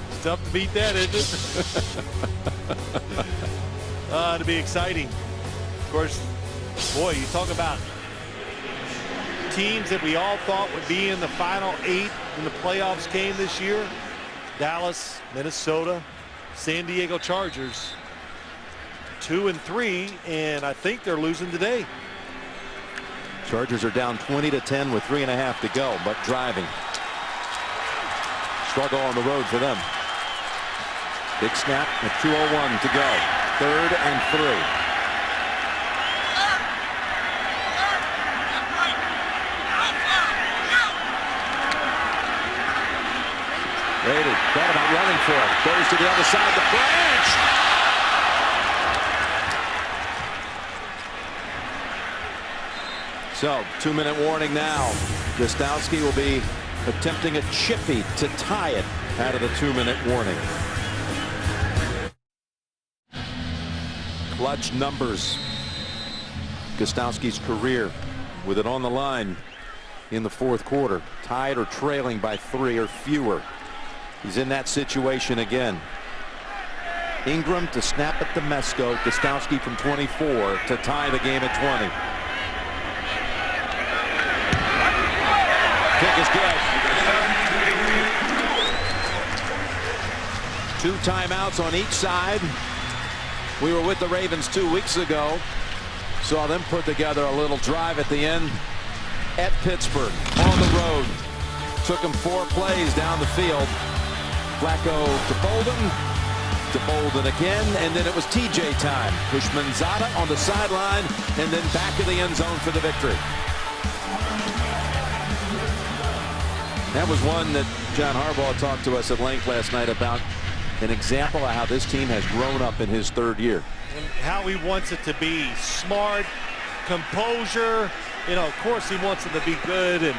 It's tough to beat that, isn't it? It'll be exciting. Of course, boy, you talk about teams that we all thought would be in the final 8 when the playoffs came this year. Dallas, Minnesota, San Diego Chargers. 2 and 3, and I think they're losing today.
Chargers are down 20-10 with 3.5 to go, but driving. Struggle on the road for them. Big snap with 2:01 to go. 3rd and 3. Brady thought about running for it. Goes to the other side. The Branch. So 2-minute warning now. Gostkowski will be attempting a chippy to tie it out of the 2-minute warning. Clutch numbers. Gostkowski's career with it on the line in the 4th quarter. Tied or trailing by 3 or fewer. He's in that situation again. Ingram to snap it to Mesko. Gostkowski from 24 to tie the game at 20. Kick is good. 2 timeouts on each side. We were with the Ravens 2 weeks ago. Saw them put together a little drive at the end at Pittsburgh on the road. Took them 4 plays down the field. Flacco to Bolden again, and then it was TJ time. Houshmandzadeh on the sideline, and then back of the end zone for the victory. That was one that John Harbaugh talked to us at length last night about, an example of how this team has grown up in his 3rd year.
And how he wants it to be smart, composure. You know, of course he wants it to be good and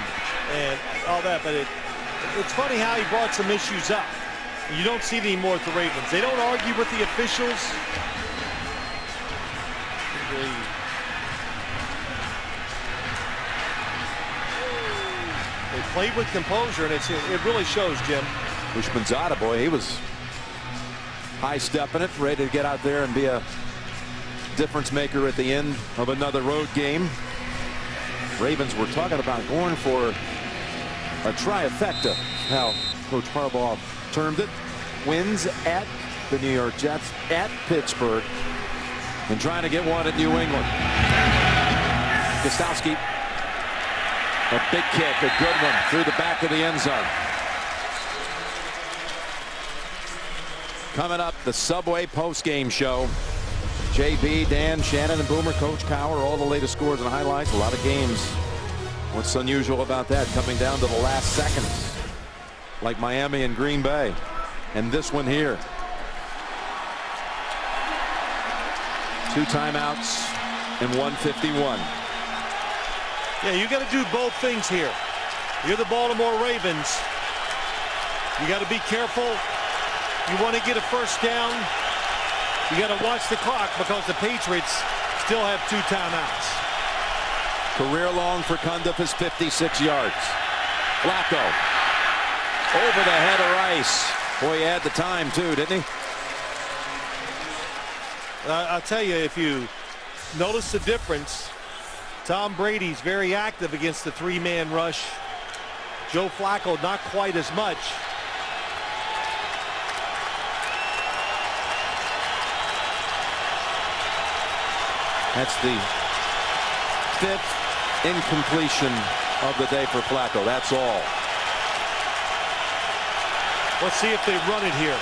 all that, but it's funny how he brought some issues up. You don't see it anymore with the Ravens. They don't argue with the officials. They played with composure, and it really shows, Jim.
Houshmandzadeh, boy, he was high-stepping it, ready to get out there and be a difference maker at the end of another road game. Ravens were talking about going for a trifecta, how Coach Harbaugh termed it. Wins at the New York Jets, at Pittsburgh, and trying to get one at New England. Gostkowski, a big kick, a good one through the back of the end zone. Coming up, the Subway post-game show. JB, Dan, Shannon, and Boomer, Coach Cowher, all the latest scores and highlights. A lot of games. What's unusual about that? Coming down to the last seconds, like Miami and Green Bay. And this one here. 2 timeouts and 1:51.
Yeah, you got to do both things here. You're the Baltimore Ravens. You got to be careful. You want to get a first down. You got to watch the clock because the Patriots still have 2 timeouts.
Career long for Cundiff is 56 yards. Flacco over the head of Rice. Boy, he had the time too, didn't he?
I'll tell you, if you notice the difference, Tom Brady's very active against the 3-man rush. Joe Flacco not quite as much.
That's the 5th incompletion of the day for Flacco. That's all.
Let's see if they run it here.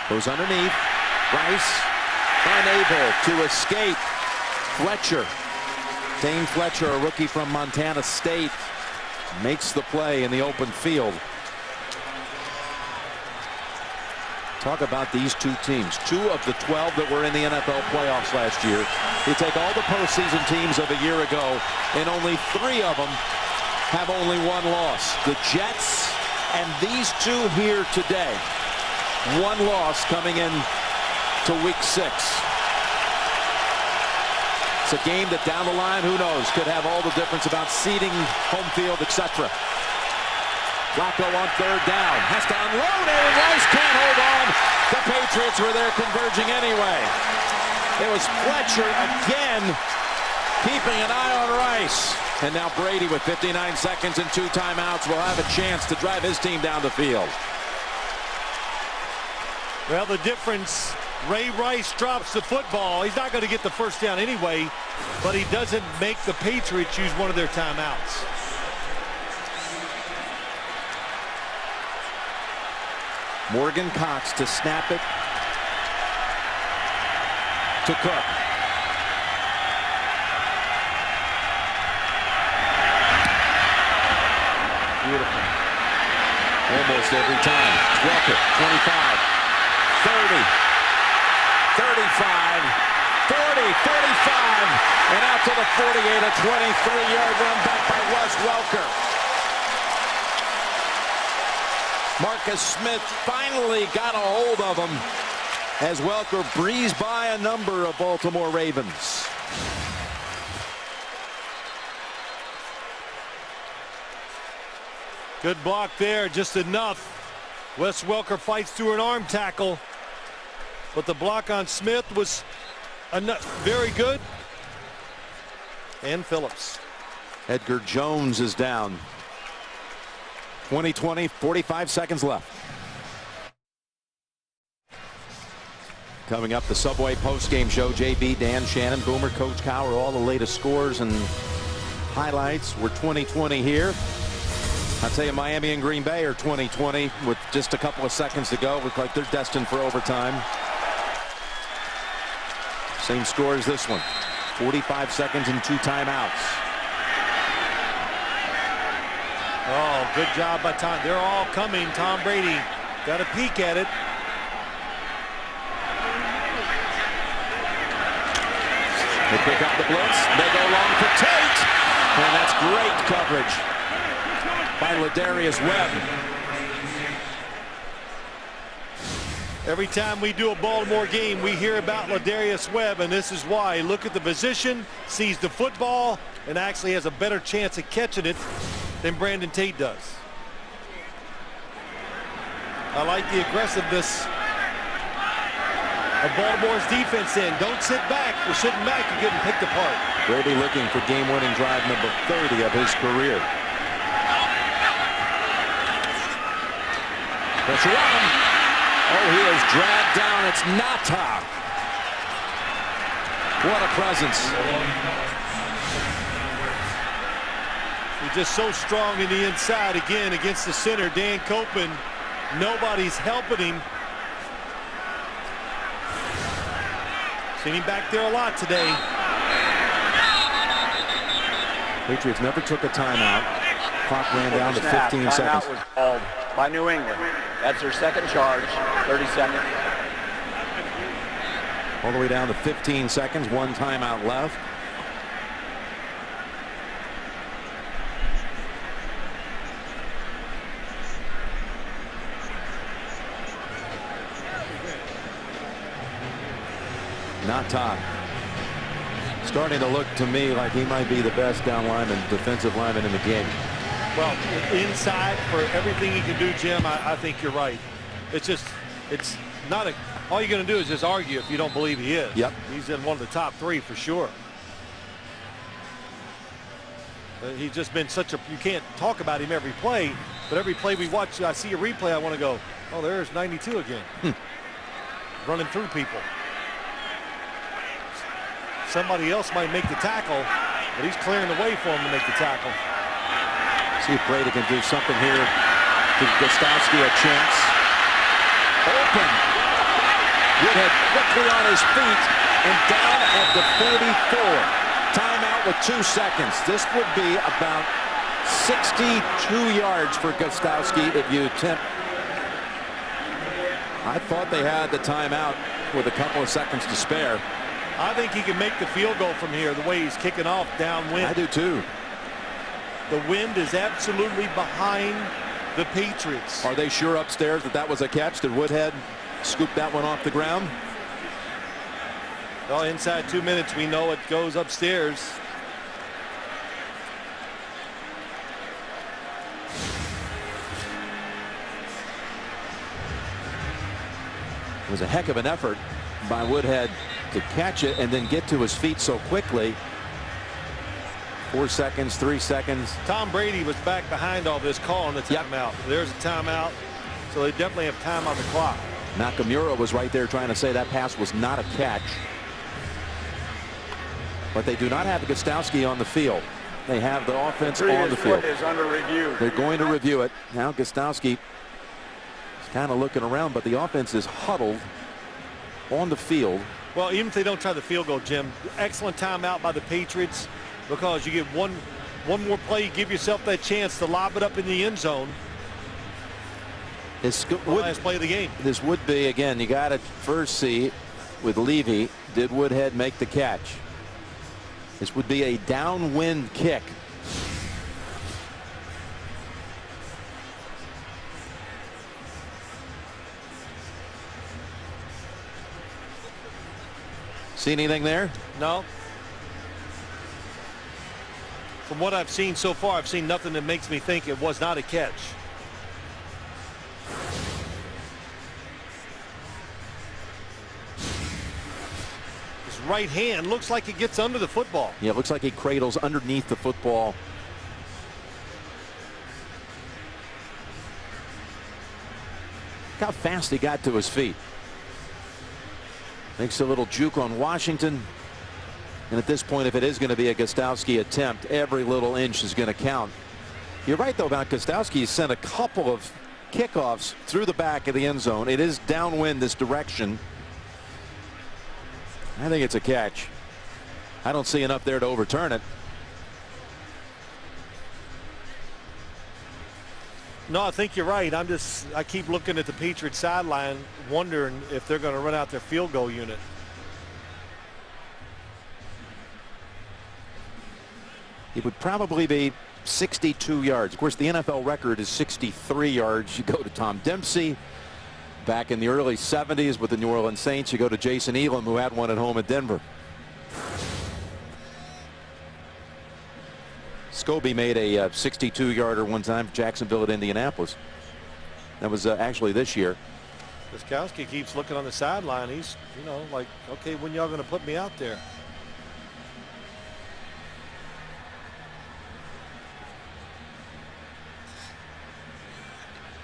Goes underneath. Rice unable to escape. Fletcher. Dane Fletcher, a rookie from Montana State, makes the play in the open field. Talk about these 2 teams. 2 of the 12 that were in the NFL playoffs last year. You take all the postseason teams of a year ago, and only 3 of them have only 1 loss. The Jets and these 2 here today. 1 loss coming in to week 6. It's a game that down the line, who knows, could have all the difference about seeding, home field, etc. Flacco on 3rd down. Has to unload it, and Rice can't hold on. The Patriots were there converging anyway. It was Fletcher again keeping an eye on Rice. And now Brady with 59 seconds and 2 timeouts will have a chance to drive his team down the field.
Well, the difference, Ray Rice drops the football. He's not going to get the first down anyway, but he doesn't make the Patriots use one of their timeouts.
Morgan Cox to snap it to Cook. Beautiful. Almost every time. Welker, 25, 30, 35, 40, 45, and out to the 48, a 23-yard run back by Wes Welker. Marcus Smith finally got a hold of him as Welker breezed by a number of Baltimore Ravens.
Good block there, just enough. Wes Welker fights through an arm tackle, but the block on Smith was very good. And Phillips.
Edgar Jones is down. 20-20, 45 seconds left. Coming up, the Subway post-game show. JB, Dan, Shannon, Boomer, Coach Cowher, all the latest scores and highlights. We're 20-20 here. I'll tell you, Miami and Green Bay are 20-20 with just a couple of seconds to go. Look like they're destined for overtime. Same score as this one. 45 seconds and 2 timeouts.
Oh, good job by Tom. They're all coming. Tom Brady got a peek at it.
They pick up the blitz. They go long for Tate. And that's great coverage by Ladarius Webb.
Every time we do a Baltimore game, we hear about Ladarius Webb, and this is why. Look at the position, sees the football, and actually has a better chance of catching it than Brandon Tate does. I like the aggressiveness of Baltimore's defense in. Don't sit back. You're sitting back, you're getting picked apart.
Brady looking for game-winning drive number 30 of his career. Pressure on him. Oh, he is dragged down. It's Nata. What a presence.
He's just so strong in the inside again against the center. Dan Copeland, nobody's helping him. Seen him back there a lot today.
Patriots never took a timeout. Clock ran down to 15 seconds.
Timeout was called by New England. That's their second charge. 30 seconds.
All the way down to 15 seconds. 1 timeout left. Nata starting to look to me like he might be the best down lineman, defensive lineman in the game.
Well, inside for everything he can do, Jim, I think you're right. It's not a, all you're going to do is just argue if you don't believe he is.
Yep.
He's in one of the top 3 for sure. He's just been such a, you can't talk about him every play, but every play we watch, I see a replay, I want to go, oh, there's 92 again. Running through people. Somebody else might make the tackle, but he's clearing the way for him to make the tackle.
See if Brady can do something here. Give Gostkowski a chance. Open. Woodhead quickly on his feet and down at the 44. Timeout with 2 seconds. This would be about 62 yards for Gostkowski if you attempt. I thought they had the timeout with a couple of seconds to spare.
I think he can make the field goal from here the way he's kicking off downwind.
I do too.
The wind is absolutely behind the Patriots.
Are they sure upstairs that that was a catch? Did Woodhead scoop that one off the ground?
Well, inside 2 minutes, we know it goes upstairs.
It was a heck of an effort by Woodhead to catch it and then get to his feet so quickly. 4 seconds, 3 seconds.
Tom Brady was back behind all this call on the timeout. Yep. There's a timeout, so they definitely have time on the clock.
Nakamura was right there trying to say that pass was not a catch. But they do not have Gostkowski on the field. They have the offense on the field.
Is under review.
They're going to review it. Now Gostkowski is kind of looking around, but the offense is huddled on the field.
Well, even if they don't try the field goal, Jim, excellent timeout by the Patriots, because you get one more play, you give yourself that chance to lob it up in the end zone. Last play of the game.
This would be, again, you got to first see with Levy, did Woodhead make the catch? This would be a downwind kick. See anything there?
No. From what I've seen so far, I've seen nothing that makes me think it was not a catch. His right hand looks like it gets under the football.
Yeah, it looks like he cradles underneath the football. Look how fast he got to his feet. Makes a little juke on Washington. And at this point, if it is going to be a Gostkowski attempt, every little inch is going to count. You're right, though, about Gostkowski. He sent a couple of kickoffs through the back of the end zone. It is downwind this direction. I think it's a catch. I don't see enough there to overturn it.
No, I think you're right. I keep looking at the Patriots sideline, wondering if they're going to run out their field goal unit.
It would probably be 62 yards. Of course, the NFL record is 63 yards. You go to Tom Dempsey back in the early 70s with the New Orleans Saints. You go to Jason Elam, who had one at home at Denver. Scobie made a 62-yarder one time for Jacksonville at Indianapolis. That was actually this year.
Gostkowski keeps looking on the sideline. He's, you know, like, okay, when y'all going to put me out there?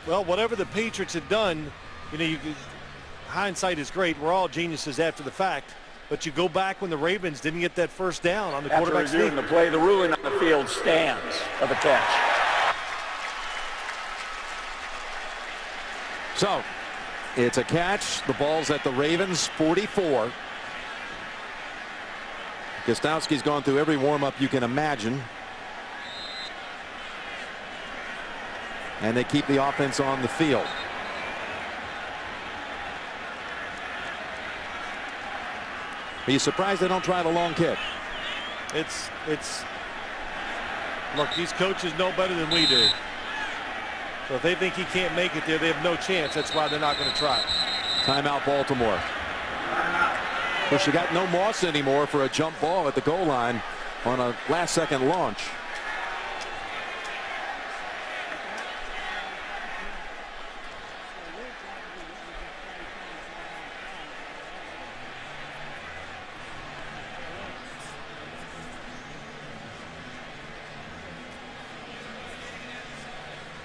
Well, whatever the Patriots had done, you know, hindsight is great. We're all geniuses after the fact. But you go back when the Ravens didn't get that first down on the quarterback sneak.
After reviewing the play, the ruling on the field stands of a catch.
So it's a catch. The ball's at the Ravens 44. Gostkowski's gone through every warm-up you can imagine. And they keep the offense on the field. Are you surprised they don't try the long kick?
Look, these coaches know better than we do. So if they think he can't make it there, they have no chance. That's why they're not going to try.
Timeout, Baltimore. Of course, you got no Moss anymore for a jump ball at the goal line on a last-second launch.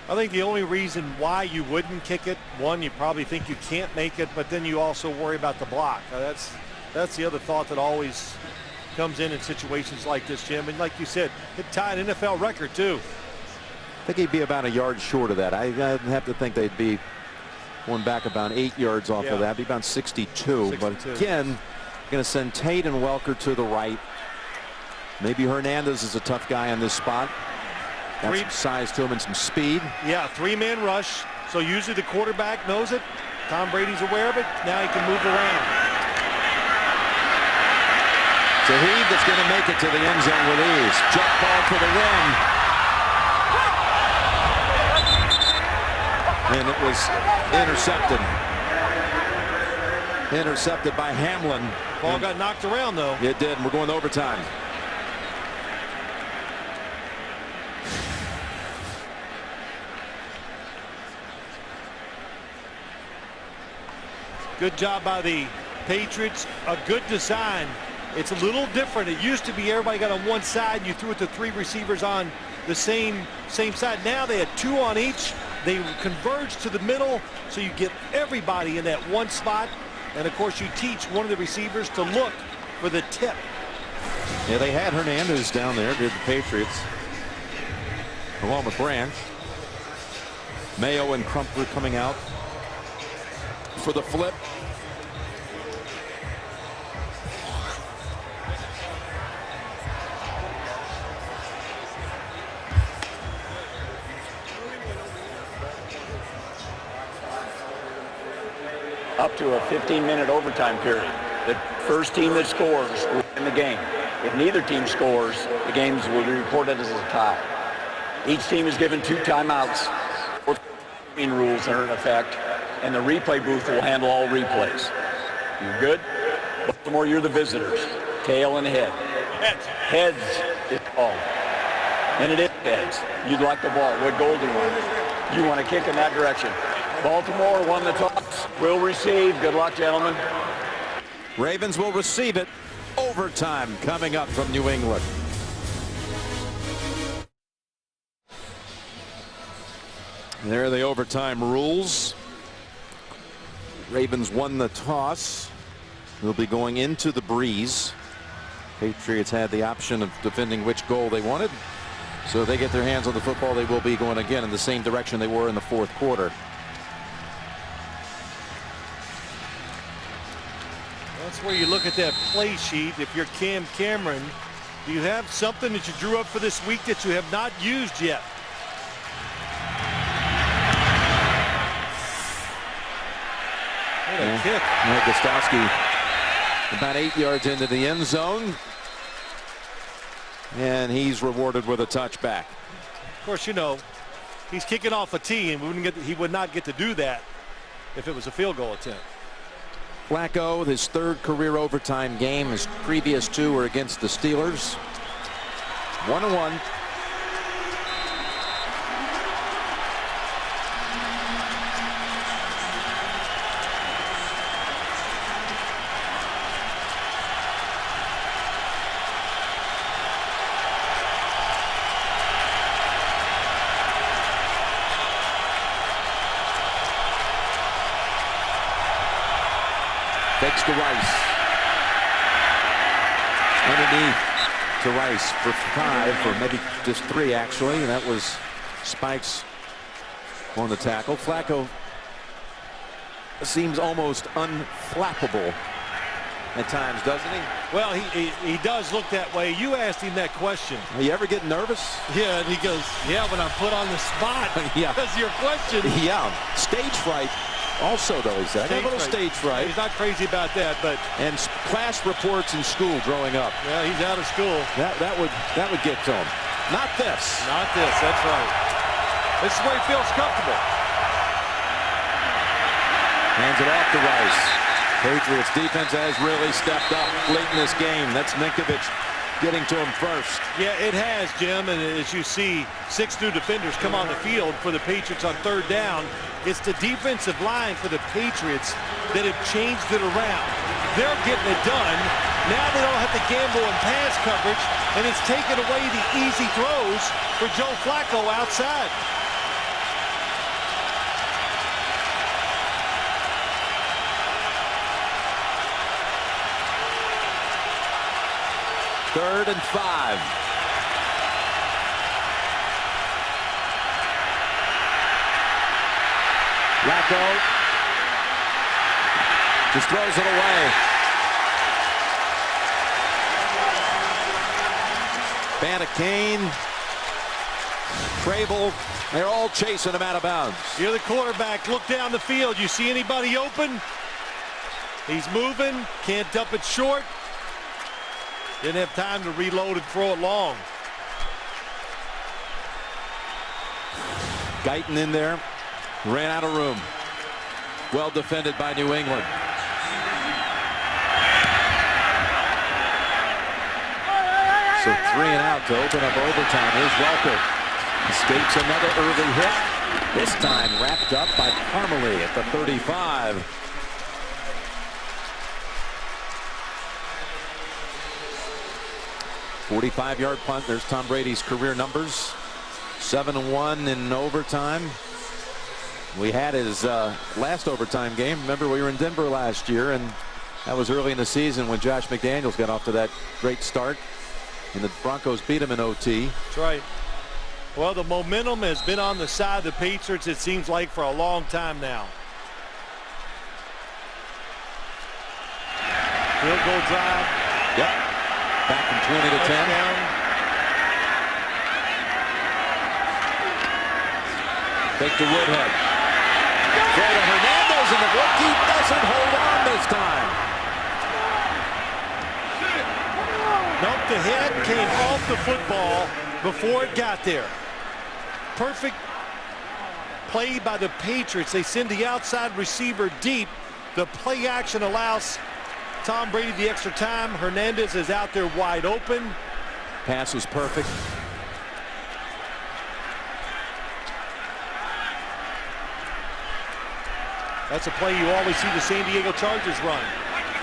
I think the only reason why you wouldn't kick it, one, you probably think you can't make it, but then you also worry about the block. That's the other thought that always comes in situations like this, Jim. And like you said, it tied NFL record too.
I think he'd be about a yard short of that. I'd have to think they'd be one back about 8 yards off of that. Be about 62. But again, going to send Tate and Welker to the right. Maybe Hernandez is a tough guy on this spot. Got some size to him and some speed. Yeah,
three-man rush. So usually the quarterback knows it. Tom Brady's aware of it. Now he can move around.
Zaheed that's going to make it to the end zone with ease. Jump ball for the win. And it was intercepted. Intercepted by Hamlin.
Ball got knocked around, though.
It did, and we're going to overtime.
Good job by the Patriots. A good design. It's a little different. It used to be everybody got on one side and you threw it to three receivers on the same side. Now they had two on each. They converge to the middle, so you get everybody in that one spot. And of course, you teach one of the receivers to look for the tip.
Yeah, they had Hernandez down there, did the Patriots, along with Branch. Mayo and Crumpler coming out for the flip.
Up to a 15-minute overtime period. The first team that scores will win the game. If neither team scores, the games will be reported as a tie. Each team is given 2 timeouts. Rules are in effect, and the replay booth will handle all replays. You good? Baltimore, you're the visitors. Tail and head. Heads is called. And it is heads. You'd like the ball. What goal do you want? You want to kick in that direction. Baltimore won the toss. Will receive. Good luck, gentlemen.
Ravens will receive it. Overtime coming up from New England. There are the overtime rules. Ravens won the toss. They'll be going into the breeze. Patriots had the option of defending which goal they wanted. So if they get their hands on the football, they will be going again in the same direction they were in the fourth quarter.
That's where you look at that play sheet. If you're Cam Cameron, do you have something that you drew up for this week that you have not used yet? What a kick.
Gostowski about 8 yards into the end zone. And he's rewarded with a touchback.
Of course, you know, he's kicking off a tee, and he would not get to do that if it was a field goal attempt.
Flacco, his third career overtime game. His previous two were against the Steelers. 1-1. Fakes to Rice. Underneath to Rice for 5, or maybe just 3 actually. And that was Spikes on the tackle. Flacco seems almost unflappable at times, doesn't he?
Well, he does look that way. You asked him that question.
You ever get nervous?
Yeah, and he goes, yeah, when I'm put on the spot.
Yeah.
That's your question.
Yeah. Stage fright. Also, though, he said, I got a little stage fright.
He's not crazy about that, but
and class reports in school growing up.
Yeah, he's out of school.
That would get to him. Not this.
Not this. That's right. This is where he feels comfortable.
Hands it off to Rice. Patriots defense has really stepped up late in this game. That's Ninkovich getting to him first.
Yeah, it has, Jim. And as you see, 6 new defenders come on the field for the Patriots on 3rd down. It's the defensive line for the Patriots that have changed it around. They're getting it done. Now they don't have to gamble in pass coverage, and it's taken away the easy throws for Joe Flacco outside.
Third and 5. Flacco just throws it away. Banacane, Crable, they're all chasing him out of bounds.
You're the quarterback. Look down the field. You see anybody open? He's moving. Can't dump it short. Didn't have time to reload and throw it long.
Guyton in there. Ran out of room. Well defended by New England. So 3 and out to open up overtime. Here's Welker. Escapes another early hit. This time wrapped up by Parmalee at the 35. .45-yard punt. There's Tom Brady's career numbers. 7-1 in overtime. We had his last overtime game. Remember, we were in Denver last year, and that was early in the season when Josh McDaniels got off to that great start, and the Broncos beat him in OT.
That's right. Well, the momentum has been on the side of the Patriots, it seems like, for a long time now. Field goal drive.
Yep. Back from 20 to 10.
Touchdown.
Take to Woodhead. Throw to Hernandez, and the rookie doesn't hold on this time.
Nope, the head came off the football before it got there. Perfect play by the Patriots. They send the outside receiver deep. The play action allows Tom Brady the extra time. Hernandez is out there wide open.
Pass was perfect.
That's a play you always see the San Diego Chargers run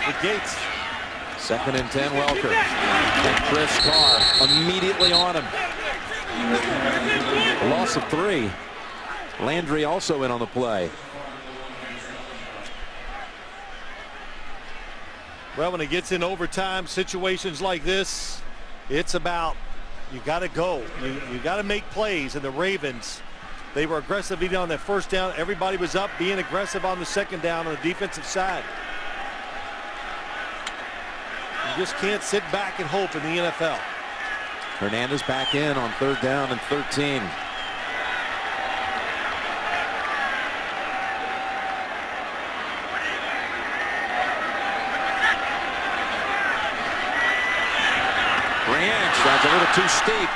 with Gates.
2nd and 10, Welker. And Chris Carr immediately on him. A loss of 3. Landry also in on the play.
Well, when it gets in overtime, situations like this, it's about you got to go. You got to make plays. And the Ravens, they were aggressive even on that first down. Everybody was up being aggressive on the second down on the defensive side. You just can't sit back and hope in the NFL.
Hernandez back in on 3rd down and 13. Branch, that's a little too steep.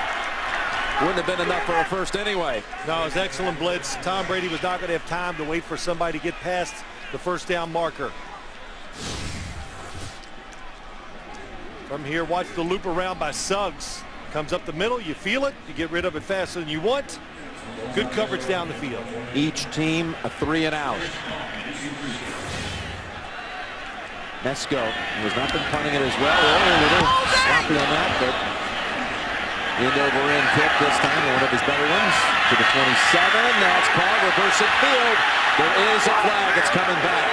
Wouldn't have been enough for a first anyway.
No, it was excellent blitz. Tom Brady was not going to have time to wait for somebody to get past the first down marker. From here, watch the loop around by Suggs. Comes up the middle, you feel it, you get rid of it faster than you want. Good coverage down the field.
Each team a 3 and out. Nesco has not been punting it as well. A little sloppy on that, but end over end kick this time, one of his better ones to the 27. That's called reversing field. There is a flag. It's coming back.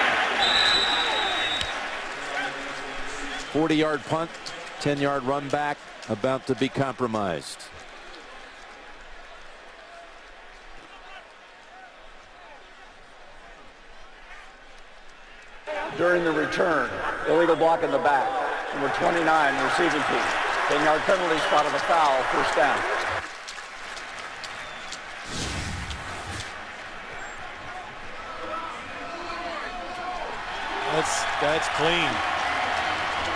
40-yard punt, 10-yard run back, about to be compromised.
During the return, illegal block in the back. Number 29, receiving team. 10-yard penalty, spot of a foul, first down.
That's clean.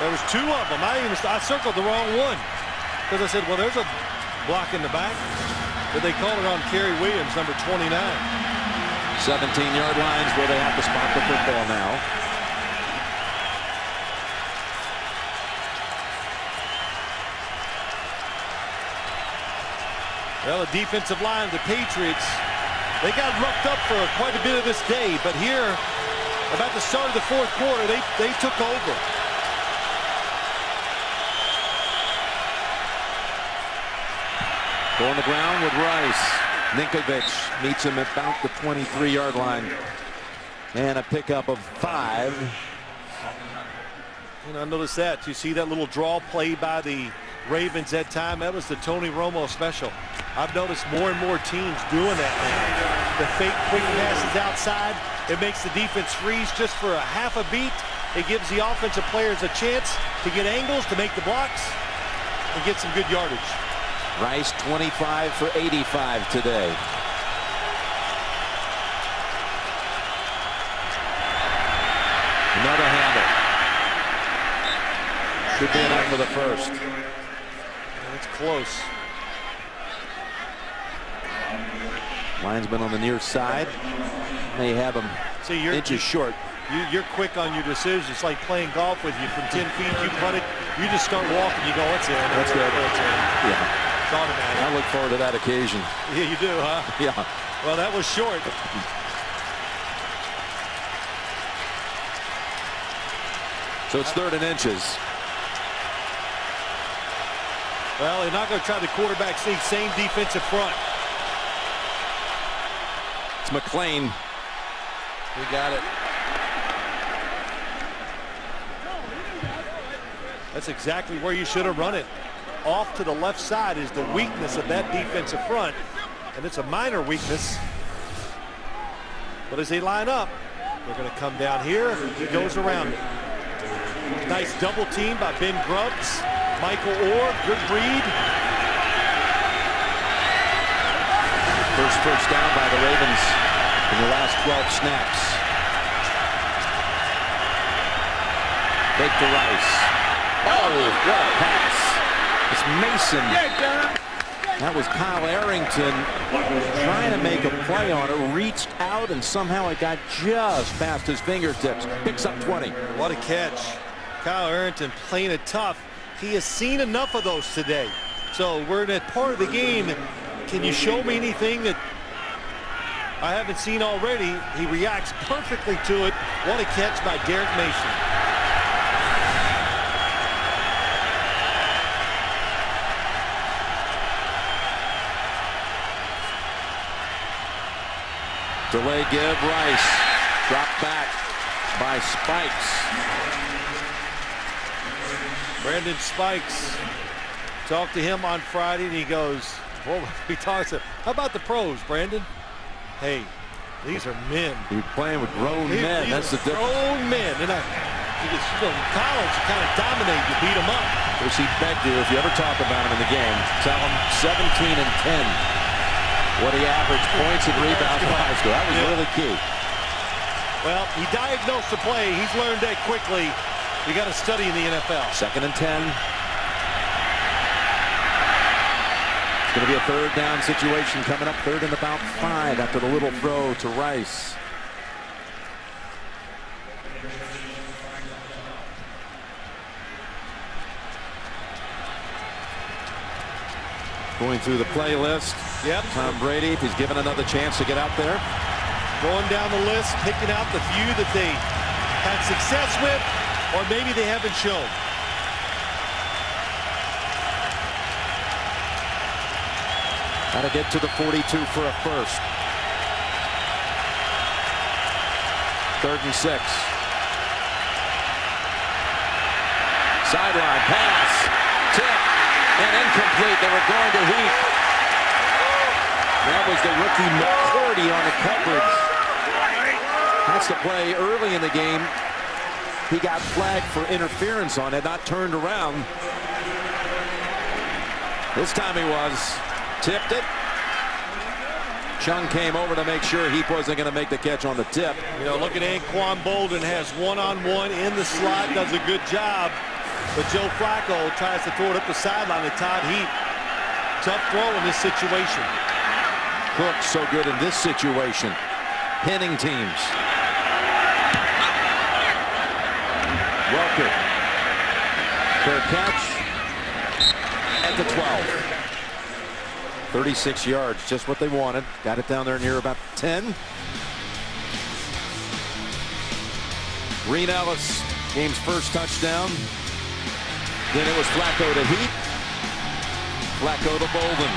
There was 2 of them. I circled the wrong one because I said, well, there's a block in the back, but they called it on Kerry Williams, number 29.
17-yard lines where they have to spot the football now.
Well, the defensive line of the Patriots, they got roughed up for quite a bit of this day, but here, about the start of the 4th quarter, they took over.
Go on the ground with Rice. Ninkovich meets him at about the 23-yard line. And a pickup of 5.
And I noticed that. You see that little draw play by the Ravens that time? That was the Tony Romo special. I've noticed more and more teams doing that now. The fake quick passes outside. It makes the defense freeze just for a half a beat. It gives the offensive players a chance to get angles, to make the blocks, and get some good yardage.
Rice 25 for 85 today. Another handle. Should be enough for the first.
It's close.
Linesman on the near side. They have him inches short.
You're quick on your decisions. It's like playing golf with you from 10 feet. You putt it. You just start walking. You go, it's in.
That's good.
It's in.
Yeah.
It's automatic.
I look forward to that occasion.
Yeah, you do, huh?
Yeah.
Well, that was short.
So it's 3rd and inches.
Well, they're not going to try the quarterback sneak. Same defensive front.
It's McClain.
We got it. That's exactly where you should have run it. Off to the left side is the weakness of that defensive front, and it's a minor weakness. But as they line up, they're going to come down here. He goes around it. Nice double team by Ben Grubbs. Michael Orr, good read.
First down by the Ravens in the last 12 snaps. Fake to Rice. Oh, what a pass. It's Mason. That was Kyle Arrington trying to make a play on it. Reached out and somehow it got just past his fingertips. Picks up 20.
What a catch. Kyle Arrington playing it tough. He has seen enough of those today. So we're in that part of the game. Can you show me anything that I haven't seen already. He reacts perfectly to it. What a catch by Derek Mason.
Delay give, Rice. Dropped back by Spikes.
Brandon Spikes. Talked to him on Friday, and he goes, well, he talks to, how about the pros, Brandon? Hey, these are men.
You're playing with grown men. That's the difference.
Grown men. And in college, you kind of dominate. You beat them up.
Of course, he begged you, if you ever talk about him in the game, tell him 17 and 10. What he averaged points and rebounds in high school. That was really key.
Well, he diagnosed the play. He's learned that quickly. You got to study in the NFL.
2nd and 10. It's going to be a 3rd down situation coming up. 3rd and about 5 after the little throw to Rice. Going through the playlist.
Yep.
Tom Brady, if he's given another chance to get out there.
Going down the list, picking out the few that they had success with, or maybe they haven't shown.
Got to get to the 42 for a first. 3rd and 6. Sideline pass. Tip. And incomplete. They were going to Heath. That was the rookie McCourty on the coverage. That's the play early in the game. He got flagged for interference on it, not turned around. This time he was. Tipped it. Chung came over to make sure Heath wasn't going to make the catch on the tip.
You know, look at Anquan Bolden, has one-on-one in the slot, does a good job. But Joe Flacco tries to throw it up the sideline to Todd Heap. Tough throw in this situation.
Cook so good in this situation. Pinning teams. Welker. Fair catch. At the 12. 36 yards, just what they wanted. Got it down there near about 10. Reen Ellis, game's first touchdown. Then it was Flacco to Heath. Flacco to Bolden.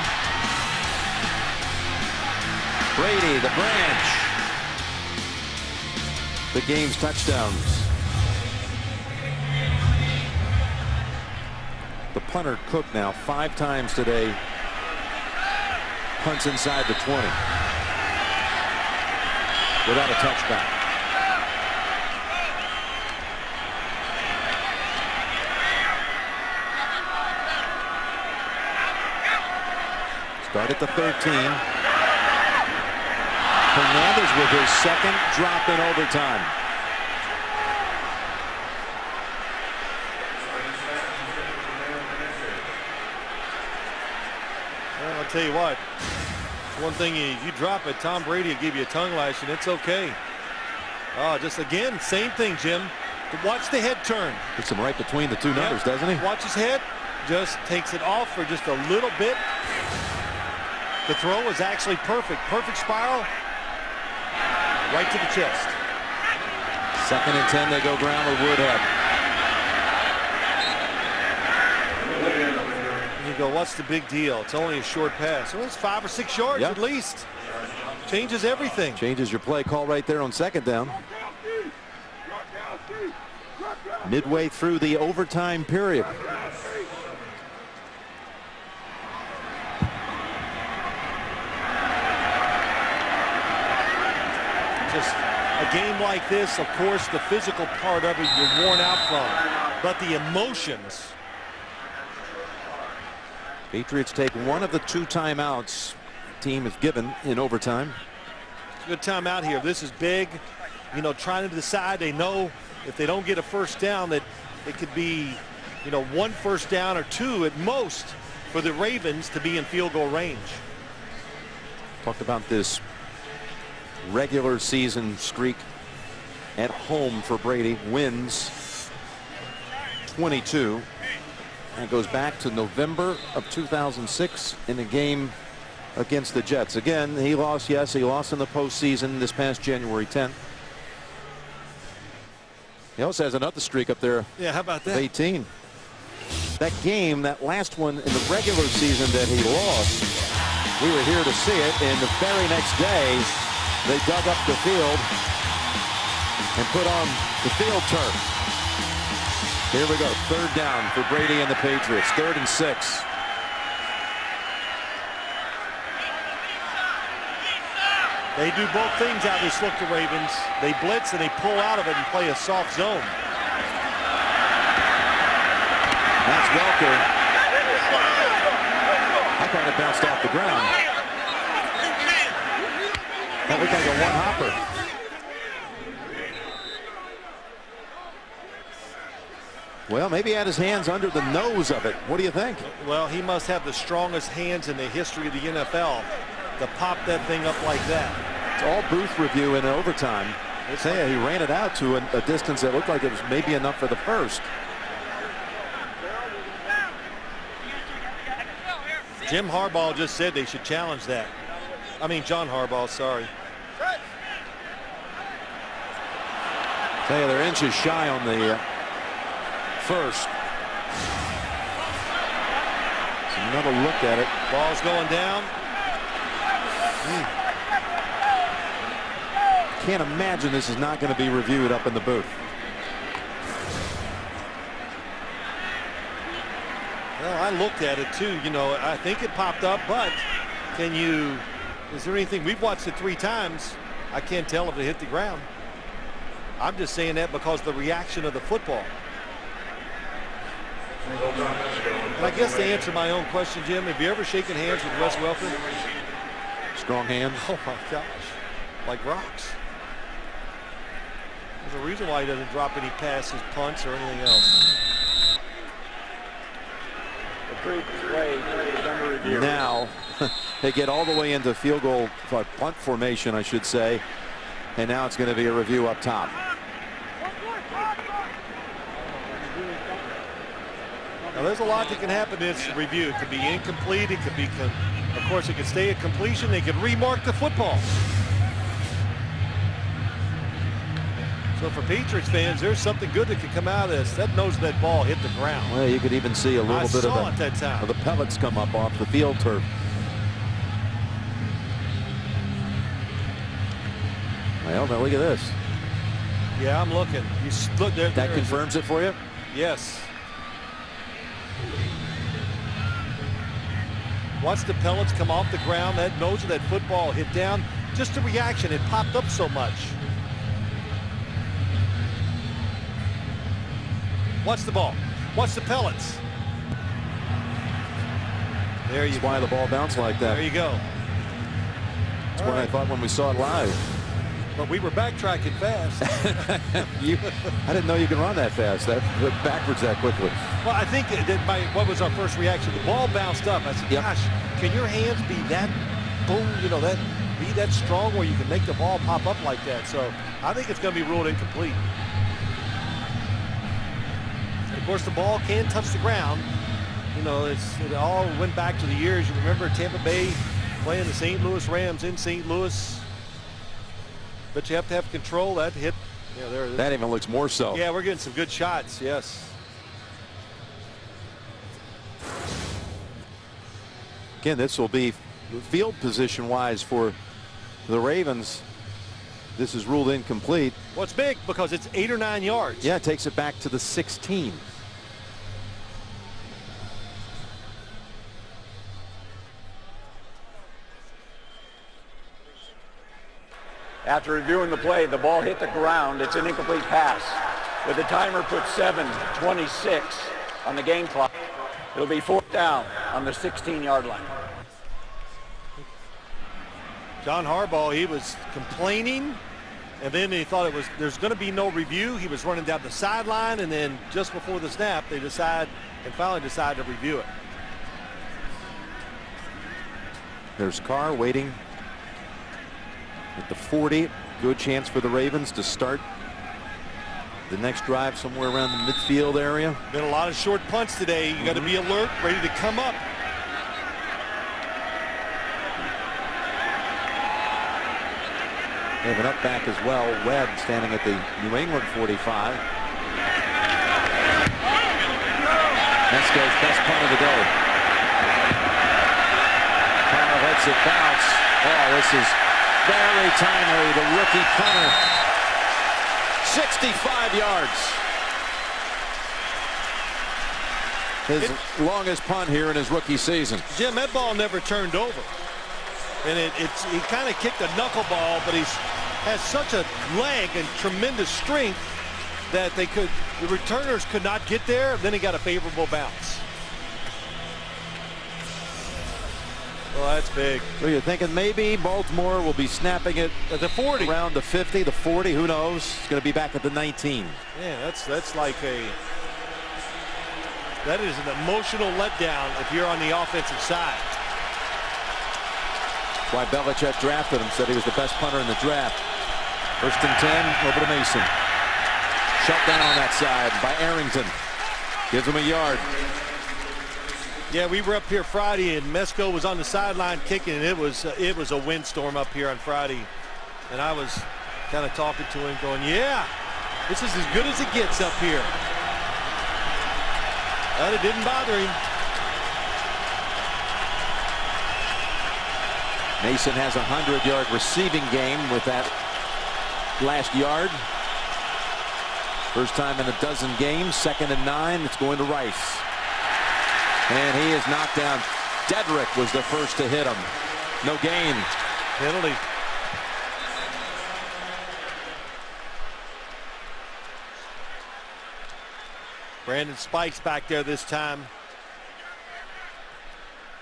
Brady, the branch. The game's touchdowns. The punter Cook now 5 times today. Punts inside the 20. Without a touchback. Start at the 13. Hernandez with his 2nd drop in overtime.
Well, I'll tell you what. One thing, you drop it, Tom Brady will give you a tongue lashing. It's okay. Just again, same thing, Jim. Watch the head turn.
Puts him right between the two numbers, doesn't he?
Watch his head. Just takes it off for just a little bit. The throw was actually perfect. Perfect spiral. Right to the chest.
2nd and 10, they go ground with Woodhead.
You go, what's the big deal? It's only a short pass. Well, it's 5 or 6 yards at least. Changes everything.
Changes your play call right there on 2nd down. Midway through the overtime period.
Just a game like this, of course, the physical part of it you're worn out from. But the emotions.
Patriots take one of the 2 timeouts the team is given in overtime.
Good timeout here. This is big. You know, trying to decide. They know if they don't get a first down that it could be, you know, 1 first down or 2 at most for the Ravens to be in field goal range.
Talked about this regular season streak at home for Brady. Wins 22. And it goes back to November of 2006 in a game against the Jets. Again, he lost. Yes, he lost in the postseason this past January 10th. He also has another streak up there.
Yeah, how about that?
18. That game, that last one in the regular season that he lost, we were here to see it, and the very next day they dug up the field and put on the field turf. Here we go, 3rd down for Brady and the Patriots, 3rd and 6.
They do both things out of this look, the Ravens. They blitz and they pull out of it and play a soft zone.
That's Welker. I thought it bounced off the ground. That looked like a one-hopper. Well, maybe he had his hands under the nose of it. What do you think?
Well, he must have the strongest hands in the history of the NFL to pop that thing up like that.
It's all booth review in overtime. They say he ran it out to a distance that looked like it was maybe enough for the first.
Jim Harbaugh just said they should challenge that. I mean, John Harbaugh, sorry.
Tell you, they're inches shy on the first. It's another look at it.
Ball's going down.
Can't imagine this is not going to be reviewed up in the booth.
Well, I looked at it too. You know, I think it popped up, but can you, is there anything, we've watched it 3 times. I can't tell if it hit the ground. I'm just saying that because the reaction of the football. And I guess to answer my own question, Jim, have you ever shaken hands with Wes Welker?
Strong hand.
Oh my gosh, like rocks. There's a reason why he doesn't drop any passes, punts, or anything else.
Now they get all the way into field goal, punt formation, I should say, and now it's going to be a review up top.
Now there's a lot that can happen in this review. It could be incomplete. It could be, of course, it could stay at completion. They could remark the football. So for Patriots fans, there's something good that could come out of this. That nose of that ball hit the ground.
Well, you could even see a little bit of the pellets come up off the field turf. Well, now look at this.
Yeah, I'm looking. You look there.
That confirms it for you?
Yes. Watch the pellets come off the ground. That nose of that football hit down. Just the reaction. It popped up so much. Watch the ball. Watch the pellets. There you go.
That's why the ball bounced like that.
There you go.
That's what I thought when we saw it live.
But we were backtracking fast.
I didn't know you could run that fast, backwards that quickly.
Well, I think that what was our first reaction? The ball bounced up. I said, gosh, can your hands be that boom, you know, be that strong where you can make the ball pop up like that? So I think it's going to be ruled incomplete. Of course, the ball can touch the ground. You know, it all went back to the years. You remember Tampa Bay playing the St. Louis Rams in St. Louis. But you have to have control. That hit. Yeah, there it is.
That even looks more so.
Yeah, we're getting some good shots. Yes.
Again, this will be field position wise for the Ravens. This is ruled incomplete.
Well, it's big because it's 8 or 9 yards.
Yeah, it takes it back to the 16.
After reviewing the play, the ball hit the ground. It's an incomplete pass. With the timer put 7:26 on the game clock, it'll be 4th down on the 16-yard line.
John Harbaugh, he was complaining, and then he thought there's going to be no review. He was running down the sideline, and then just before the snap, they finally decide to review it.
There's Carr waiting at the 40. Good chance for the Ravens to start the next drive somewhere around the midfield area.
Been a lot of short punts today. You got to be alert, ready to come up.
They have an up back as well. Webb standing at the New England 45. Mesco's best punt of the day. Connor lets it bounce. Oh, this is very timely. The rookie punter. 65 yards. His longest punt here in his rookie season.
Jim, that ball never turned over. And he kind of kicked a knuckleball, but has such a leg and tremendous strength that the returners could not get there. Then he got a favorable bounce. Well, that's big.
So you're thinking maybe Baltimore will be snapping it
at the 40,
around the 50, the 40. Who knows? It's going to be back at the 19.
Yeah, that's like that is an emotional letdown if you're on the offensive side.
That's why Belichick drafted him. Said he was the best punter in the draft. First and 10, over to Mason. Shut down on that side by Arrington. Gives him a yard.
Yeah, we were up here Friday, and Mesco was on the sideline kicking, and it was a windstorm up here on Friday. And I was kind of talking to him, going, "Yeah, this is as good as it gets up here." But it didn't bother him.
Mason has a 100-yard receiving game with that last yard. First time in a dozen games. 2nd and 9. It's going to Rice. And he is knocked down. Dedrick was the first to hit him. No gain.
Penalty. Brandon Spikes back there this time.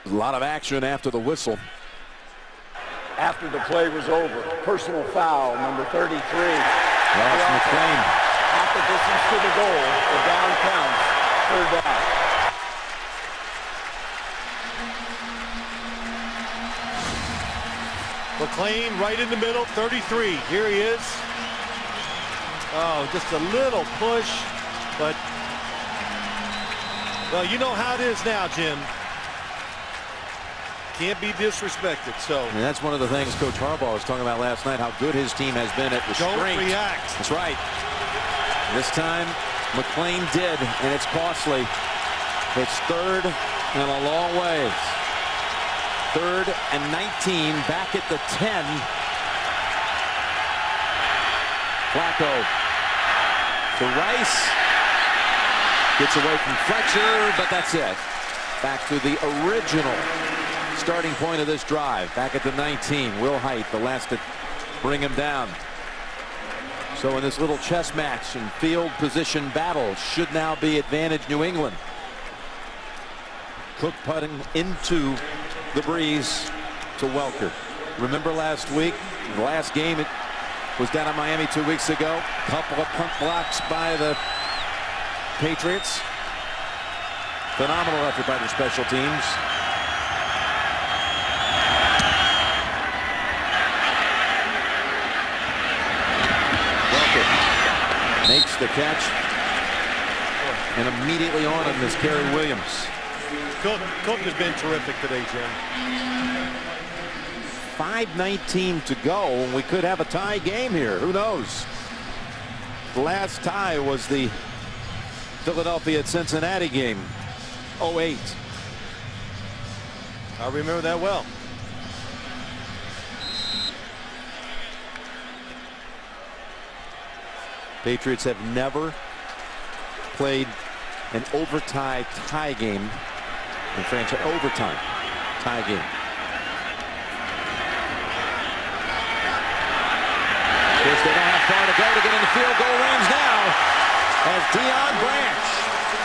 A lot of action after the whistle.
After the play was over, personal foul, number 33.
Well, it's McClain.
Half the distance to the goal. The down counts. 3rd down.
McClain right in the middle, 33. Here he is. Oh, just a little push, but well, you know how it is now, Jim. Can't be disrespected. So
And that's one of the things Coach Harbaugh was talking about last night, how good his team has been at restraint.
don't react.
That's right. This time, McClain did, and it's costly. It's 3rd and a long ways. 3rd and 19, back at the 10. Flacco to Rice. Gets away from Fletcher, but that's it. Back to the original starting point of this drive. Back at the 19. Will Height, the last to bring him down. So in this little chess match and field position battle, should now be advantage New England. Cook putting into the breeze to Welker. Remember last week, the last game, it was down in Miami 2 weeks ago. Couple of punt blocks by the Patriots. Phenomenal effort by their special teams. Welker makes the catch. And immediately on him is Kerry Williams.
Cook has been terrific today, Jim.
5:19 to go, and we could have a tie game here. Who knows? The last tie was the Philadelphia at Cincinnati game, 08.
I remember that well.
Patriots have never played an overtime tie game in franchise overtime tie game. Of course, they don't have far to go to get in the field goal range now, as Deion Branch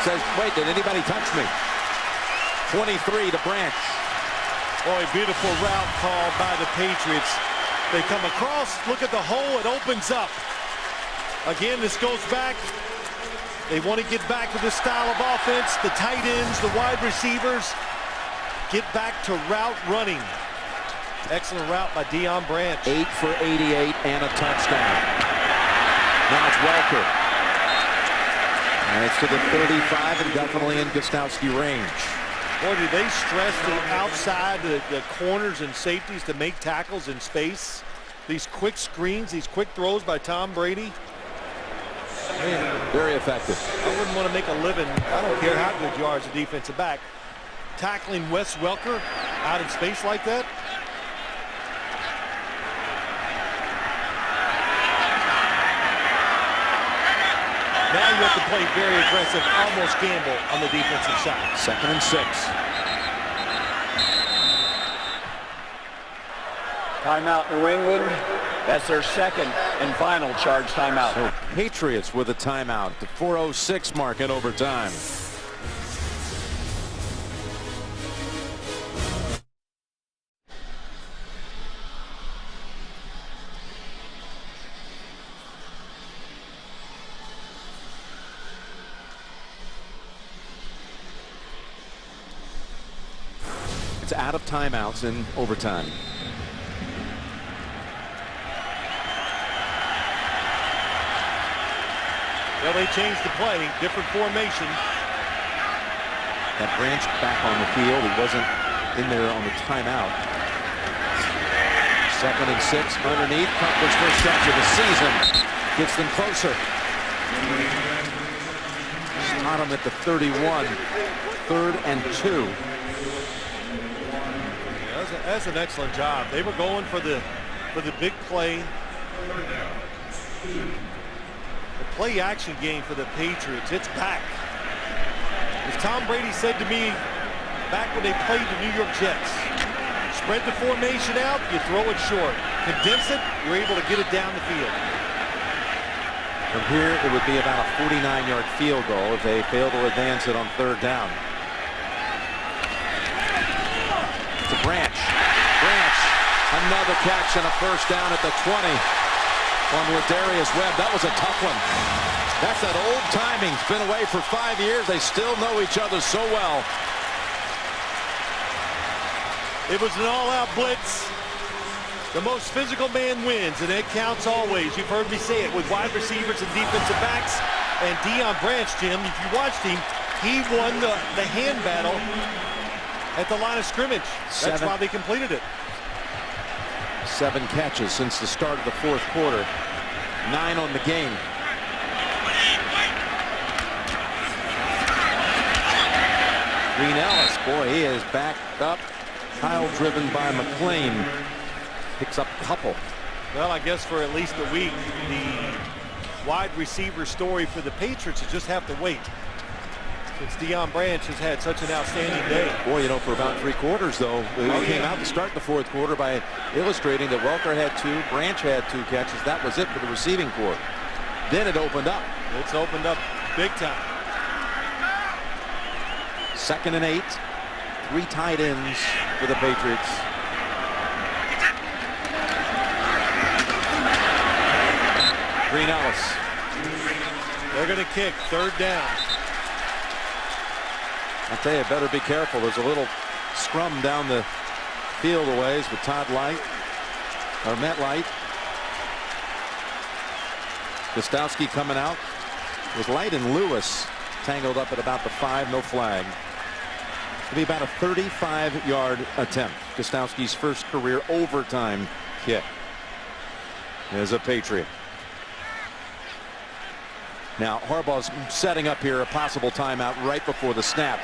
says, "Wait, did anybody touch me?" 23 to Branch.
Boy, beautiful route call by the Patriots. They come across, look at the hole, it opens up. Again, this goes back. They want to get back to this style of offense. The tight ends, the wide receivers, get back to route running. Excellent route by Deion Branch.
8 for 88 and a touchdown. Now it's Welker. And it's to the 35 and definitely in Gostowski range.
Boy, do they stress the outside, the corners and safeties to make tackles in space. These quick screens, these quick throws by Tom Brady. Man,
very effective.
I wouldn't want to make a living. I don't care how good you are as a defensive back. Tackling Wes Welker out in space like that. Now you have to play very aggressive, almost gamble on the defensive side.
2nd and 6.
Timeout, New England. That's their second and final charge timeout.
So Patriots with a timeout. The 4:06 mark in overtime. It's out of timeouts in overtime.
Well, they changed the play, different formation.
That Branch back on the field. He wasn't in there on the timeout. 2nd and 6 underneath. Cutler's first catch of the season. Gets them closer. Shot him at the 31. 3rd and 2.
That's an excellent job. They were going for the big play. The play action game for the Patriots, it's back. As Tom Brady said to me back when they played the New York Jets, spread the formation out, you throw it short. Condense it, you're able to get it down the field.
From here, it would be about a 49-yard field goal if they fail to advance it on 3rd down. To Branch. Branch, another catch and a first down at the 20. On Ladarius Webb. That was a tough one. That's that old timing. It's been away for 5 years. They still know each other so well.
It was an all-out blitz. The most physical man wins, and it counts always. You've heard me say it with wide receivers and defensive backs. And Deion Branch, Jim, if you watched him, he won the hand battle at the line of scrimmage. That's why they completed it.
7 catches since the start of the 4th quarter. 9 on the game. Green Ellis, boy, he is backed up. Pile driven by McLean. Picks up a couple.
Well, I guess for at least a week, the wide receiver story for the Patriots is just have to wait. Since Deion Branch has had such an outstanding day.
Boy, you know, for about 3 quarters, though, he came out to start the 4th quarter by illustrating that Welker had 2, Branch had 2 catches. That was it for the receiving corps. Then it opened up.
It's opened up big time.
2nd and 8. 3 tight ends for the Patriots. Green Ellis.
They're going to kick 3rd down.
I tell you, better be careful. There's a little scrum down the field a ways with Todd Light, or Matt Light. Gostowski coming out with Light and Lewis tangled up at about the 5, no flag. It'll be about a 35-yard attempt. Gostowski's first career overtime kick as a Patriot. Now Harbaugh's setting up here a possible timeout right before the snap.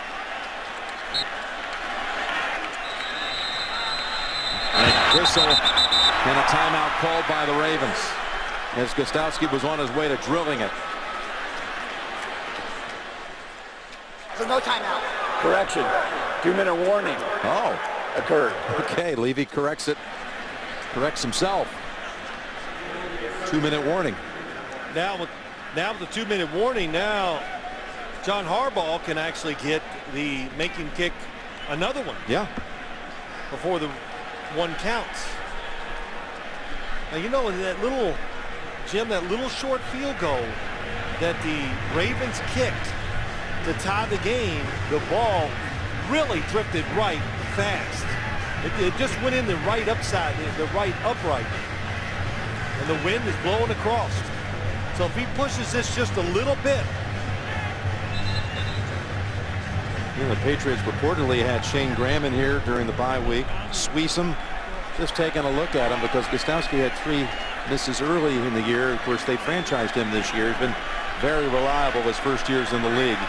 And whistle and a timeout called by the Ravens as Gostowski was on his way to drilling it.
So no timeout.
Correction. 2-minute warning occurred.
Okay, Levy corrects it. Corrects himself. 2-minute warning.
Now with the 2-minute warning, now John Harbaugh can actually get the make him kick another one.
Yeah.
Before the 1 counts. Now, you know, that little, Jim, that little short field goal that the Ravens kicked to tie the game, the ball really drifted right fast. It just went in the right upside, the right upright. And the wind is blowing across. So if he pushes this just a little bit.
You know, the Patriots reportedly had Shane Graham in here during the bye week. Sweesum Just taking a look at him, because Gostowski had 3 misses early in the year. Of course, they franchised him this year. He's been very reliable his first years in the league.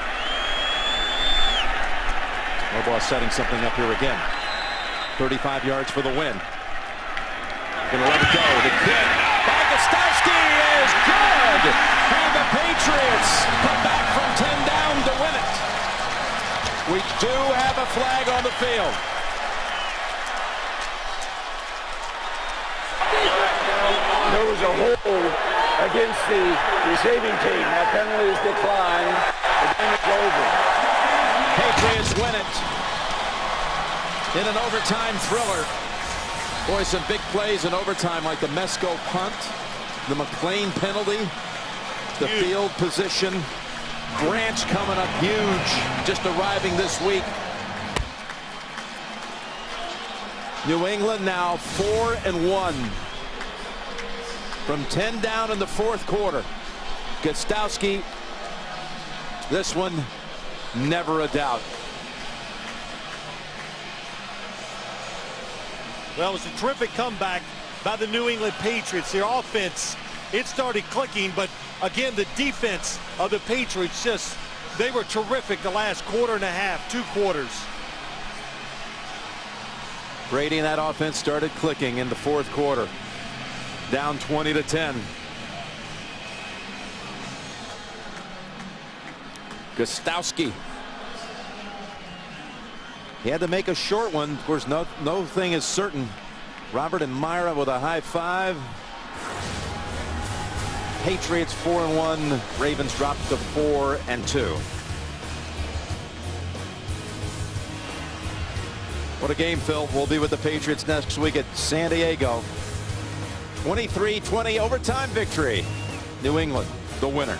Harbaugh setting something up here again. 35 yards for the win. Gonna let it go. The kick by Gostowski is good. And the Patriots come back from 10 down to win it. We do have a flag on the field.
There was a hold against the receiving team. That penalty is declined. The game is over.
Patriots win it in an overtime thriller. Boy, some big plays in overtime, like the Mesko punt, the McLean penalty, the field position. Branch coming up huge, just arriving this week. New England now 4-1 from 10 down in the fourth quarter. Gostowski, this one never a doubt.
Well, it was a terrific comeback by the New England Patriots. Their offense, it started clicking, but again, the defense of the Patriots, they were terrific the last quarter and a half, 2 quarters.
Brady and that offense started clicking in the fourth quarter. Down 20-10. Gostowski. He had to make a short one. Of course, no thing is certain. Robert and Myra with a high five. Patriots 4-1. Ravens dropped to 4-2. What a game, Phil. We'll be with the Patriots next week at San Diego. 23-20 overtime victory. New England, the winner.